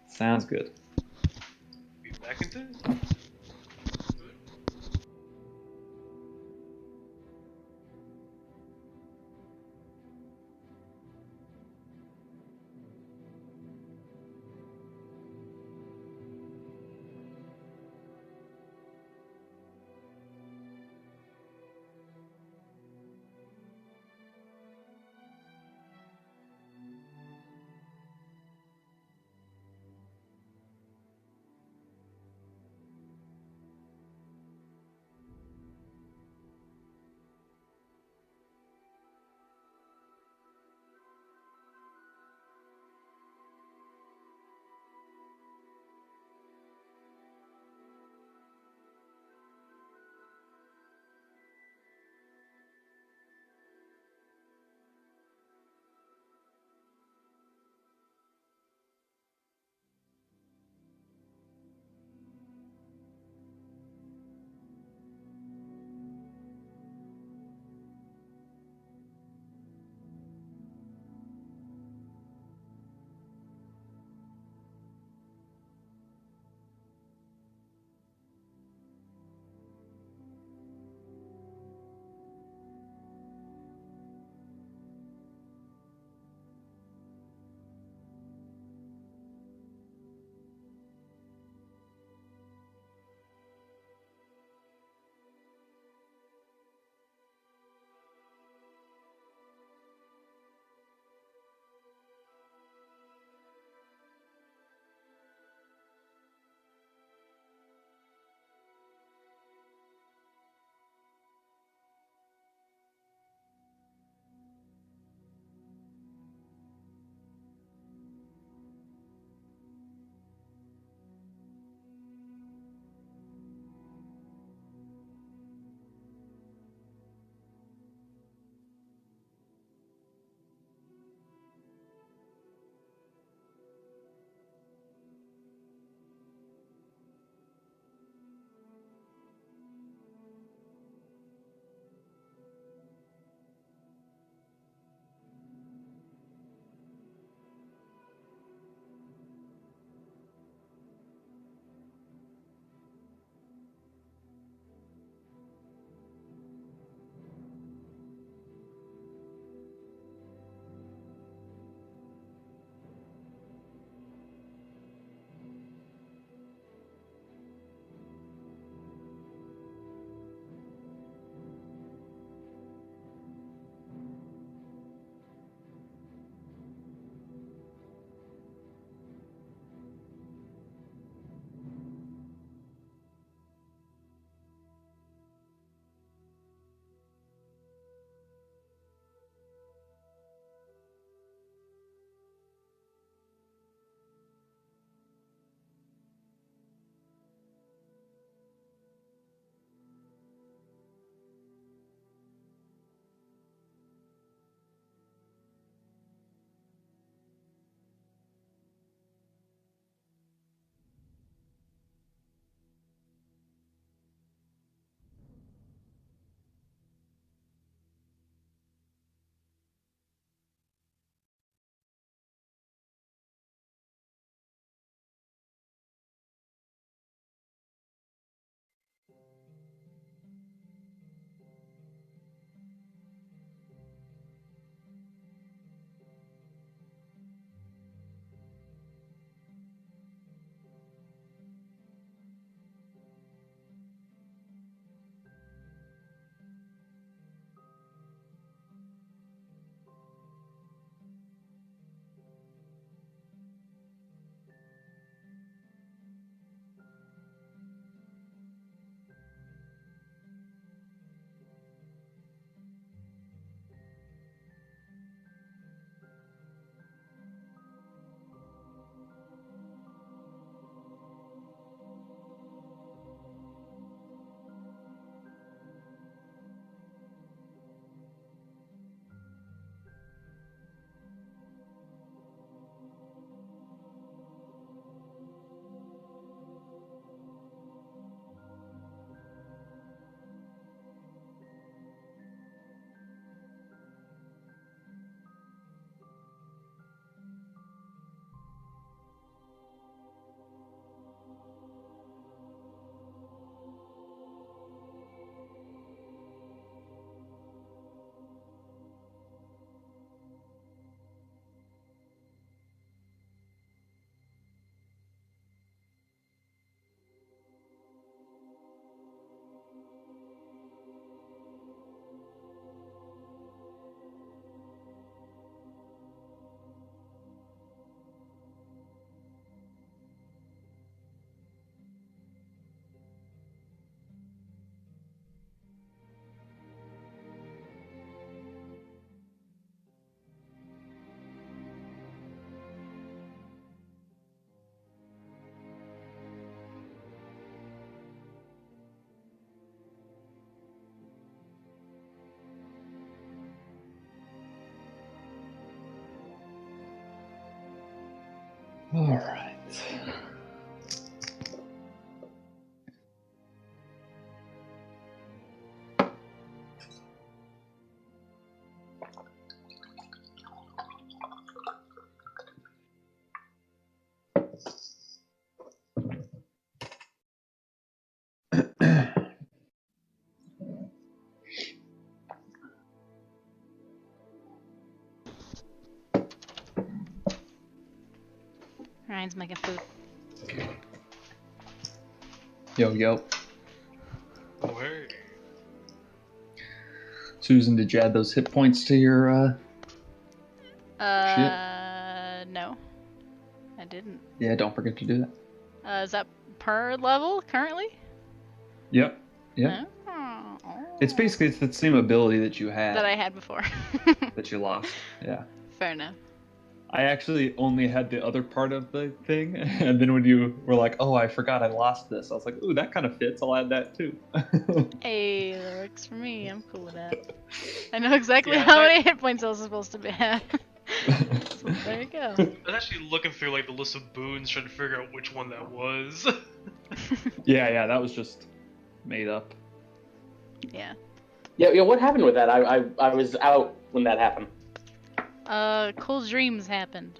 Sounds good. Be back into it. All right. Ryan's making food. Yo. Oh, hey. Susan, did you add those hit points to your No, I didn't. Yeah, don't forget to do that. Is that per level currently? Yep. Oh. It's basically the same ability that you had that I had before. that you lost. Yeah. Fair enough. I actually only had the other part of the thing, and then when you were like, "Oh, I forgot I lost this," I was like, "Ooh, that kind of fits. I'll add that too." Hey, that works for me. I'm cool with that. I know exactly Yeah, how many hit points I was supposed to have. So there you go. I was actually looking through like the list of boons, trying to figure out which one that was. Yeah, that was just made up. Yeah. Yeah. What happened with that? I was out when that happened. Cool dreams happened.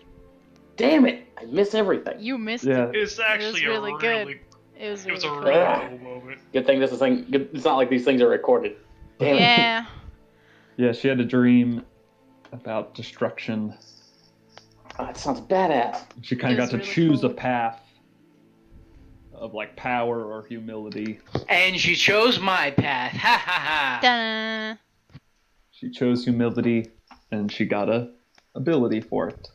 Damn it! I miss everything. You missed Yeah. it. It's actually really a good. really, It was it was really a cool. really cool moment. Good thing this is thing. It's not like these things are recorded. Damn it. Yeah. Yeah, she had a dream about destruction. Oh, that sounds badass. She kind It of was got to really choose cool. a path of like power or humility. And she chose my path. Ha ha ha. Dun. She chose humility, and she got a ability for it,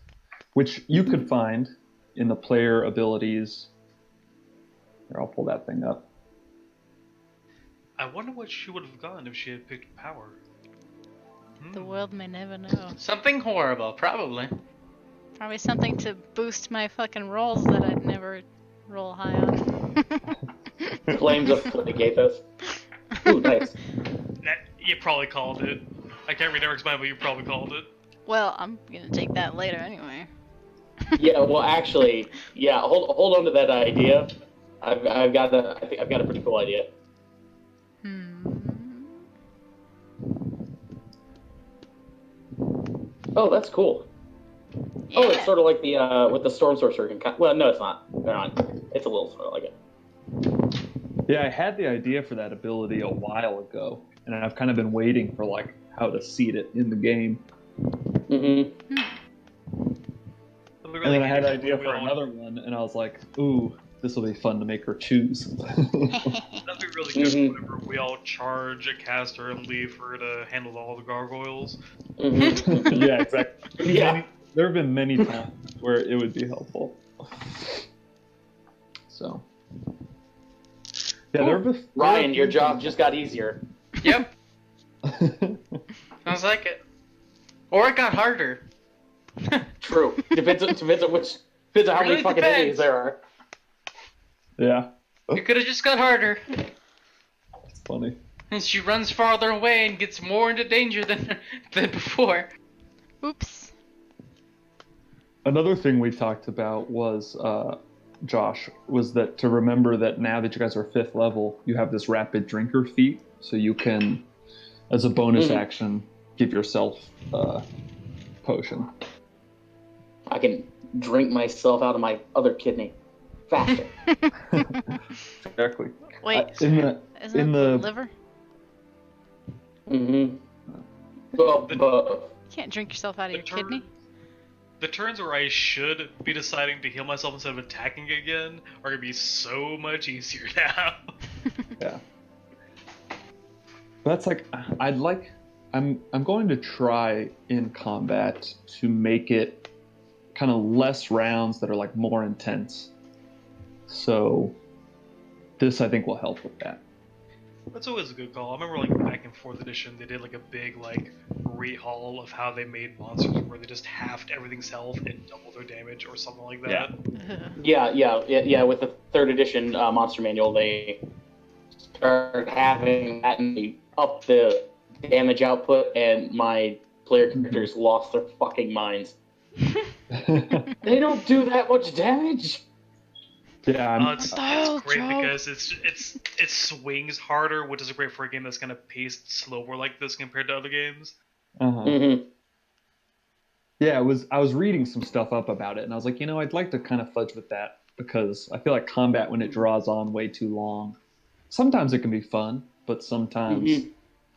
which you could find in the player abilities. Here, I'll pull that thing up. I wonder what she would have gotten if she had picked power. The world may never know. Something horrible, probably. Probably something to boost my fucking rolls that I'd never roll high on. Flames of Gathos. Ooh, nice. You probably called it. I can't read Eric's mind, but you probably called it. Well, I'm gonna take that later anyway. Yeah, well, actually, yeah. Hold on to that idea. I think I've got a pretty cool idea. Oh, that's cool. Yeah. Oh, it's sort of like the with the storm sorcerer can. Well, no, it's not. They're not. It's a little sort of like it. Yeah, I had the idea for that ability a while ago, and I've kind of been waiting for like how to seed it in the game. Mm-hmm. And then I had an idea for another one, and I was like, "Ooh, this will be fun to make her choose." That'd be really good whenever we all charge a caster and leave her to handle all the gargoyles. Mm-hmm. Yeah, exactly. Yeah. There have been many times where it would be helpful. So, yeah, there have Ryan, your job just got easier. Yep. Sounds like it. Or it got harder. True. Depends on how many Really fucking depends. enemies there are. Yeah, It could have just got harder. it's funny. And she runs farther away and gets more into danger than before. Oops. Another thing we talked about was, Josh, was that to remember that now that you guys are 5th level, you have this rapid drinker feat, so you can, as a bonus action, give yourself a potion. I can drink myself out of my other kidney faster. Exactly. Wait, In isn't the it the liver? Mm-hmm. But You can't drink yourself out of The your turn- kidney. The turns where I should be deciding to heal myself instead of attacking again are gonna be so much easier now. Yeah. But that's like I'm going to try in combat to make it kind of less rounds that are like more intense. So this I think will help with that. That's always a good call. I remember like back in 4th edition, they did like a big like rehaul of how they made monsters where they just halved everything's health and doubled their damage or something like that. yeah. With the 3rd edition monster manual, they started having that and they upped the damage output, and my player characters lost their fucking minds. They don't do that much damage. Yeah, It's Style, great Joe. because it swings harder, which is great for a game that's kind of paced slower like this compared to other games. Mm-hmm. Yeah, I was reading some stuff up about it, and I was like, I'd like to kind of fudge with that because I feel like combat when it draws on way too long, sometimes it can be fun, but sometimes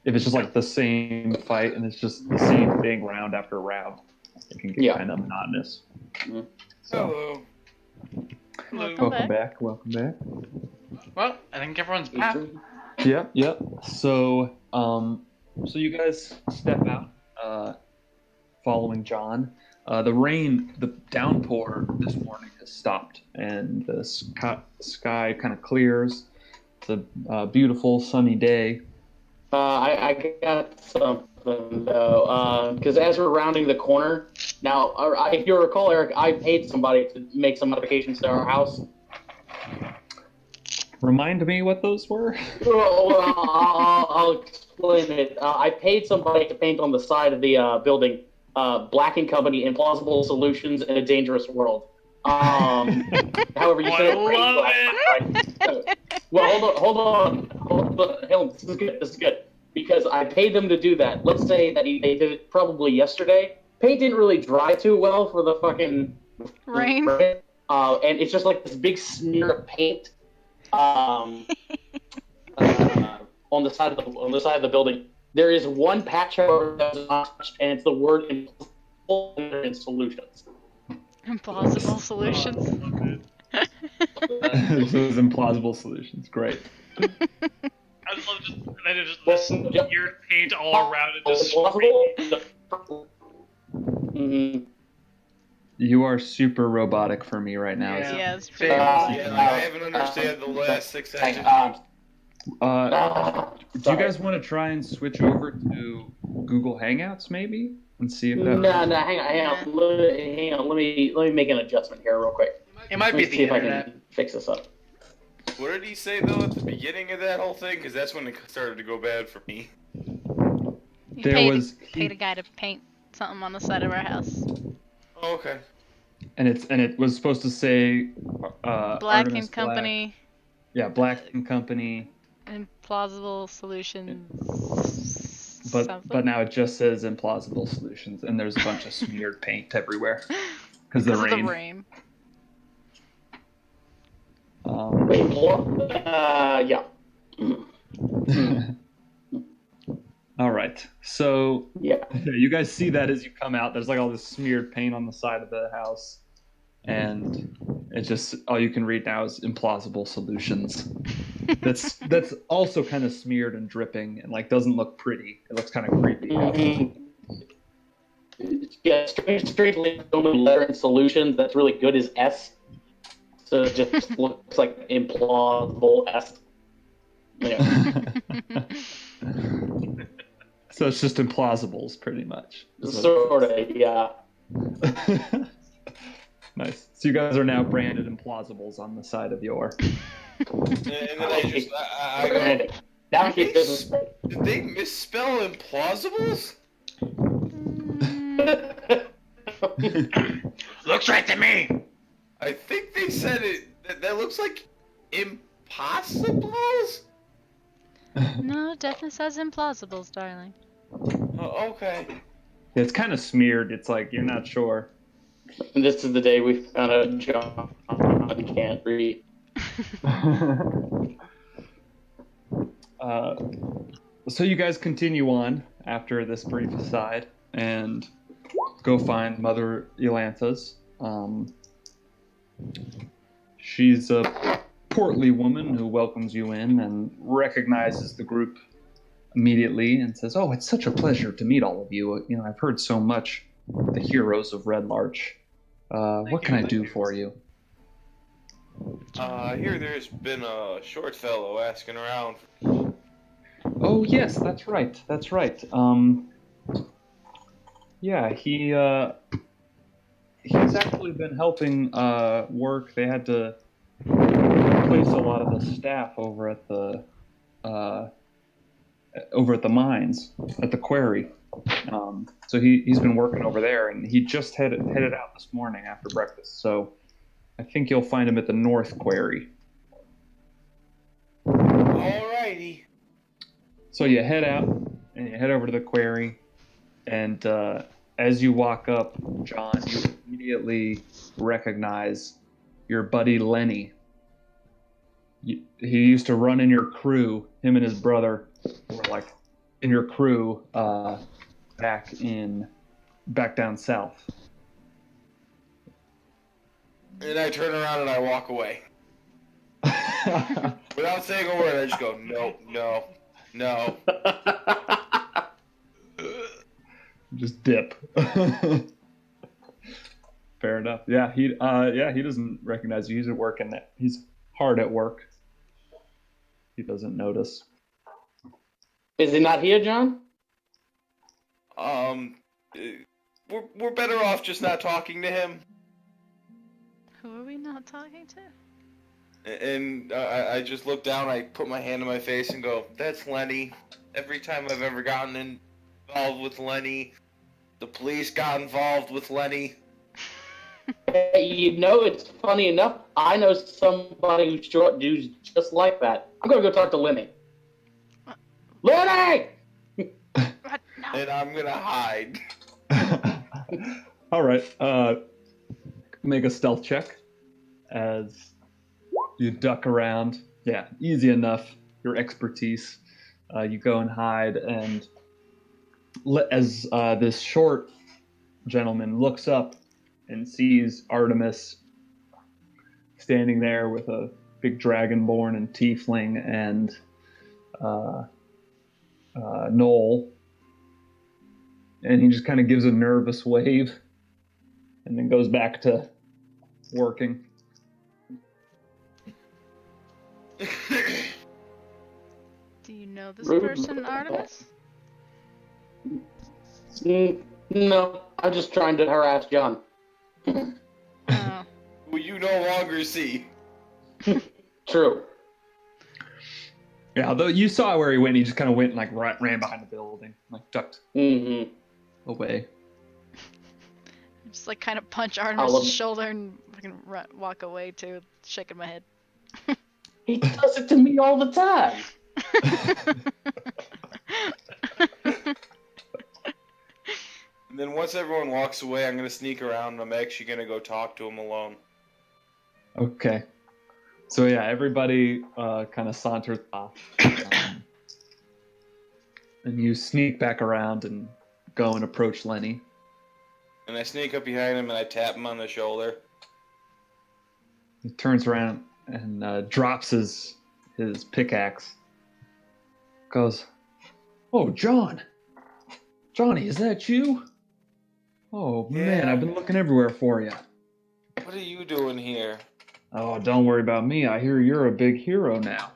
if it's just like the same fight and it's just the same thing round after round, it can get kind of monotonous. So, Welcome back. welcome back. Well, I think everyone's back. Yep. So, so you guys step out, following John. The downpour this morning has stopped, and the sky kind of clears. It's a beautiful sunny day. I got something though, because as we're rounding the corner, now, if you recall, Eric, I paid somebody to make some modifications to our house. Remind me what those were? Well, I'll explain it. I paid somebody to paint on the side of the building, Black and Company, Implausible Solutions in a Dangerous World. However you say it. Right? Well, hold on. This is good. Because I paid them to do that. Let's say that they did it probably yesterday. Paint didn't really dry too well for the fucking Rain. And it's just like this big smear of paint on the side of the building. There is one patch however that's not touched, and it's the word "implausible solutions." Implausible solutions. Those implausible solutions. Great. I love just this weird paint all around it. Just Mm-hmm. You are super robotic for me right now. Yeah, it's pretty I haven't understood the last 6 seconds. Do you guys want to try and switch over to Google Hangouts maybe and see if that? No, hang on. Let me make an adjustment here real quick. It might be the See if I internet. can fix this up. What did he say though at the beginning of that whole thing? Because that's when it started to go bad for me. You There paid, was- paid a guy to paint something on the side of our house. Oh, okay. And it was supposed to say Black Artemis and Company. Yeah, Black and Company. Implausible solutions. But something. now it just says implausible solutions, and there's a bunch of smeared paint everywhere because of the Because of rain. the rain. Wait, what? Yeah. All right, so Yeah. you guys see that as you come out. There's like all this smeared paint on the side of the house, and it just all you can read now is implausible solutions. That's also kind of smeared and dripping, and like doesn't look pretty. It looks kind of creepy. Yeah, strangely, the only letter in solutions that's really good is S. So it just looks like implausible S. Yeah. So it's just implausibles, pretty much. Sort of, yeah. Nice. So you guys are now branded implausibles on the side of your. And then I go, Now I get this. did they misspell implausibles? Looks right to me. I think they said it. That looks like impossibles? No, it definitely says implausibles, darling. Oh, okay. It's kind of smeared. It's like you're not sure. And this is the day we found out John can't read. So you guys continue on after this brief aside and go find Mother Elantha's. She's a portly woman who welcomes you in and recognizes the group immediately and says, "Oh, it's such a pleasure to meet all of you. You know, I've heard so much of the heroes of Red Larch. What can I do for you?" I hear there's been a short fellow asking around. Oh, yes, that's right. That's right. Yeah, he's actually been helping work. They had to replace a lot of the staff over at the mines, at the quarry. So he's been working over there, and he just headed out this morning after breakfast. So I think you'll find him at the North Quarry. Alrighty. So you head out and you head over to the quarry, and as you walk up, John, you immediately recognize your buddy Lenny. He used to run in your crew. Him and his brother were like in your crew back down south. And I turn around and I walk away. Without saying a word, I just go, no. Just dip. Fair enough. Yeah, he doesn't recognize you. He's working. He's hard at work. He doesn't notice. Is he not here, John? We're better off just not talking to him. Who are we not talking to? And I just look down, I put my hand on my face and go, that's Lenny. Every time I've ever gotten involved with Lenny, the police got involved with Lenny. Hey, it's funny enough, I know somebody who's just like that. I'm going to go talk to Lenny. Lenny! What? No. And I'm going to hide. All right. Make a stealth check as you duck around. Yeah, easy enough. Your expertise. You go and hide, and as this short gentleman looks up and sees Artemis standing there with a big dragonborn and tiefling and Noel, and he just kind of gives a nervous wave and then goes back to working. Do you know this person, Artemis? No, I'm just trying to harass John. Oh. Who you no longer see. True. Yeah, although you saw where he went, he just kind of went and like ran behind the building, like ducked away. Just like kind of punch Artemis' shoulder and fucking walk away too, shaking my head. He does it to me all the time. And then once everyone walks away, I'm going to sneak around and I'm actually going to go talk to him alone. Okay. So yeah, everybody kind of saunters off. And you sneak back around and go and approach Lenny. And I sneak up behind him and I tap him on the shoulder. He turns around and drops his pickaxe. Goes, "Oh, John! Johnny, is that you? Oh, man, Yeah. I've been looking everywhere for you." What are you doing here? "Oh, don't worry about me. I hear you're a big hero now."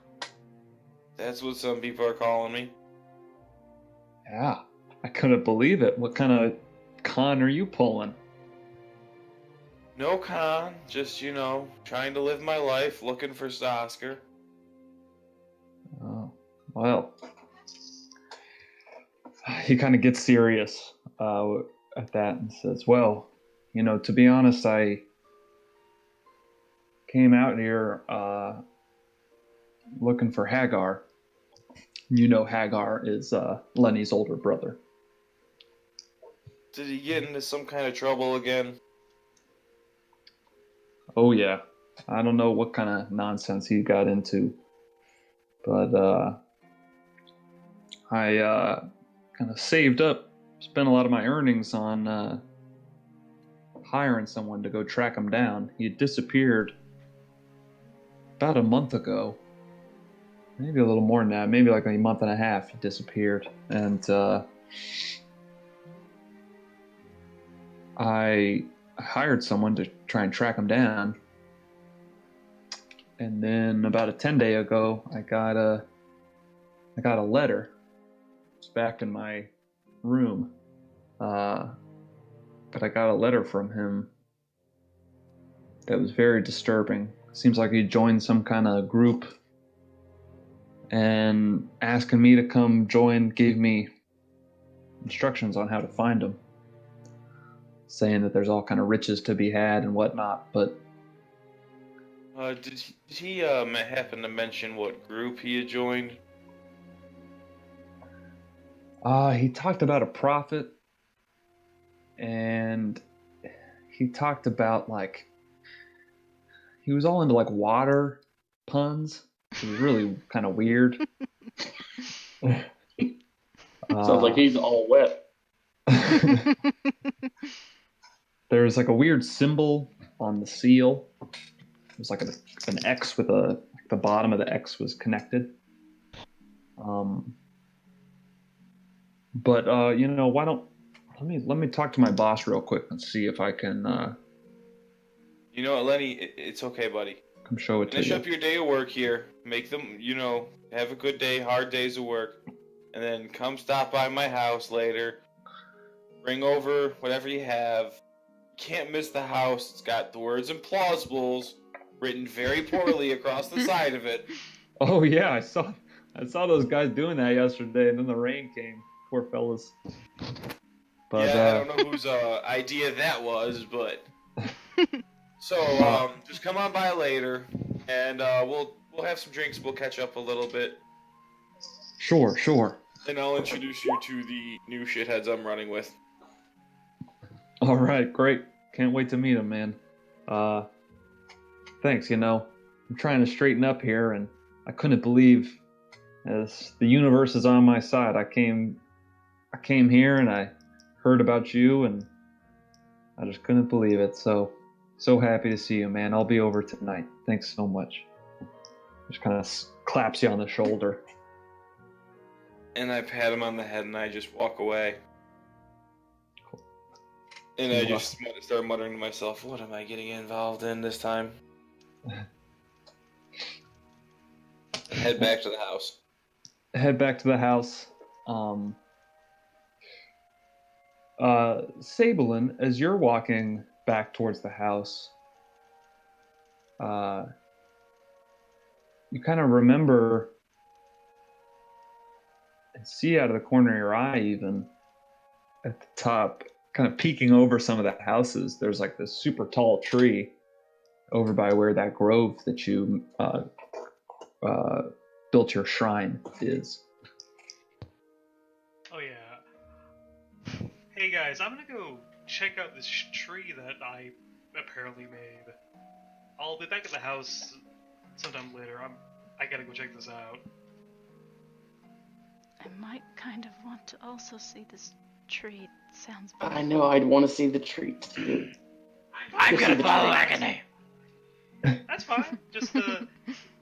That's what some people are calling me. "Yeah, I couldn't believe it. What kind of con are you pulling?" No con, just, trying to live my life, looking for Oscar. "Oh, well." He kind of gets serious at that and says, "Well, to be honest, I came out here looking for Hagar. Hagar is Lenny's older brother." Did he get into some kind of trouble again? "Oh, yeah. I don't know what kind of nonsense he got into. But I kind of saved up, spent a lot of my earnings on hiring someone to go track him down. He had disappeared about a month ago. Maybe a little more than that. Maybe like a month and a half he disappeared. And I hired someone to try and track him down. And then about a 10-day ago, I got a letter. It's back in my room. But I got a letter from him that was very disturbing. Seems like he joined some kind of group and asking me to come join, gave me instructions on how to find them, saying that there's all kind of riches to be had and whatnot. But Did he happen to mention what group he had joined? he talked about a prophet, and he talked about like he was all into like water puns. It was really kind of weird. Sounds like he's all wet. There's like a weird symbol on the seal. It was like an X with the bottom of the X was connected. But why don't let me talk to my boss real quick and see if I can. You know what, Lenny? It's okay, buddy. Come show it to Finish you. up your day of work here. Make them, have a good day, hard days of work. And then come stop by my house later. Bring over whatever you have. Can't miss the house. It's got the words implausibles written very poorly across the side of it. Oh yeah, I saw those guys doing that yesterday, and then the rain came. Poor fellas. But yeah, I don't know whose idea that was, but so just come on by later, and we'll have some drinks. We'll catch up a little bit. Sure. And I'll introduce you to the new shitheads I'm running with. All right, great. Can't wait to meet him, man. Thanks. I'm trying to straighten up here, and I couldn't believe as the universe is on my side. I came here and I heard about you, and I just couldn't believe it. So happy to see you, man. I'll be over tonight. Thanks so much. Just kind of claps you on the shoulder. And I pat him on the head and I just walk away. And I just start muttering to myself, what am I getting involved in this time? Head back to the house. Head back to the house. Sabelin, as you're walking back towards the house, you kind of remember and see out of the corner of your eye, even at the top, kind of peeking over some of the houses, there's like this super tall tree over by where that grove that you built your shrine is. Oh yeah. Hey guys, I'm gonna go check out this tree that I apparently made. I'll be back at the house sometime later. I gotta go check this out. I might kind of want to also see this tree. It sounds I beautiful. know I'd want to see the tree too. I'm gonna follow Agony. That's fine. Just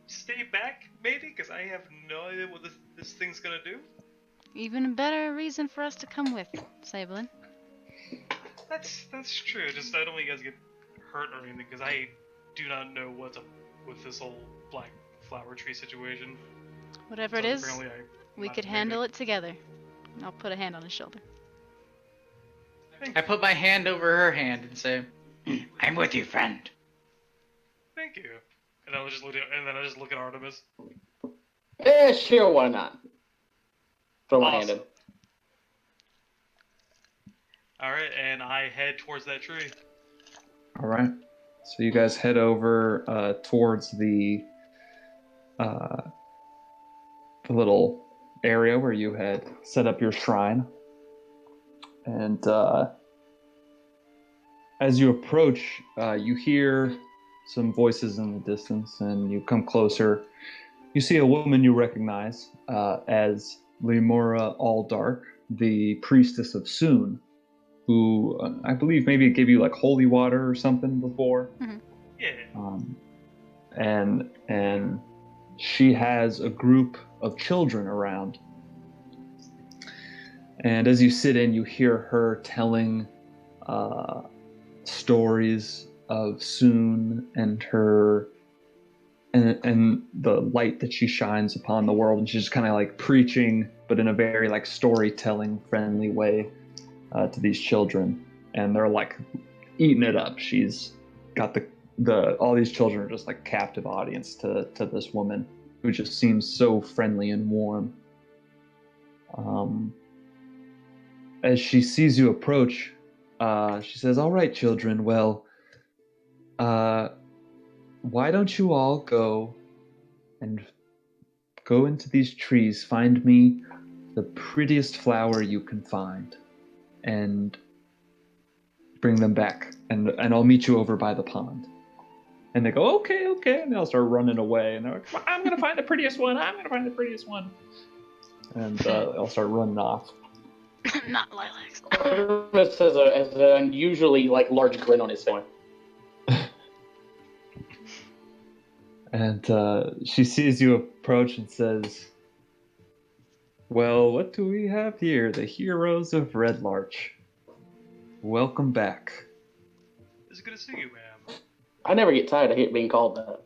stay back, maybe, because I have no idea what this thing's gonna do. Even a better reason for us to come with, Sabelin. That's true. Just I don't want you guys to get hurt or anything, because I do not know what's up with this whole black flower tree situation. Whatever So it is, apparently we could handle it together. I'll put a hand on his shoulder. I put my hand over her hand and say, I'm with you, friend. Thank you. And I just look at Artemis. Sure, why not? Throw my hand in. Alright, and I head towards that tree. All right. So you guys head over towards the little area where you had set up your shrine. And as you approach, you hear some voices in the distance, and you come closer. You see a woman you recognize as Lemura Alldark, the priestess of Soon, who I believe maybe gave you like holy water or something before. Mm-hmm. Yeah. And she has a group of children around. And as you sit in, you hear her telling stories of Soon and her and the light that she shines upon the world. And she's just kind of like preaching, but in a very like storytelling friendly way to these children. And they're like eating it up. She's got the all these children are just like captive audience to this woman who just seems so friendly and warm. as she sees you approach, she says, "All right, children. Well, why don't you all go and go into these trees, find me the prettiest flower you can find, and bring them back, and I'll meet you over by the pond." And they go, okay, and they'll start running away, and they're like, "I'm gonna find the prettiest one. I'm gonna find the prettiest one," and they'll start running off. Not lilacs. Artemis has an unusually large grin on his face. And she sees you approach and says, "Well, what do we have here? The heroes of Red Larch. Welcome back." It's good to see you, ma'am. I never get tired of being called that.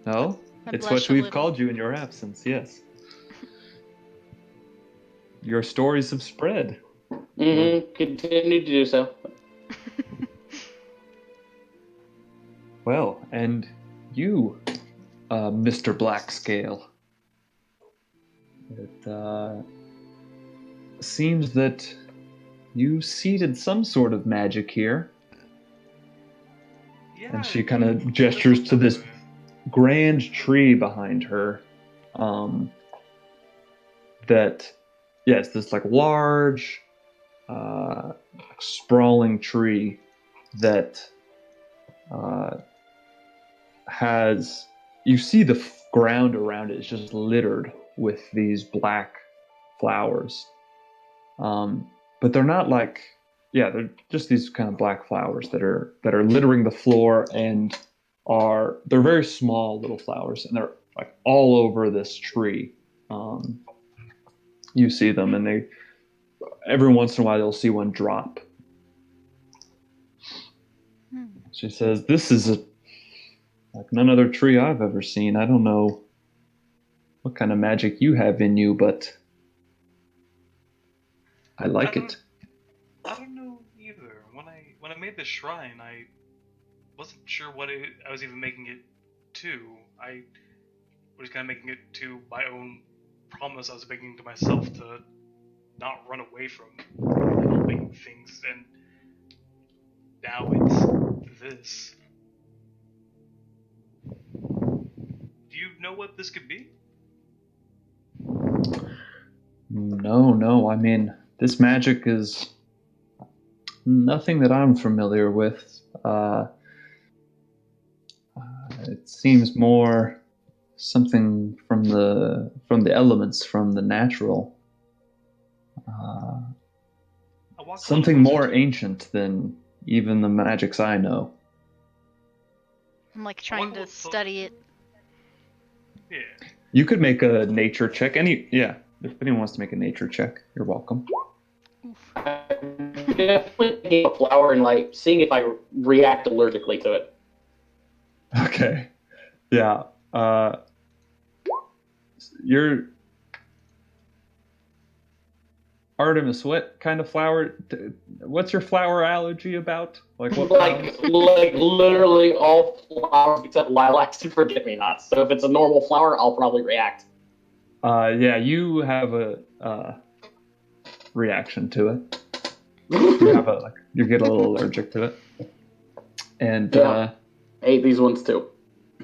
No, I it's blush what a we've little. called you in your absence, yes. Your stories have spread. Mm-hmm. Continue to do so. Well, and you, Mr. Blackscale. It seems that you seeded some sort of magic here. Yeah. And she kind of gestures to this grand tree behind her. It's this large, sprawling tree that you see the ground around it is just littered with these black flowers. But they're not they're just these kind of black flowers that are littering the floor, and they're very small little flowers, and they're all over this tree. You see them, and every once in a while you'll see one drop. She says, "This is like none other tree I've ever seen. I don't know what kind of magic you have in you, but I like it." I don't know either. When I made the shrine, I wasn't sure what I was even making it to. I was kind of making it to my own promise I was making to myself to not run away from helping things, and now it's this. Do you know what this could be? No. I mean, this magic is nothing that I'm familiar with. It seems more something from the elements, from the natural. Something more ancient than even the magics I know. I'm trying to study it. Yeah. You could make a nature check. If anyone wants to make a nature check, you're welcome. Definitely taking a flower and seeing if I react allergically to it. Okay. Yeah. You're Artemis. What kind of flower? What's your flower allergy about? What? Literally all flowers except lilacs and forget-me-nots. So if it's a normal flower, I'll probably react. Yeah, you have a reaction to it. You get a little allergic to it. And I hate these ones too.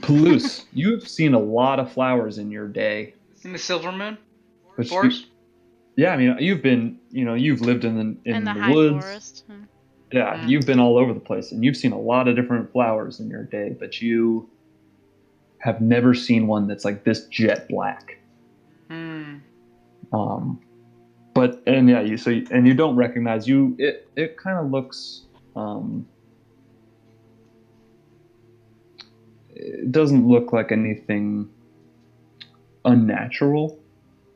Palouse, you've seen a lot of flowers in your day. In the Silver Moon Which forest? Yeah, I mean, you've lived in the high woods. Forest. Yeah, you've been all over the place, and you've seen a lot of different flowers in your day, but you have never seen one that's this jet black. You don't recognize you. It kind of looks. It doesn't look like anything unnatural,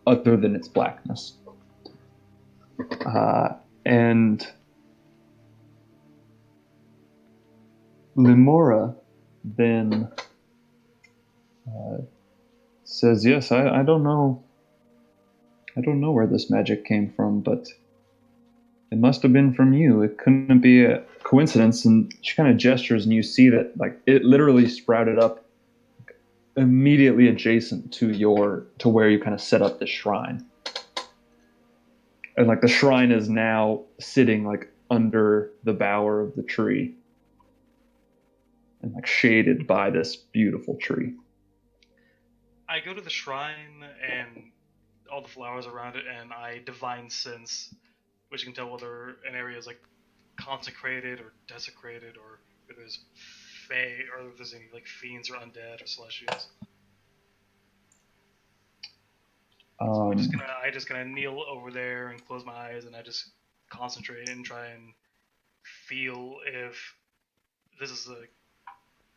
other than its blackness. And Limora then says, "Yes, I don't know. I don't know where this magic came from, but it must have been from you. It couldn't be a coincidence." And she kind of gestures, and you see that it literally sprouted up immediately adjacent to where you kind of set up the shrine. and like the shrine is now sitting like under the bower of the tree, and like shaded by this beautiful tree. I go to the shrine and all the flowers around it, and I divine sense, which can tell whether an area is like consecrated or desecrated, or if there's fae, or if there's any like fiends or undead or celestials. So I just gonna kneel over there and close my eyes, and I just concentrate and try and feel if this is a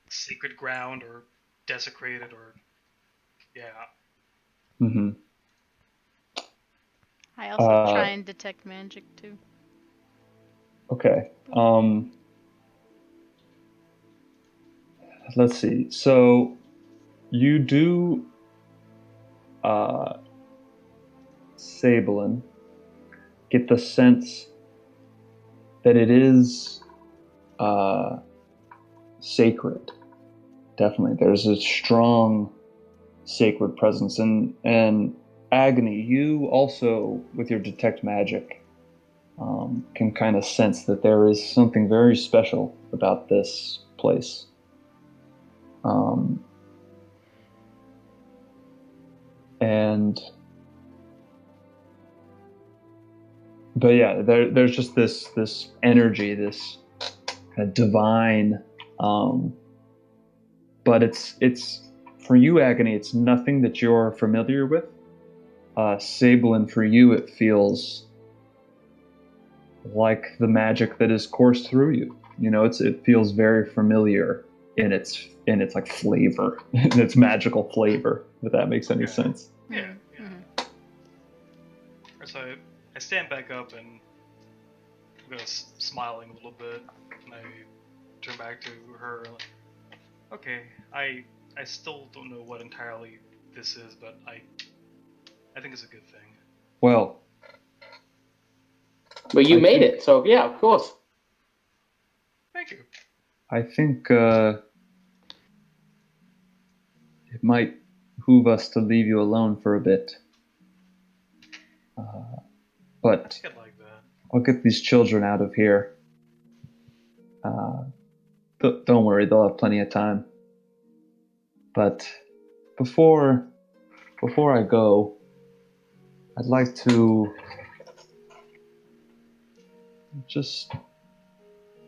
sacred ground or desecrated or Mm-hmm. I also try and detect magic too. Okay. Let's see. So you do Sablin get the sense that it is sacred. Definitely. There's a strong sacred presence. And Agony, you also, with your detect magic, can kind of sense that there is something very special about this place. But yeah, there's just this energy, this kind of divine, but it's for you, Agony, it's nothing that you're familiar with. Sablin, for you, it feels like the magic that is coursed through you. You know, it feels very familiar in its like flavor, in its magical flavor. If that makes any sense. Yeah. So I stand back up and I'm smiling a little bit, and I turn back to her. Okay, I still don't know what entirely this is, but I think it's a good thing. Well, you made it, so yeah, of course. Thank you. I think it might behoove us to leave you alone for a bit. But like that. I'll get these children out of here. Don't worry, they'll have plenty of time. But before I go, I'd like to just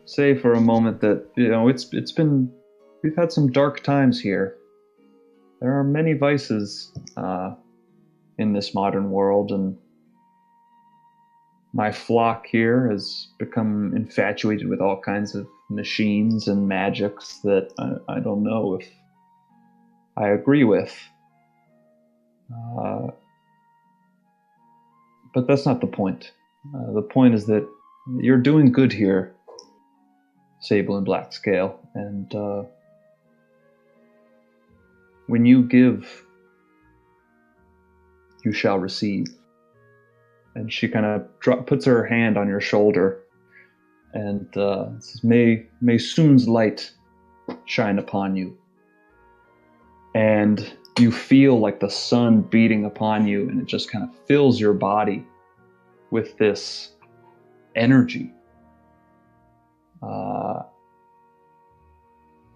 say for a moment that, you know, we've had some dark times here. There are many vices in this modern world, and my flock here has become infatuated with all kinds of machines and magics that I don't know if I agree with. But that's not the point. The point is that you're doing good here, Sable and Black Scale, and when you give, you shall receive. And she kind of puts her hand on your shoulder and says, May Soon's light shine upon you. And you feel like the sun beating upon you, and it just kind of fills your body with this energy. Why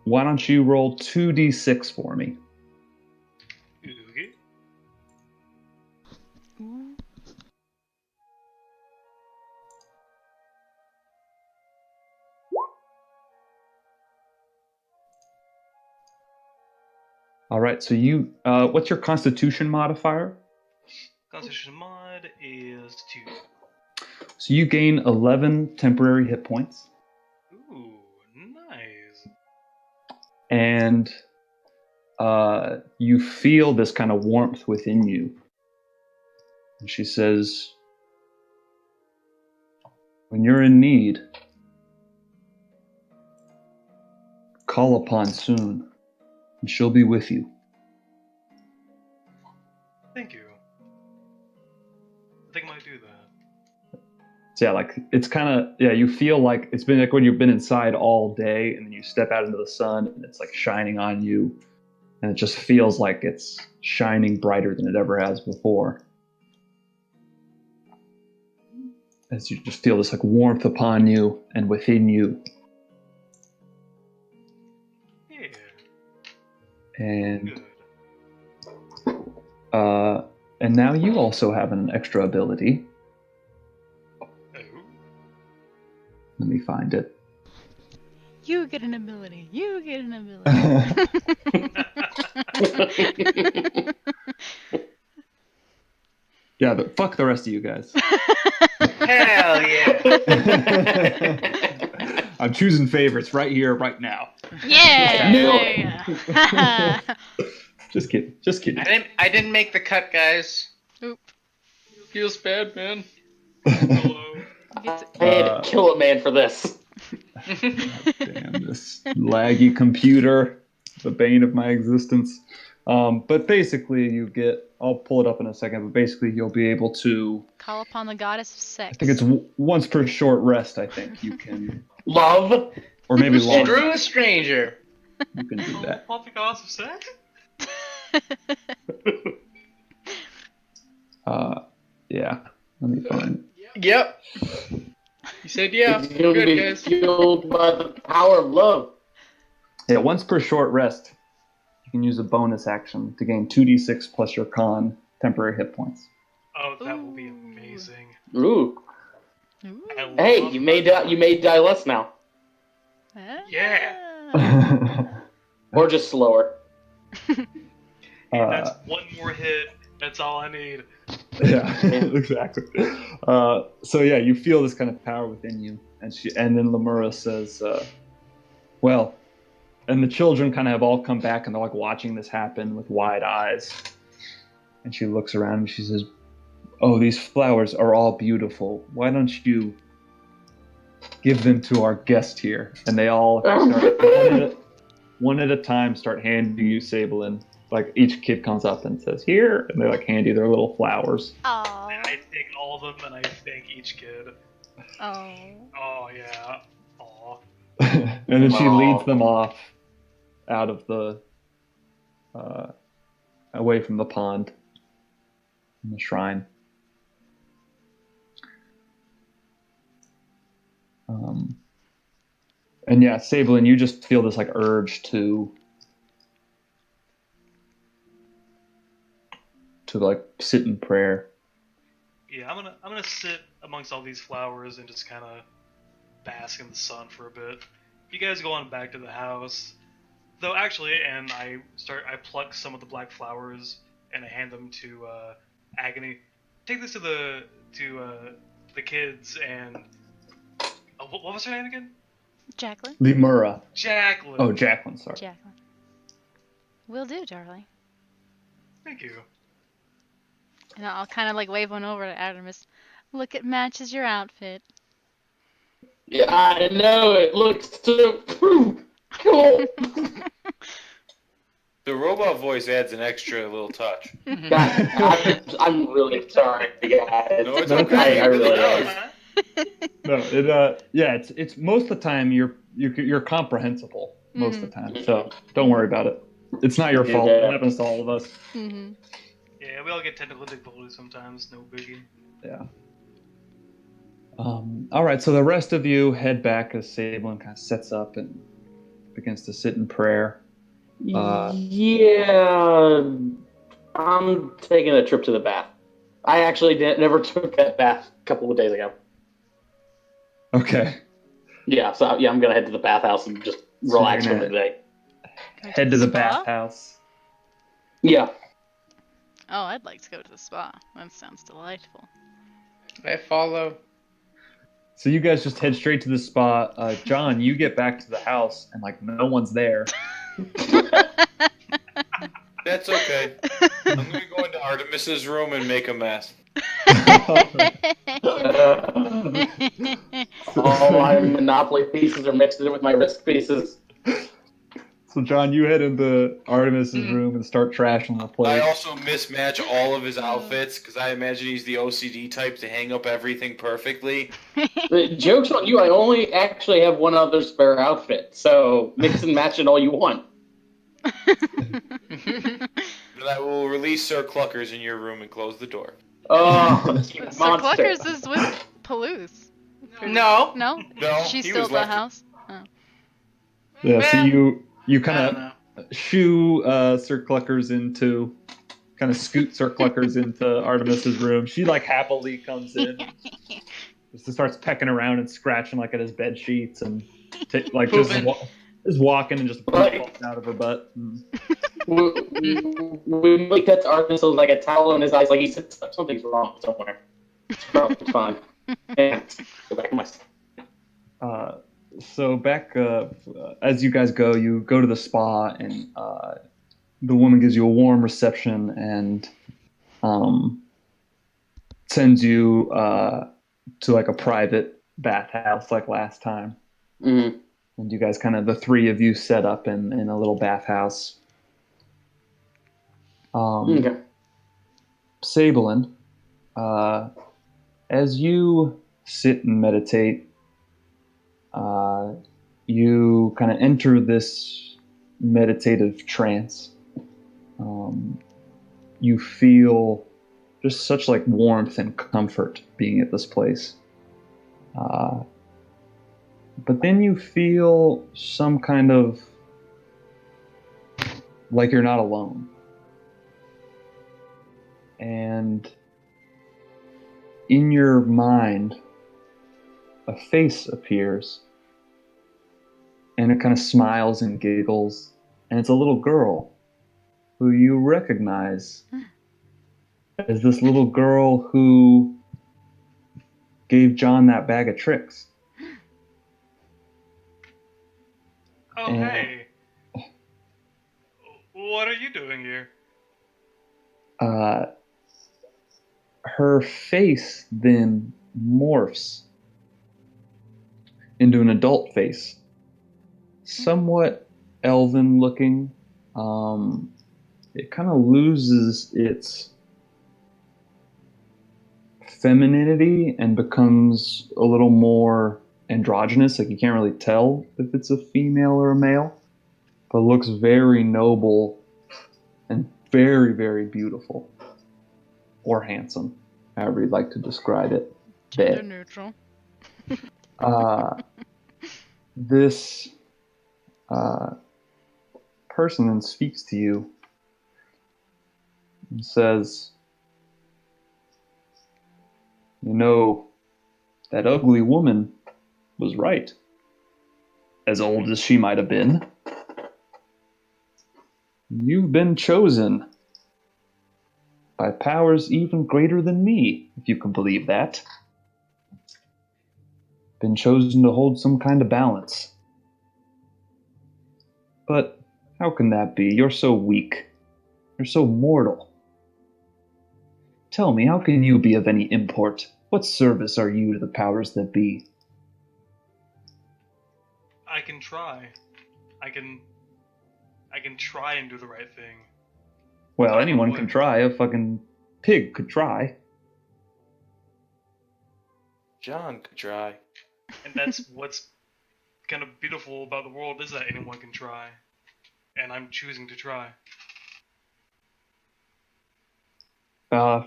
don't you roll 2d6 for me? Okay. All right, so you, what's your Constitution modifier? Constitution mod is 2. So you gain 11 temporary hit points. Ooh, nice. And you feel this kind of warmth within you. And she says, when you're in need, call upon Soon, and she'll be with you. Thank you. I think I might do that. So yeah, like it's kind of, yeah, you feel like it's been like when you've been inside all day and then you step out into the sun and it's like shining on you, and it just feels like it's shining brighter than it ever has before. as you just feel this like warmth upon you and within you. Yeah. And Good. and now you also have an extra ability. Oh. Let me find it. You get an ability. You get an ability. Yeah, but fuck the rest of you guys. Hell yeah. I'm choosing favorites right here, right now. Yeah. No. There you go. Just kidding. Just kidding. I didn't make the cut, guys. Oop. Feels bad, man. Hello. Gets it. I had to kill a man for this. Damn, this laggy computer, the bane of my existence. But basically, you get, I'll pull it up in a second, but basically you'll be able to, Call upon the goddess of sex. I think it's once per short rest, I think you can, Love. or maybe longer. Screw a stranger. You can do that. Pop the gods of sex? Yeah, let me find. Yep. You said yeah. You'll Good, be guys. fueled by the power of love. Yeah, once per short rest, you can use a bonus action to gain 2d6 plus your con temporary hit points. Oh, that will be amazing. Ooh. Ooh. I love Hey, you may die less now, Yeah. or just slower. That's one more hit. That's all I need. Yeah, exactly. So yeah, you feel this kind of power within you, and then Lemura says, "Well," and the children kind of have all come back, and they're like watching this happen with wide eyes. And she looks around and she says, "Oh, these flowers are all beautiful. Why don't you give them to our guest here?" And they all start one at a time start handing you Sablin. Like each kid comes up and says, "Here," and they like hand you their little flowers. Aww. And I take all of them and I thank each kid. Oh. Oh, yeah. Aw. And then she leads them off out of the away from the pond and the shrine. And yeah, Sablin, you just feel this like urge to like sit in prayer. Yeah, I'm gonna sit amongst all these flowers and just kind of bask in the sun for a bit. You guys go on back to the house, though. Actually, and I pluck some of the black flowers and I hand them to Agony. Take this to the kids and what was her name again? Jacqueline? Lemura. Jacqueline. Oh, Jacqueline, sorry. Jacqueline. Will do, darling. Thank you. And I'll kind of like wave one over to Artemis. Look, it matches your outfit. Yeah, I know, it looks so cool. The robot voice adds an extra little touch. God, I'm really sorry, guys. No, it's okay. I really am. No, it's most of the time you're comprehensible most of the time, so don't worry about it. It's not your fault. It happens to all of us. Mm-hmm. Yeah, we all get technical difficulties sometimes. No biggie. Yeah. All right, so the rest of you head back as Sablin kind of sets up and begins to sit in prayer. Yeah, I'm taking a trip to the bath. I actually never took that bath a couple of days ago. Okay. Yeah, so yeah, I'm gonna head to the bathhouse and just relax for the day. Head to the Spa? bathhouse. Yeah. Oh, I'd like to go to the spa. That sounds delightful. I follow. So you guys just head straight to the spa. John, you get back to the house and like no one's there. That's okay. I'm gonna go into Artemis's room and make a mess. All my Monopoly pieces are mixed in with my Risk pieces. So John, you head into Artemis's room and start trashing the place. I also mismatch all of his outfits because I imagine he's the OCD type to hang up everything perfectly. The joke's on you, I only actually have one other spare outfit, so mix and match it all you want. And I will release Sir Cluckers in your room and close the door. Oh, you Sir monster. Cluckers is with Palouse. No. No? No, She's he still was at the left. house? Oh. Yeah, so Well, you I kind don't of know. shoo Sir Cluckers into, kind of scoot Sir Cluckers into Artemis's room. She like happily comes in, just starts pecking around and scratching like at his bed sheets and like Pooping. just walking and just Right. falling out of her butt. We really cut to Artemis with like a towel in his eyes, like he said something's wrong somewhere. It's fine. Yeah, go back to my. So back as you guys go, you go to the spa and the woman gives you a warm reception and sends you to like a private bathhouse like last time. Mm-hmm. And you guys kind of, the three of you set up in a little bathhouse. Okay. Sabelin, as you sit and meditate, you kind of enter this meditative trance. You feel just such like warmth and comfort being at this place. But then you feel some kind of like you're not alone. And in your mind, a face appears. And it kind of smiles and giggles. And it's a little girl who you recognize as this little girl who gave John that bag of tricks. Oh, And- hey. What are you doing here? Her face then morphs into an adult face. Somewhat elven looking. It kind of loses its femininity and becomes a little more androgynous. Like you can't really tell if it's a female or a male, but looks very noble and very, very beautiful. Or handsome, however you'd like to describe it. Gender neutral. This person then speaks to you and says, "You know, that ugly woman was right, as old as she might have been. You've been chosen by powers even greater than me, if you can believe that. Been chosen to hold some kind of balance. But how can that be? You're so weak. You're so mortal. Tell me, how can you be of any import? What service are you to the powers that be?" I can try. I can try and do the right thing. Well, anyone can try. A fucking pig could try. John could try. And that's what's kind of beautiful about the world is that anyone can try. And I'm choosing to try. I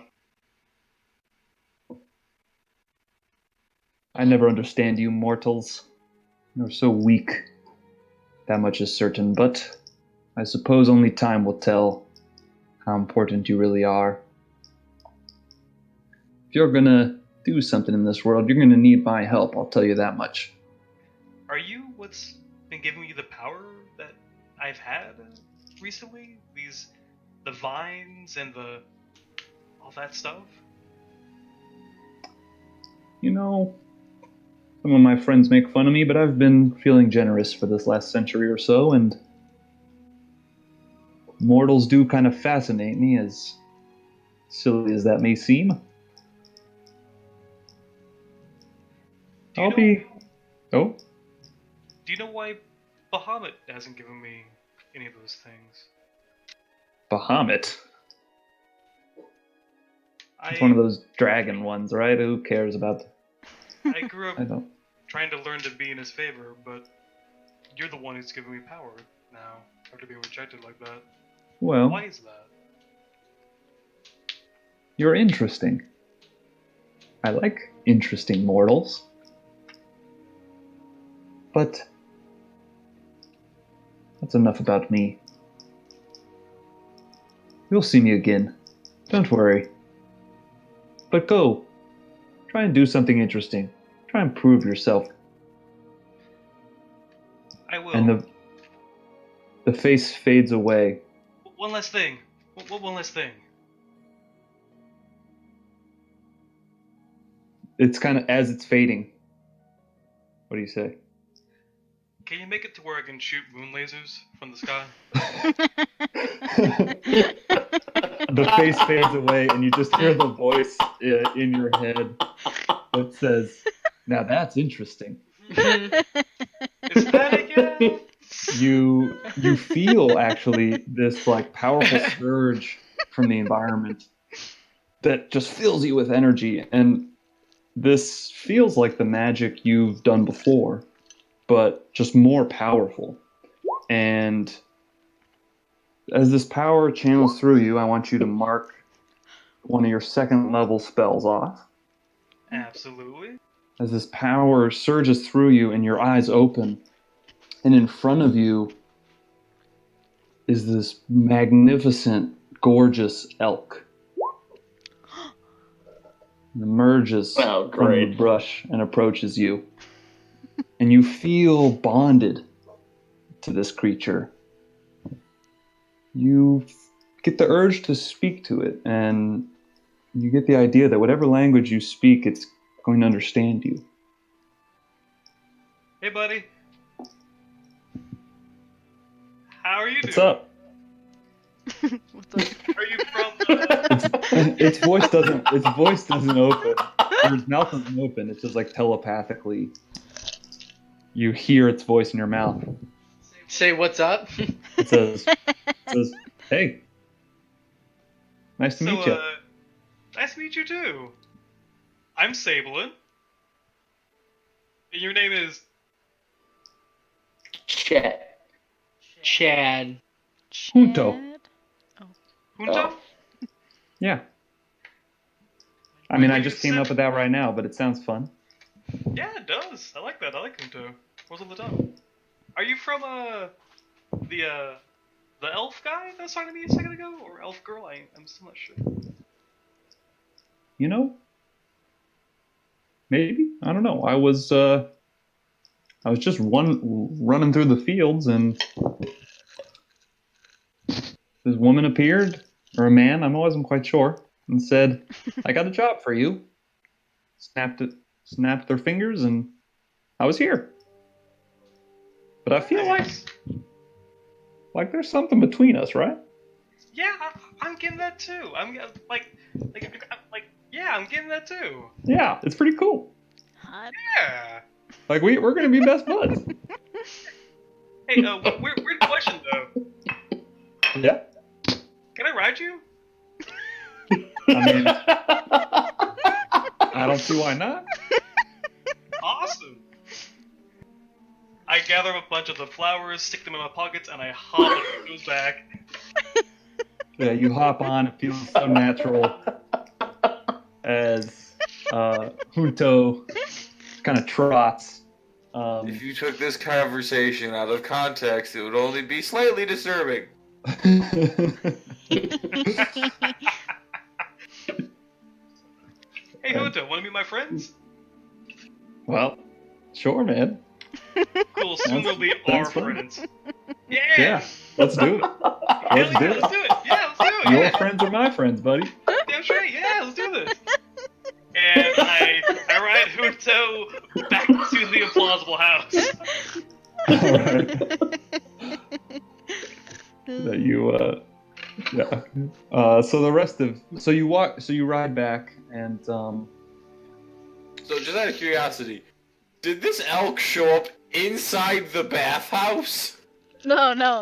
never understand you mortals. You're so weak. That much is certain, but I suppose only time will tell how important you really are. If you're gonna do something in this world, you're gonna need my help, I'll tell you that much. Are you what's been giving me the power that I've had recently? The vines and all that stuff? You know, some of my friends make fun of me, but I've been feeling generous for this last century or so, and mortals do kind of fascinate me, as silly as that may seem. Do you know why Bahamut hasn't given me any of those things? Bahamut? It's one of those dragon ones, right? Who cares about... I grew up I don't... trying to learn to be in his favor, but you're the one who's giving me power now, after being rejected like that. Well, Why is that? you're interesting. I like interesting mortals. But that's enough about me. You'll see me again. Don't worry. But go. Try and do something interesting. Try and prove yourself. I will. And the face fades away. One last thing. One last thing. It's kind of as it's fading. What do you say? Can you make it to where I can shoot moon lasers from the sky? The face fades away, and you just hear the voice in your head that says, "Now that's interesting." Is that again? You feel actually this like powerful surge from the environment that just fills you with energy, and this feels like the magic you've done before, but just more powerful. And as this power channels through you, I want you to mark one of your second level spells off. Absolutely. As this power surges through you and your eyes open, and in front of you is this magnificent, gorgeous elk. It emerges from the brush and approaches you. And you feel bonded to this creature. You get the urge to speak to it, and you get the idea that whatever language you speak, it's going to understand you. Hey, buddy. How are you What's doing? up? What's up? Are you from? Its voice doesn't open. Or its mouth doesn't open. It's just like telepathically. You hear its voice in your mouth. Say what's up? It says, "Hey, nice to meet you." Nice to meet you too. I'm Sablin. And your name is? Chet. Chad. Junto. Chad? Junto? Yeah. I mean, I just came up with that right now, but it sounds fun. Yeah, it does. I like that. I like Junto. Rolls on the tongue. Are you from the elf guy that was talking to me a second ago, or elf girl? I'm still not sure. You know? Maybe? I don't know. I was just running through the fields, and this woman appeared, or a man, I wasn't quite sure, and said, "I got a job for you." Snapped their fingers, and I was here. But I feel like there's something between us, right? Yeah, I'm getting that too. I'm getting that too. Yeah, it's pretty cool. Hot. Yeah. Like we're gonna be best buds. Hey, weird question though. Yeah. Can I ride you? I mean, I don't see why not. Awesome. I gather up a bunch of the flowers, stick them in my pockets, and I hop on Junto's back. Yeah, you hop on. It feels so natural as Junto kind of trots. If you took this conversation out of context, it would only be slightly disturbing. Hey, Junto, want to meet my friends? Well, sure, man. Cool, soon they'll be our That's fun. friends. Yeah! Yeah, let's do it. Let's do Let's it. do it! Yeah, let's do it! Your Yeah. friends are my friends, buddy. Damn straight, yeah, let's do this! And I ride Junto back to the implausible house. That you yeah. So you ride back, and So, just out of curiosity, did this elk show up inside the bathhouse? No. No.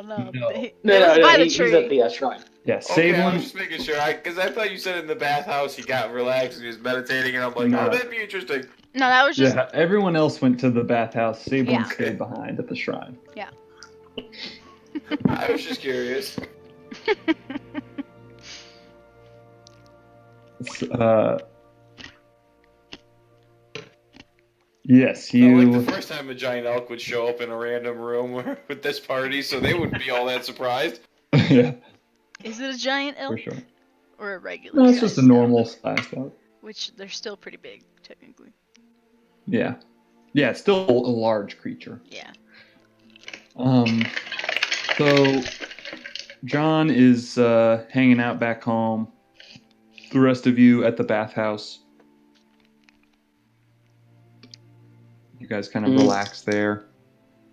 It No, was by the he's tree. at the shrine. yeah, Okay, I Sablin. was just making sure, because I thought you said in the bathhouse he got relaxed and he was meditating, and I'm like, No. oh, that'd be interesting. No, that was just. Yeah, everyone else went to the bathhouse. Sablin Yeah. stayed behind at the shrine. I was just curious. Yes, Not like you. the first time a giant elk would show up in a random room with this party, so they wouldn't be all that surprised. Yeah, Is it a giant elk for sure. or a regular No, it's sized just a normal sized elk. Which they're still pretty big, technically. Yeah. Yeah, it's still a large creature. Yeah. So John is hanging out back home. The rest of you at the bathhouse. You guys kind of relax there.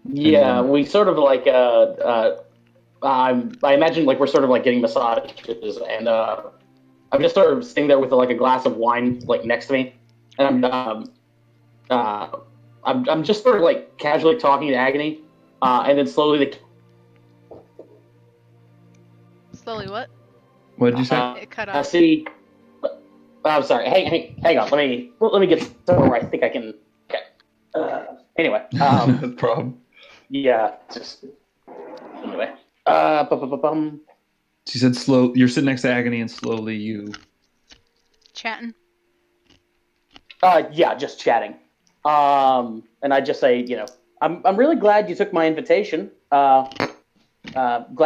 Yeah, we sort of like I imagine like we're sort of like getting massages, and I'm just sort of sitting there with like a glass of wine like next to me, and I'm just sort of like casually talking to Agony, and then slowly Slowly what? What did you say? It cut I off. see. I'm sorry. Hang on. Let me get somewhere where I think I can. Okay. Anyway. No problem. Yeah. Just anyway. She said slow. You're sitting next to Agony, and slowly you. Chatting. Yeah, just chatting. And I just say, I'm really glad you took my invitation. Glad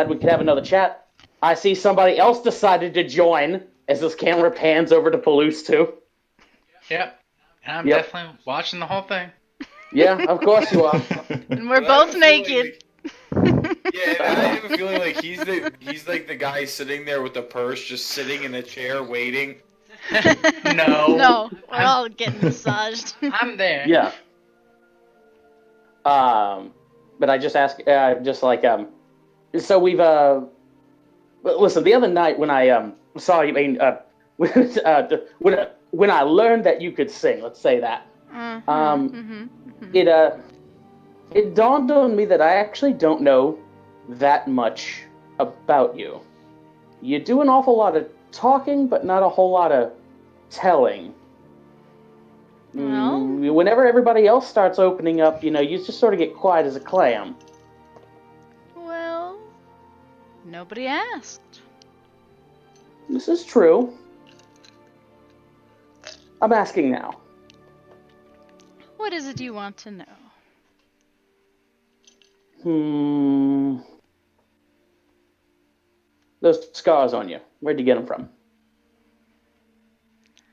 we could have another chat. I see somebody else decided to join as this camera pans over to Palouse too. Yep. And I'm Yep. definitely watching the whole thing. Yeah, of course you are. And we're But I have both a feeling naked. Yeah, and I have a feeling like he's like the guy sitting there with the purse, just sitting in a chair waiting. No. No, we're all getting massaged. I'm there. Yeah. But I just ask, so we've listen. The other night when I saw you, when I learned that you could sing, let's say that, it dawned on me that I actually don't know that much about you. You do an awful lot of talking, but not a whole lot of telling. Well? Whenever everybody else starts opening up, you just sort of get quiet as a clam. Well, nobody asked. This is true. I'm asking now. What is it you want to know? Those scars on you, where'd you get them from?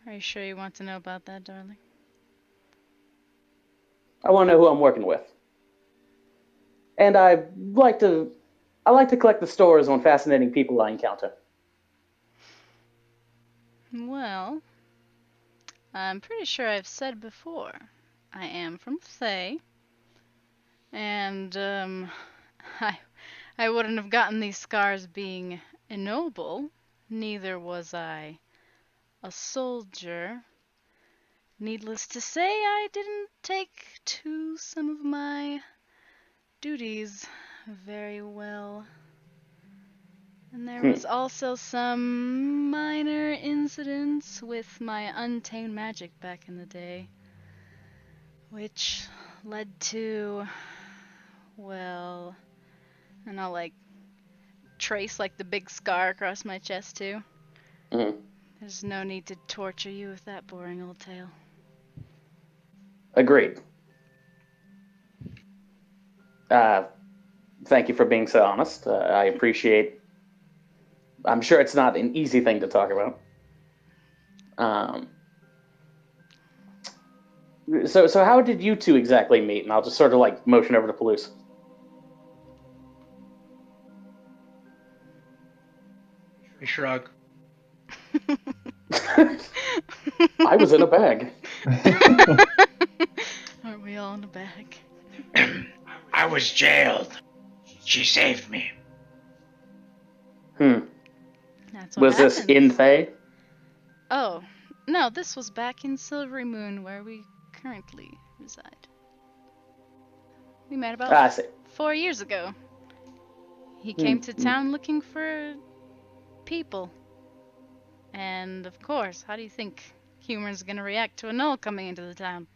Are you sure you want to know about that, darling? I want to know who I'm working with. And I like to collect the stories on fascinating people I encounter. Well, I'm pretty sure I've said before. I am from Thay. And, I wouldn't have gotten these scars being ignoble. Neither was I a soldier. Needless to say, I didn't take to some of my duties very well. And there was also some minor incidents with my untamed magic back in the day, which led to, well, and I'll trace the big scar across my chest too. Mm-hmm. There's no need to torture you with that boring old tale. Agreed. Thank you for being so honest. I appreciate. I'm sure it's not an easy thing to talk about. So how did you two exactly meet? And I'll just sort of motion over to Palouse. We shrug. I was in a bag. Aren't we all in a bag? I was jailed. She saved me. That's what Was this happens. in Thay? Oh, no, this was back in Silvery Moon, where we currently reside. We met about I see. 4 years ago. He came to town looking for people. And of course, how do you think humans gonna react to a gnoll coming into the town?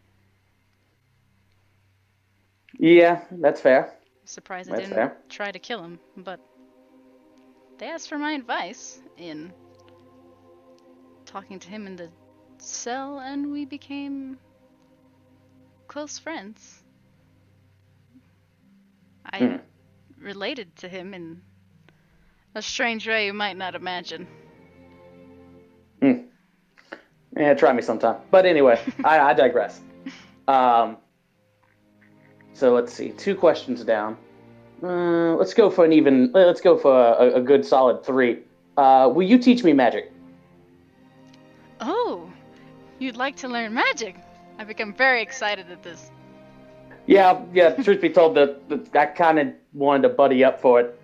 Yeah, that's fair. Surprised I That's didn't fair. try to kill him, but they asked for my advice in talking to him in the cell, and we became close friends. I related to him in a strange way you might not imagine. Yeah, try me sometime. But anyway, I digress. So let's see, 2 questions down. Let's go for a good solid 3. Will you teach me magic? Oh, you'd like to learn magic? I've become very excited at this. Yeah. Truth be told, I kind of wanted to buddy up for it,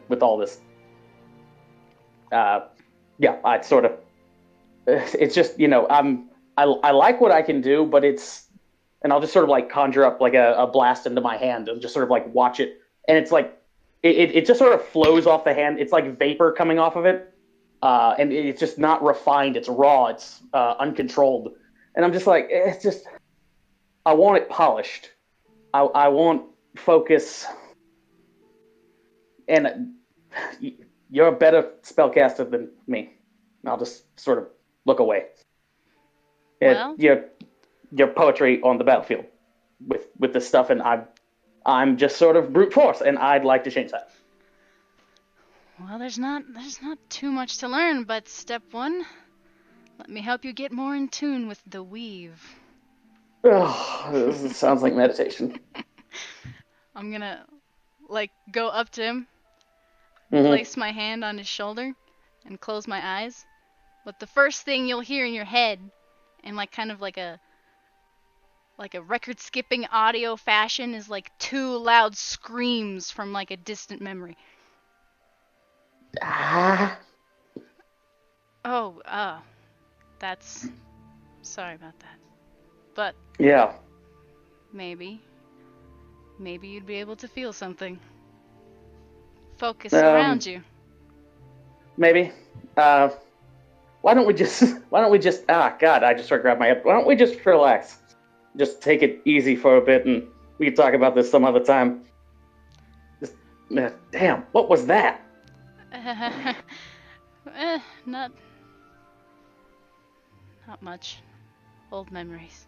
with all this. I sort of. It's just, I like what I can do, but and I'll just sort of like conjure up like a blast into my hand and just sort of like watch it, and it's like it just sort of flows off the hand. It's like vapor coming off of it, and it's just not refined. It's raw. It's uncontrolled, and I'm just like, it's just. I want it polished. I want focus. And you're a better spellcaster than me. I'll just sort of look away. Well, Your poetry on the battlefield with this stuff, and I'm just sort of brute force, and I'd like to change that. well, there's not too much to learn, but step 1, let me help you get more in tune with the weave. Oh, this sounds like meditation. I'm gonna, go up to him, Mm-hmm. place my hand on his shoulder, and close my eyes. But the first thing you'll hear in your head, in kind of like a record skipping audio fashion, is 2 loud screams from a distant memory. Oh, that's... Sorry about that. But Yeah. maybe you'd be able to feel something. Focus Um, around you. Maybe. Why don't we just God, I just started grabbing my head. Why don't we just relax? Just take it easy for a bit, and we can talk about this some other time. Damn, what was that? Not much. Old memories.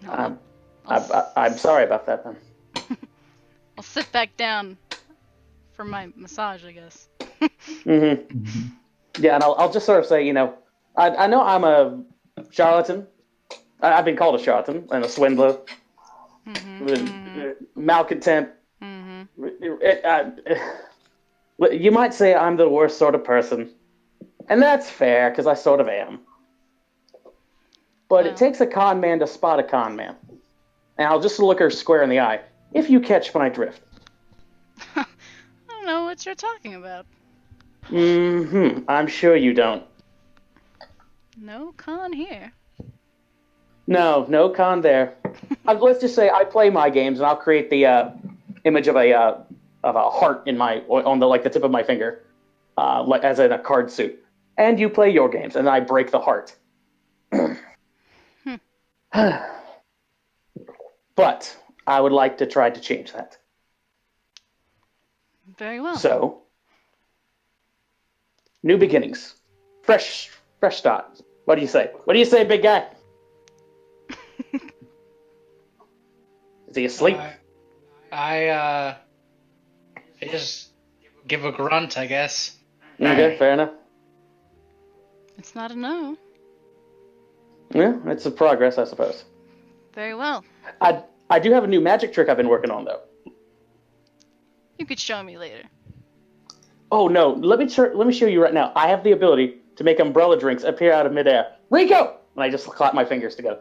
I'm sorry about that then. I'll sit back down for my massage, I guess. Mm-hmm. Yeah, and I'll just sort of say, I know I'm a charlatan. I've been called a charlatan and a swindler, malcontent. You might say I'm the worst sort of person, and that's fair because I sort of am. But it takes a con man to spot a con man, and I'll just look her square in the eye. If you catch my drift. I don't know what you're talking about. I'm sure you don't. No con here. No con there. Let's just say I play my games, and I'll create the image of a heart on the tip of my finger, as in a card suit. And you play your games, and I break the heart. But I would like to try to change that. Very well. So, new beginnings, fresh start. What do you say? What do you say, big guy? Is he asleep? I just give a grunt, I guess. Okay, fair enough. It's not a no. Yeah, it's a progress, I suppose. Very well. I do have a new magic trick I've been working on, though. You could show me later. Oh no! Let me show you right now. I have the ability to make umbrella drinks appear out of midair. Rico! And I just clap my fingers together.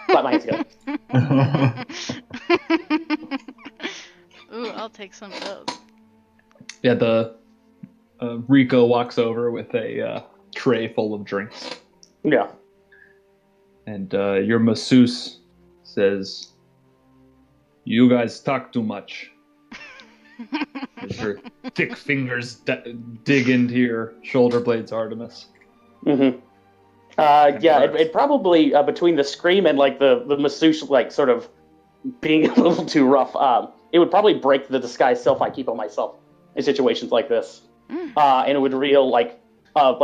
Clap my hands together. Ooh, I'll take some of those. Yeah, the Rico walks over with a tray full of drinks. Yeah. And your masseuse says, "You guys talk too much." As your thick fingers dig into your shoulder blades, Artemis. Mm-hmm. Yeah, it probably between the scream and the masseuse sort of being a little too rough, it would probably break the disguise self I keep on myself in situations like this, and it would reveal like a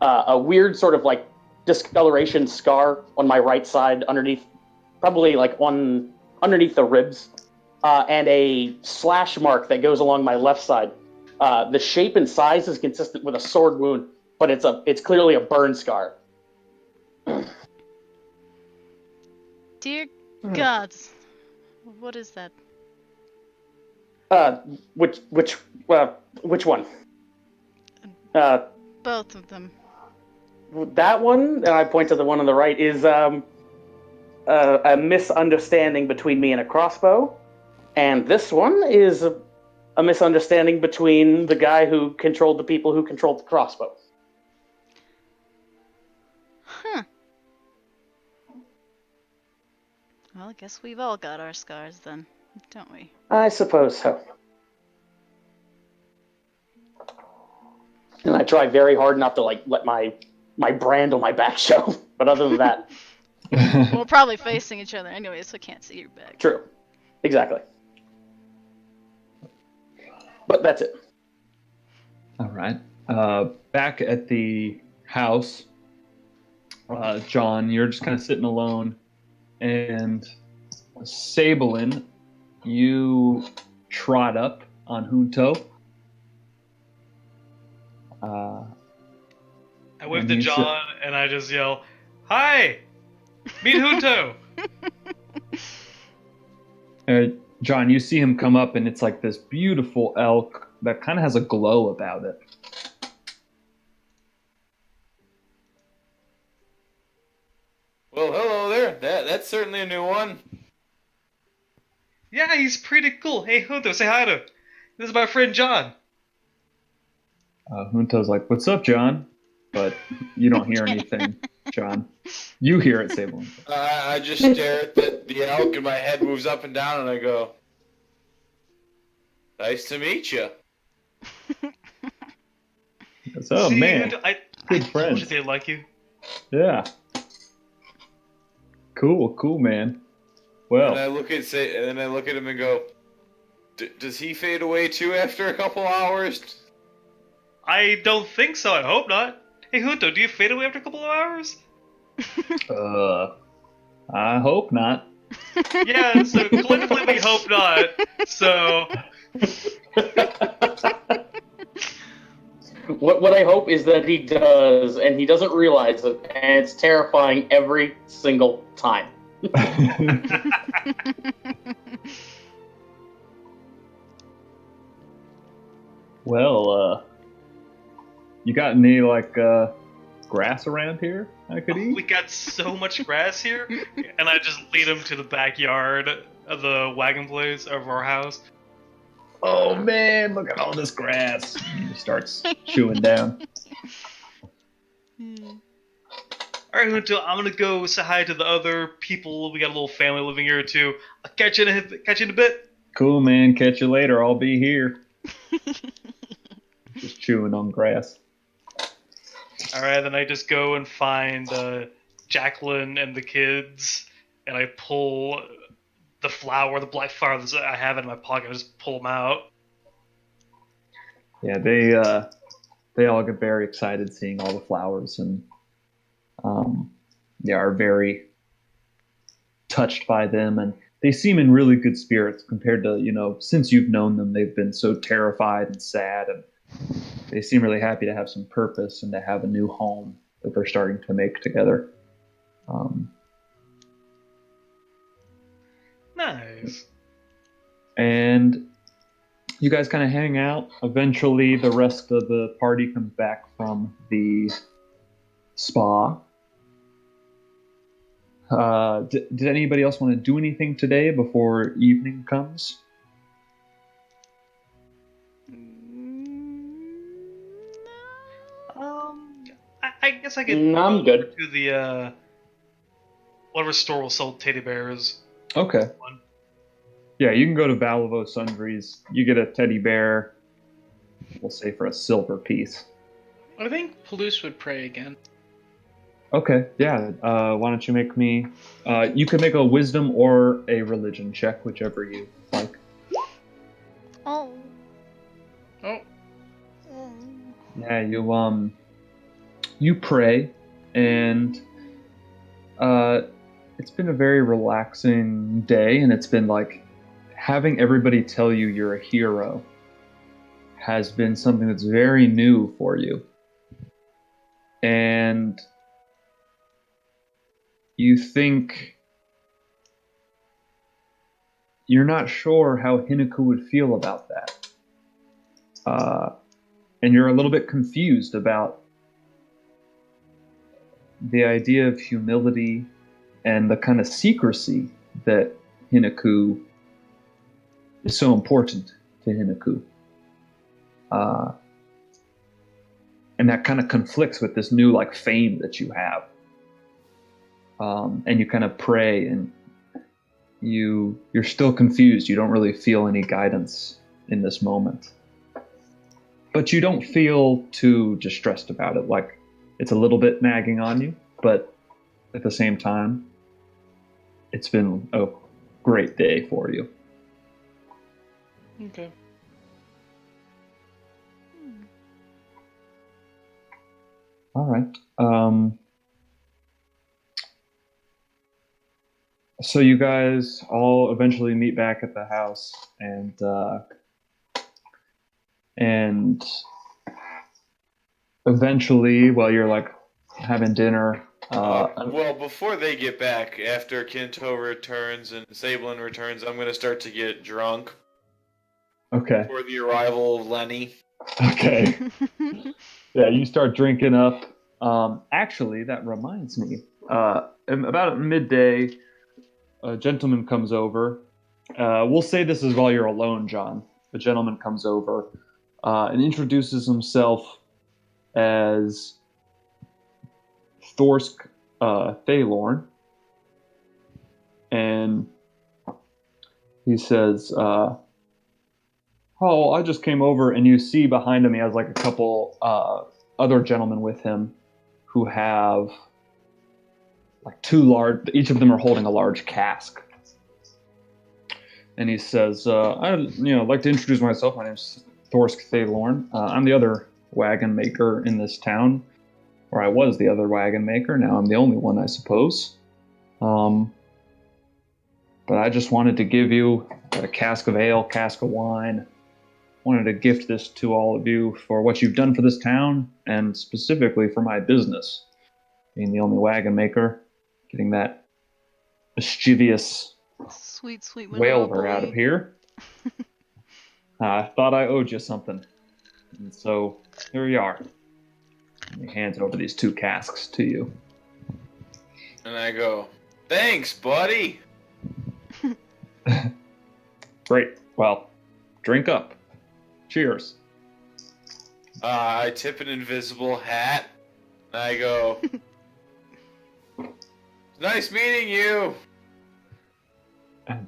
a weird sort of like discoloration scar on my right side underneath, probably like underneath the ribs, and a slash mark that goes along my left side. The shape and size is consistent with a sword wound, but it's clearly a burn scar. Dear gods, what is that? Which one? Both of them. That one, and I point to the one on the right, is a misunderstanding between me and a crossbow. And this one is a misunderstanding between the guy who controlled the people who controlled the crossbow. Huh. Well, I guess we've all got our scars then, don't we? I suppose so. And I try very hard not to like let my brand on my back show. But other than that, We're probably facing each other anyway, so I can't see your back. true. Exactly. But that's it. All right. Back at the house, John, you're just kind of sitting alone, and Sabelin, you trot up on Junto. I wave to John and I just yell, "Hi! Meet Junto!" John, you see him come up, and it's like this beautiful elk that kind of has a glow about it. Well, hello there. That's certainly a new one. Yeah, he's pretty cool. Hey, Junto, say hi to him. This is my friend John. Junto's like, "What's up, John?" But you don't hear anything, John. You hear it, Sabelin. I just stare at the elk and my head moves up and down and I go, "Nice to meet you." Goes, "Oh, See, man, Junto, I good told friends." you they like you. Yeah. Cool, man. And Well, I look at him and go, "Does he fade away too after a couple hours?" I don't think so. I hope not. Hey, Junto, do you fade away after a couple of hours? I hope not. Yeah, so collectively we hope not. So, What I hope is that he does, and he doesn't realize it, and it's terrifying every single time. Well, you got any like grass around here I could eat? we got so much grass here, and I just lead him to the backyard of the wagon place of our house. Oh man, look at all this grass. He starts chewing down. Alright, Junto, I'm gonna go say hi to the other people. We got a little family living here too. I'll catch you in a bit. Cool, man. Catch you later. I'll be here. Just chewing on grass. Alright, then I just go and find Jacqueline and the kids, and I pull the black flower that I have in my pocket. I just pull them out. Yeah, they all get very excited seeing all the flowers, and are very touched by them, and they seem in really good spirits compared to, since you've known them, they've been so terrified and sad, and they seem really happy to have some purpose and to have a new home that they're starting to make together. Nice. And you guys kind of hang out. Eventually, the rest of the party comes back from the spa. Did anybody else want to do anything today before evening comes? I guess I could I'm good. to the whatever store will sell teddy bears. Okay. Yeah, you can go to Valavo Sundries. You get a teddy bear, we'll say for a silver piece. I think Palouse would pray again. Okay, yeah. Why don't you make me... you can make a wisdom or a religion check, whichever you like. Oh. Oh, Yeah, you pray, and it's been a very relaxing day, and it's been like having everybody tell you you're a hero has been something that's very new for you. And you think you're not sure how Hinaku would feel about that. And you're a little bit confused about the idea of humility and the kind of secrecy that Hinaku is so important to Hinaku. And that kind of conflicts with this new like fame that you have. And you kind of pray, and you're still confused. You don't really feel any guidance in this moment. But you don't feel too distressed about it. Like, it's a little bit nagging on you, but at the same time, it's been a great day for you. Okay. All right. So you guys all eventually meet back at the house, and eventually, while you're like having dinner, well, before they get back, after Kinto returns and Sablin returns, I'm gonna start to get drunk okay, for the arrival of Lenny. okay, yeah, you start drinking up. Actually, that reminds me. About midday, a gentleman comes over. We'll say this is while you're alone, John. A gentleman comes over and introduces himself as Thorsk Thaylorn. And he says, oh, I just came over, and you see behind him he has like a couple other gentlemen with him who have like two large, each of them are holding a large cask. And he says, I'd like to introduce myself. My name's Thorsk Thaylorn. I'm the other wagon maker in this town, or I was the other wagon maker. Now I'm the only one, I suppose. But I just wanted to give you a cask of ale, cask of wine. Wanted to gift this to all of you for what you've done for this town, and specifically for my business. Being the only wagon maker, getting that mischievous Sweet whaler out of here. I thought I owed you something. And so here you are. And he hands over these two casks to you. And I go, thanks, buddy. Great. Well, drink up. Cheers. I tip an invisible hat. And I go, nice meeting you. And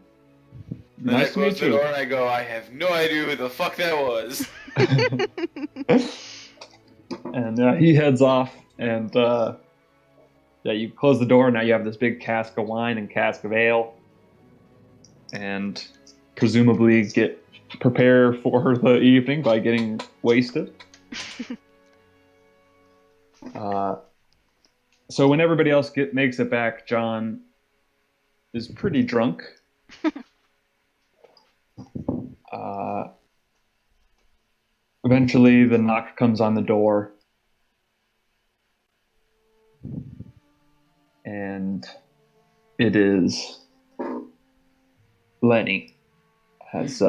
Nice I to meet close the you. door and I go, I have no idea who the fuck that was. And he heads off, and you close the door. Now you have this big cask of wine and cask of ale, and presumably prepare for the evening by getting wasted. So when everybody else makes it back, John is pretty drunk. Eventually, the knock comes on the door, and it is Lenny has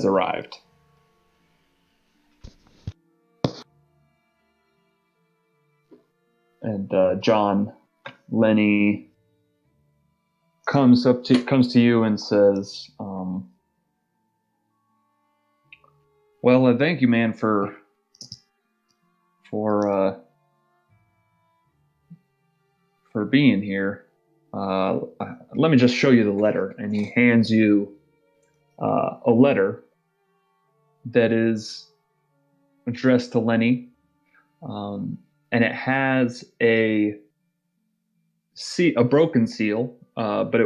arrived. And Lenny comes to you and says, well, thank you, man, for being here. Let me just show you the letter. And he hands you a letter that is addressed to Lenny, and it has a broken seal, but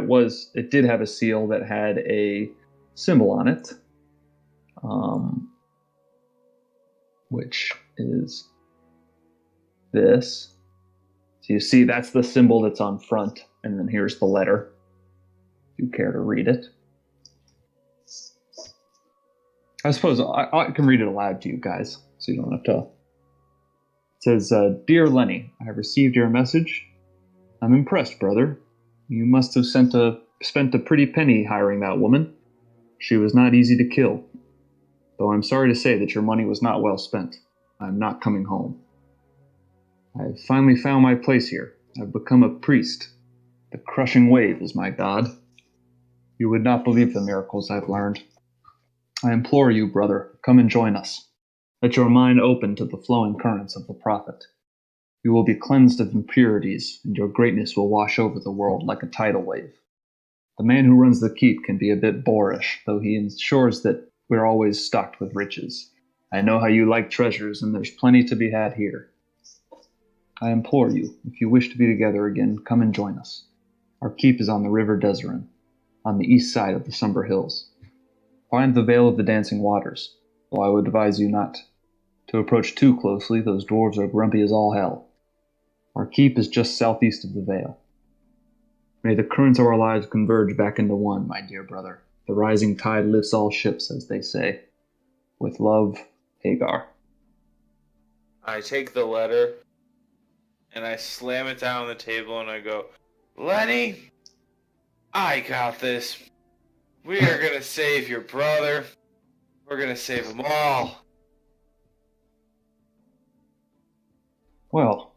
it did have a seal that had a symbol on it, which is this. So you see that's the symbol that's on front, and then here's the letter. If you care to read it. I suppose I can read it aloud to you guys, so you don't have to. It says, Dear Lenny, I have received your message. I'm impressed, brother. You must have spent a pretty penny hiring that woman. She was not easy to kill. Though I'm sorry to say that your money was not well spent. I'm not coming home. I've finally found my place here. I've become a priest. The crushing wave is my god. You would not believe the miracles I've learned. I implore you, brother, come and join us. Let your mind open to the flowing currents of the prophet. You will be cleansed of impurities, and your greatness will wash over the world like a tidal wave. The man who runs the keep can be a bit boorish, though he ensures that we're always stocked with riches. I know how you like treasures, and there's plenty to be had here. I implore you, if you wish to be together again, come and join us. Our keep is on the River Deserin, on the east side of the Somber Hills. Find the Vale of the Dancing Waters, though I would advise you not to approach too closely. Those dwarves are grumpy as all hell. Our keep is just southeast of the Vale. May the currents of our lives converge back into one, my dear brother. The rising tide lifts all ships, as they say. With love, Hagar. I take the letter, and I slam it down on the table, and I go, Lenny, I got this. We are going to save your brother. We're going to save them all. Well,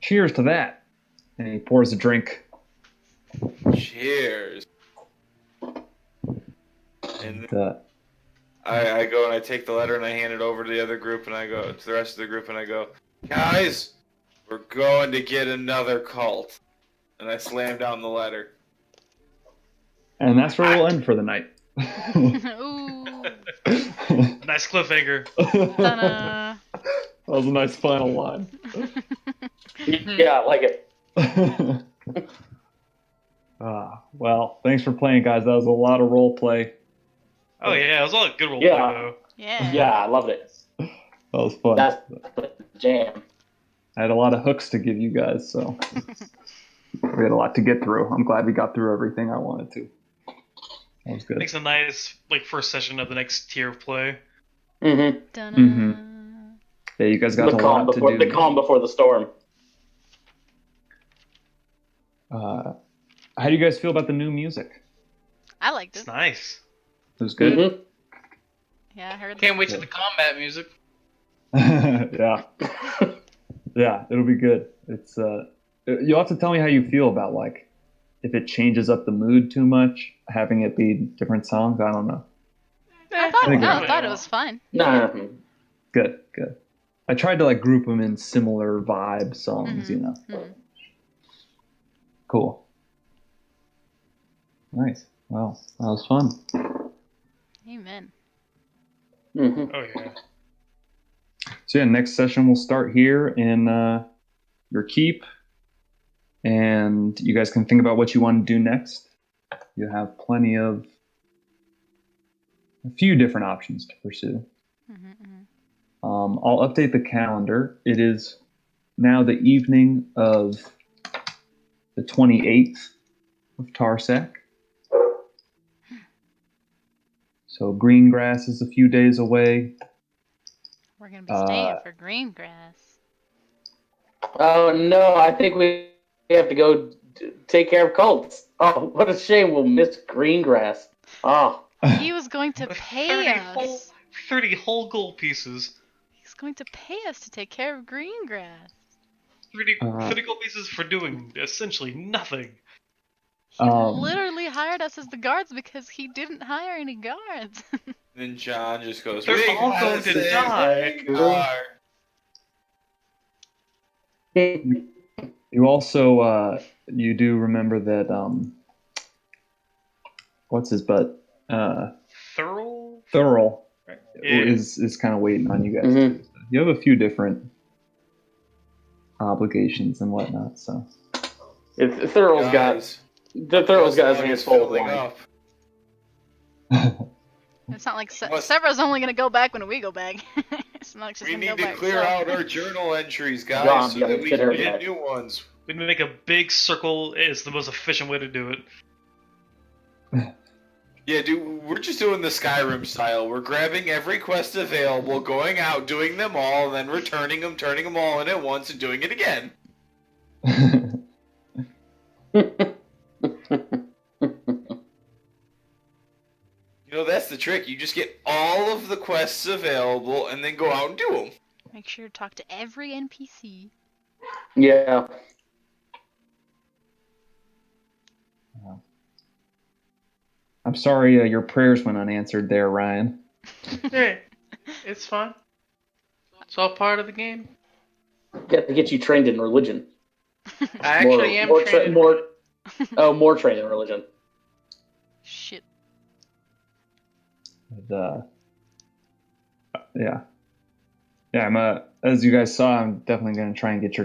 cheers to that. And he pours a drink. Cheers. And I go and I take the letter and I hand it over to the other group, and I go to the rest of the group, and I go, guys, we're going to get another cult. And I slam down the letter. And that's where we'll end for the night. Ooh. Nice cliffhanger. Ta-da. That was a nice final line. Yeah, I like it. Well, thanks for playing, guys. That was a lot of role play. Oh yeah, it was all good role Yeah. play though. Yeah. Yeah, I loved it. That was fun. That's the jam. I had a lot of hooks to give you guys, so we had a lot to get through. I'm glad we got through everything I wanted to. That was good. Makes a nice first session of the next tier of play. Mm-hmm. Dun-dun. Mm-hmm. Yeah, you guys got a lot to do. The calm before the storm. How do you guys feel about the new music? I liked It's it. nice. It was good? Mm-hmm. Yeah, I heard Can't wait to the combat music. Yeah. Yeah, it'll be good. It's you'll have to tell me how you feel about if it changes up the mood too much, having it be different songs. I don't know. I thought, think no, it- I thought it was fun. No. Good. I tried to group them in similar vibe songs, you know. Mhm. Cool. Nice. Well, that was fun. Amen. Mm-hmm. Oh yeah. So yeah, next session we'll start here in your keep, and you guys can think about what you want to do next. You have a few different options to pursue. I'll update the calendar. It is now the evening of the 28th of Tarsak. So Greengrass is a few days away. We're gonna be staying for green grass. Oh no, I think we have to go take care of cults. Oh, what a shame. We'll miss Greengrass. Oh. He was going to pay us. 30 whole gold pieces. He's going to pay us to take care of green grass. 30 gold pieces for doing essentially nothing. He literally hired us as the guards because he didn't hire any guards. Then John just goes, They're "We all gotta going to save die." Hagar." You also you do remember that what's his butt? Thurl? Thurl Yeah. is kind of waiting on you guys. Mhm. Too. So you have a few different obligations and whatnot. So Thurl's got Guys, his log hands is full of filling wine. up. It's not like What? Severa's only gonna go back when we go back. Smoke's just We gonna go need to by clear itself. out our journal entries, guys, John, so you that gotta we consider can get that. new ones. We make a big circle. It's the most efficient way to do it. Yeah, dude, we're just doing the Skyrim style. We're grabbing every quest available, going out, doing them all, and then returning them, turning them all in at once, and doing it again. You know, that's the trick. You just get all of the quests available, and then go out and do them. Make sure to talk to every NPC. Yeah. I'm sorry your prayers went unanswered there, Ryan. Hey, it's fine. It's all part of the game. Got to get you trained in religion. I actually am trained. More trained in religion. Shit. But, yeah. Yeah, as you guys saw, I'm definitely going to try and get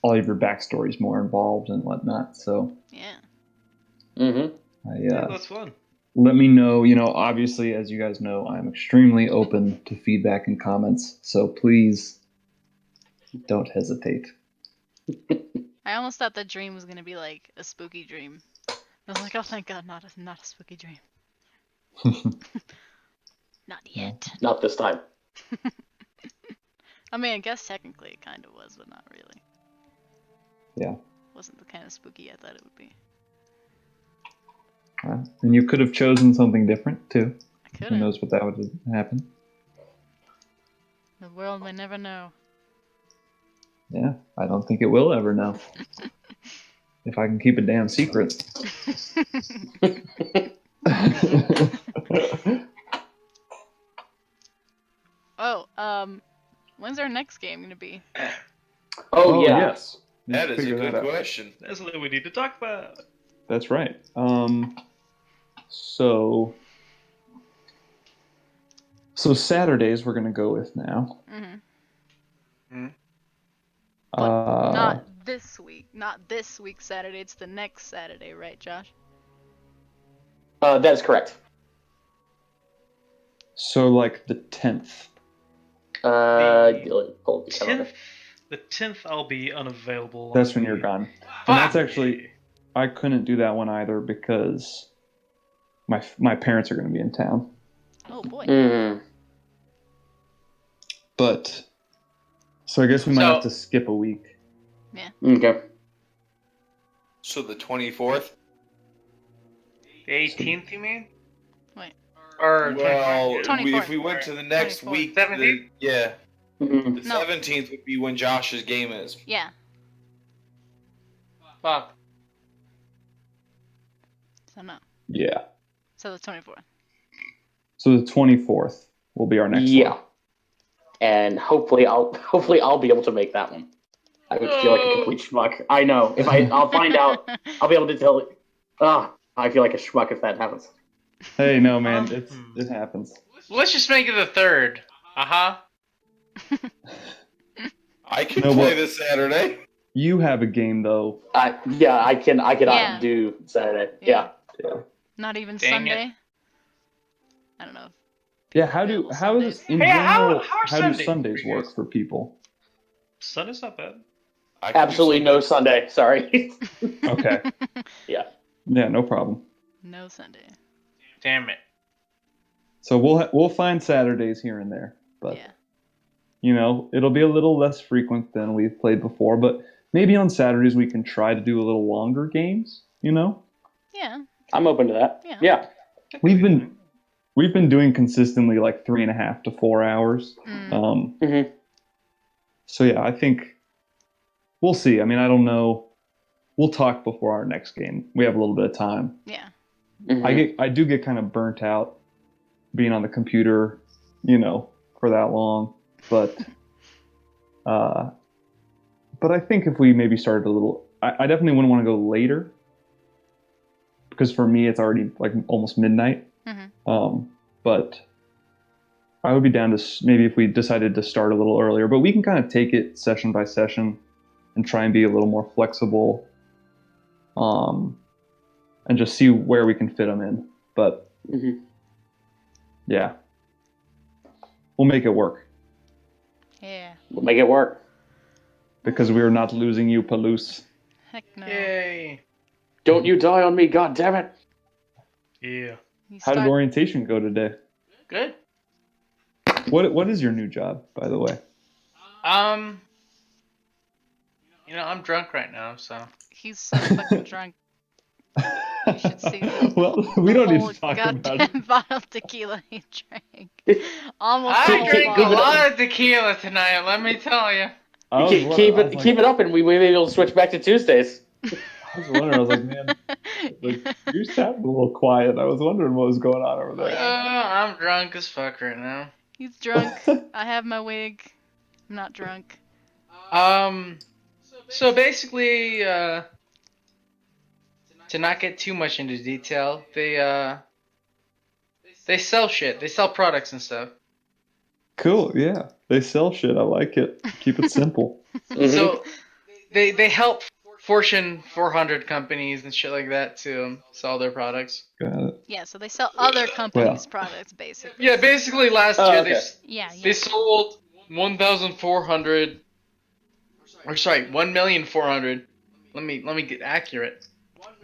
all of your backstories more involved and whatnot. So, Yeah. Mm-hmm. Yeah, that's fun. let me know. Obviously, as you guys know, I'm extremely open to feedback and comments. So please don't hesitate. I almost thought that dream was gonna be like a spooky dream. I was like, oh thank God, not a spooky dream. Not yet. Not this time. I mean, I guess technically it kind of was, but not really. Yeah. Wasn't the kind of spooky I thought it would be. And you could have chosen something different too. I could Who have. knows what that would happen? The world may never know. Yeah, I don't think it will ever know. If I can keep a damn secret. When's our next game gonna be? Oh, yeah. Yes. That is a Figure good that out. question. That's something we need to talk about. That's right. So Saturdays we're gonna go with now. Mm-hmm. Hmm? Not this week. Not this week Saturday. It's the next Saturday, right, Josh? That is correct. So like the 10th. Hold the calendar. The 10th I'll be unavailable. That's when you're gone. And that's actually, I couldn't do that one either because my parents are going to be in town. Oh boy. Mm. But so I guess we might have to skip a week. Okay. So the 24th? The 18th, you mean? Wait. Or Well, 24th. if we went to the next 24th. week, 17th? yeah, Mhm. the No. 17th would be when Josh's game is. Yeah. Fuck. So no. Yeah. So the 24th. So the 24th will be our next Yeah. one. And hopefully I'll be able to make that one. I would feel like a complete schmuck. I know. I'll find out. I'll be able to tell. I feel like a schmuck if that happens. Hey, no man, it happens. Let's just make it the 3rd. Uh-huh. I can No, play but- this Saturday. You have a game though. Yeah, I cannot Yeah. do Saturday. Yeah. Yeah. Not even Dang Sunday. I don't know. Yeah, how does in Hey, how general are how do Sundays Sundays for you? work for people? Sunday's not bad. I can do Absolutely no Sunday. Sorry. Okay. Yeah. Yeah, no problem. No Sunday. Damn it. So we'll find Saturdays here and there, but Yeah. it'll be a little less frequent than we've played before, but maybe on Saturdays we can try to do a little longer games, Yeah. I'm open to that. Yeah. Yeah. We've been doing consistently like 3.5 to 4 hours. Mm. Mhm. So yeah, I think we'll see. I mean, I don't know. We'll talk before our next game. We have a little bit of time. Yeah. Mhm. I do get kind of burnt out being on the computer, for that long. But I think if we maybe started a little, I definitely wouldn't want to go later because for me it's already like almost midnight. Mhm. But I would be down to maybe if we decided to start a little earlier. But we can kind of take it session by session and try and be a little more flexible, and just see where we can fit them in. But Mhm. yeah, we'll make it work. We'll make it work. Because we are not losing you, Palouse. Heck no. Yay. Don't you die on me, God damn it! Yeah. How did orientation go today? Good. What is your new job, by the way? I'm drunk right now, so. He's so fucking drunk. You should see the, Well, we don't need whole to talk about goddamn it. bottle of tequila he drank. Almost I a drank a bottle. lot of tequila tonight, let me tell you. I was wondering- Keep I was it like- keep it up, and we may be able to switch back to Tuesdays. I was wondering. I was like, man, like, you sound a little quiet. I was wondering what was going on over there. I'm drunk as fuck right now. He's drunk. I have my wig. I'm not drunk. So basically, to not get too much into detail, they sell shit. They sell products and stuff. Cool. Yeah, they sell shit. I like it. Keep it simple. So they help Fortune 400 companies and shit like that to sell their products. Got it. Yeah, so they sell other companies' products, basically. Yeah, basically last Oh, year okay. they sold 1,400. Or sorry, 1,400,000. Let me get accurate.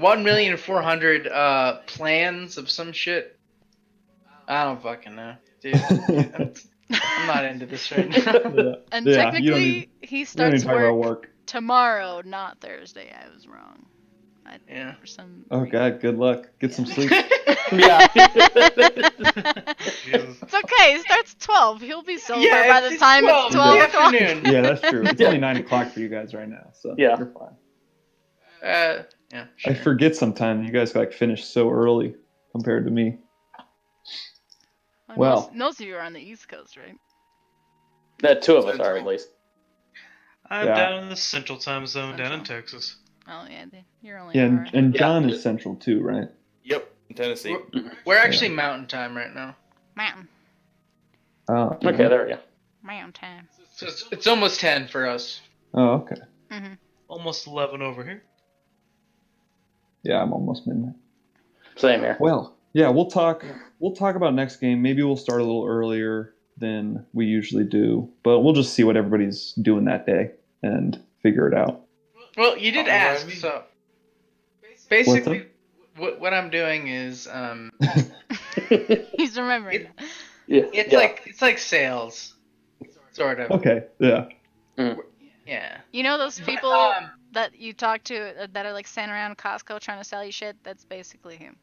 1,400,000 plans of some shit. I don't fucking know, dude. I'm not into this right now. Yeah. And Yeah, you don't technically, need- he We don't starts need to talk about work work. tomorrow, not Thursday. I was wrong. Yeah. For some Oh God, good luck. Get some sleep. Yeah. Jesus. It's okay. It starts at 12. He'll be sober Yeah, by the it's time 12 it's in 12 the o'clock. afternoon. Yeah, that's true. It's only 9 o'clock for you guys right now, so Yeah. you're fine. Yeah, sure. I forget sometimes you guys like finish so early compared to me. Well. Most of you are on the East Coast, right? The two of us are, at least. I'm Yeah. down in the Central Time Zone, down in Texas. Oh, yeah. You're only Yeah, an hour. and Yeah. John is central too, right? Yep, in Tennessee. We're actually Mountain Time right now. Mountain. Oh, Okay, there we go. Mountain time. So it's almost 10 for us. Oh, okay. Mm-hmm. Almost 11 over here. Yeah, I'm almost midnight. Same here. Well, yeah, we'll talk about next game. Maybe we'll start a little earlier than we usually do, but we'll just see what everybody's doing that day and figure it out. Well, you did ask, so What's basically, what I'm doing is He's remembering. Yeah. it's like sales, sort of. Okay, yeah. Yeah. You know those But, people that you talk to that are like standing around Costco trying to sell you shit? That's basically him.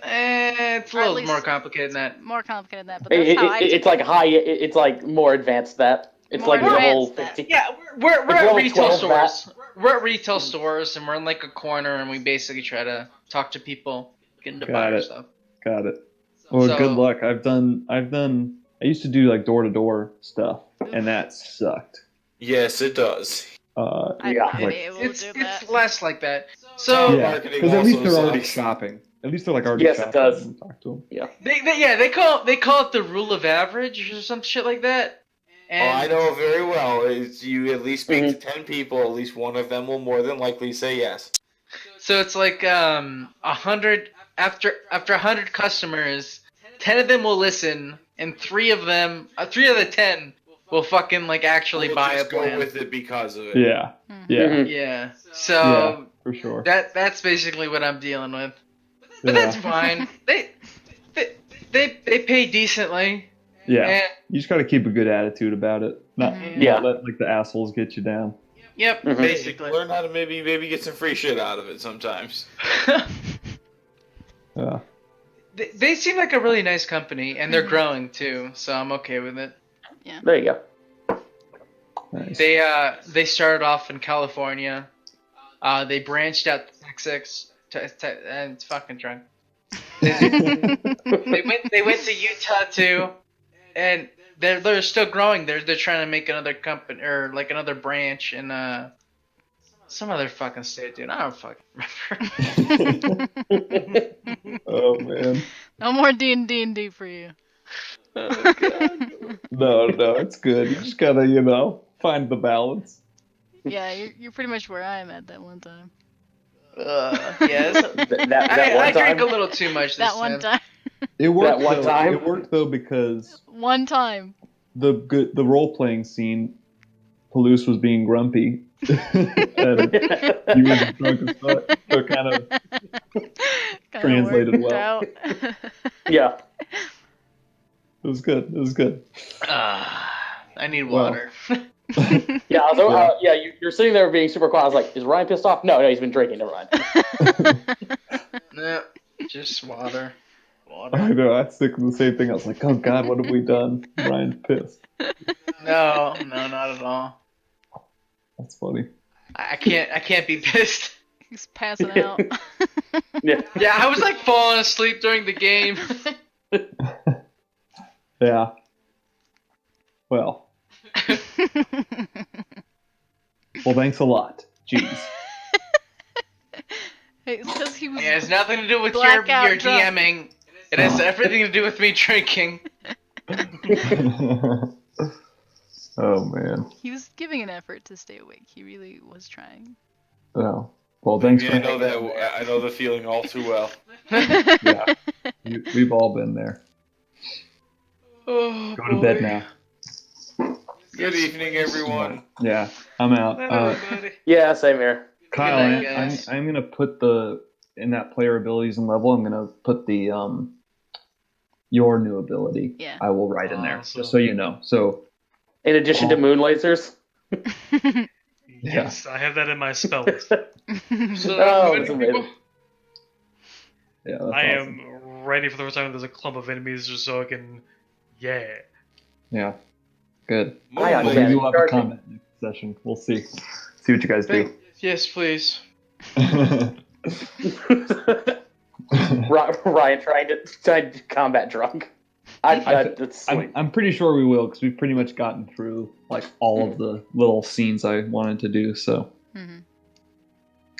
It's a Or at little least- more complicated than that. More complicated than that, but that's how I It's like high. It's like more advanced that. It's More like the whole advanced that. 15. Yeah, we're It's at level retail 12 stores. We're at retail stores, and we're in like a corner, and we basically try to talk to people, get them to Got buy our it. stuff. Got it. Well, So- good luck. I used to do like door-to-door stuff, and that sucked. Yes, it does. I'd Yeah. not be Like- able to It's do that. less like that. So Yeah, marketing because at least also they're already sucks. shopping. At least they're like already Yes, it shopping. does. when you talk to them. they call it the rule of average or some shit like that. Oh, I And know very well. It's you at least speak to 10 people, at least one of them will more than likely say yes. so it's like 100 after 100 customers, 10 of them will listen, and 3 of the 10 will fucking like actually We'll buy a just go plan. with it because of it. Yeah, Mhm. yeah, Mhm. Yeah. So for sure. that's basically what I'm dealing with. But Yeah. that's fine. They pay decently. Yeah, And, you just got to keep a good attitude about it. Not, Mhm. Yeah. not let like the assholes get you down. yep, Mhm. basically. Learn how to maybe get some free shit out of it sometimes. Yeah. They seem like a really nice company, and they're Mhm. growing too, so I'm okay with it. There you go. Nice. They started off in California. They branched out to Texas, and it's fucking drunk. They went to Utah too, and they're still growing. They're trying to make another company or like another branch in some other fucking state, dude. I don't fucking remember. Oh man. No more D&D for you. No, it's good. You just gotta, find the balance. Yeah, you're pretty much where I'm at that one time. Yes. That I one drank time. a little too much this That one time. It worked. one though. time? It worked though because One time. the role playing scene Palouse was being grumpy. And you were drunk as fuck. So it kind of Kinda translated worked well. out. Yeah. It was good. It was good. I need Well. water. Yeah, I was, you're sitting there being super quiet. I was like, is Ryan pissed off? No, he's been drinking. Never mind. No, just water. I Water. know. I was thinking the same thing. I was like, oh God, what have we done? Ryan's pissed. No, not at all. That's funny. I can't be pissed. He's passing out. Yeah. Yeah, I was like falling asleep during the game. Yeah. Well, thanks a lot. Jeez. It's because he was It has nothing to do with blackout your drunk. DMing. It has everything to do with me drinking. Oh man. He was giving an effort to stay awake. He really was trying. Oh. Well, thanks Yeah, for I know that. I know the feeling all too well. Yeah. We've all been there. Oh, Go to bed now. Good evening, everyone. Yeah, I'm out. Everybody. Yeah, same here. Kyle, night, guys. I'm gonna put in that player abilities and level. I'm gonna put the your new ability. Yeah. I will write in there Awesome. just so you know. So In addition to moon lasers. Yes, I have that in my spell list. So, Oh, that's amazing. yeah, that's I awesome. am ready for the first time there's a clump of enemies just so I can. Yeah. Yeah, good. Hi, I'm Well, Danny. we'll have a comment next session. We'll see. See what you guys do. Yes, please. Ryan trying to combat drunk. That's sweet. I'm pretty sure we will because we've pretty much gotten through like all of the little scenes I wanted to do. So Mhm.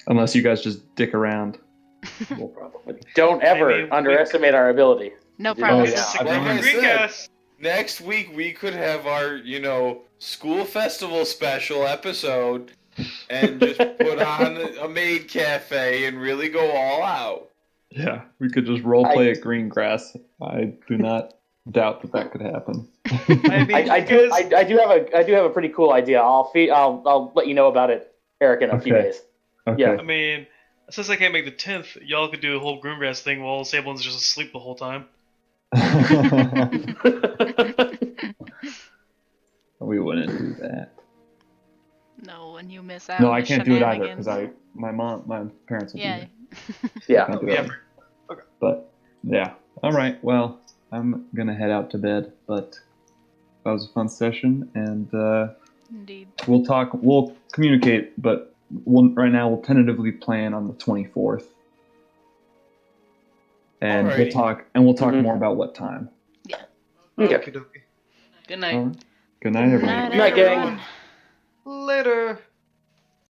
unless you guys just dick around, We'll probably don't ever I mean, underestimate our ability. No Oh, promises. yeah. Like I said, Recast. next week we could have our, school festival special episode and just put on a maid cafe and really go all out. yeah, we could just role play at green grass. I do not doubt that could happen. I mean, I do have a pretty cool idea. I'll let you know about it, Eric, in a few Okay. days. Okay. Yeah. I mean, since I can't make the 10th, y'all could do a whole Groomgrass thing while Sable's just asleep the whole time. We wouldn't do that. No, and you miss out. No, on I the can't do it either shenanigans. because my parents would Yeah. be Yeah. there. Can't do that. But yeah, all right. Well, I'm gonna head out to bed. But that was a fun session, and Indeed. we'll talk. We'll communicate, but right now we'll tentatively plan on the 24th, and we'll Alrighty. talk. Mhm. more about what time. Okay. Okey-dokey. Good night. All right. Good night, everyone. Night, Night, gang. everyone. Later.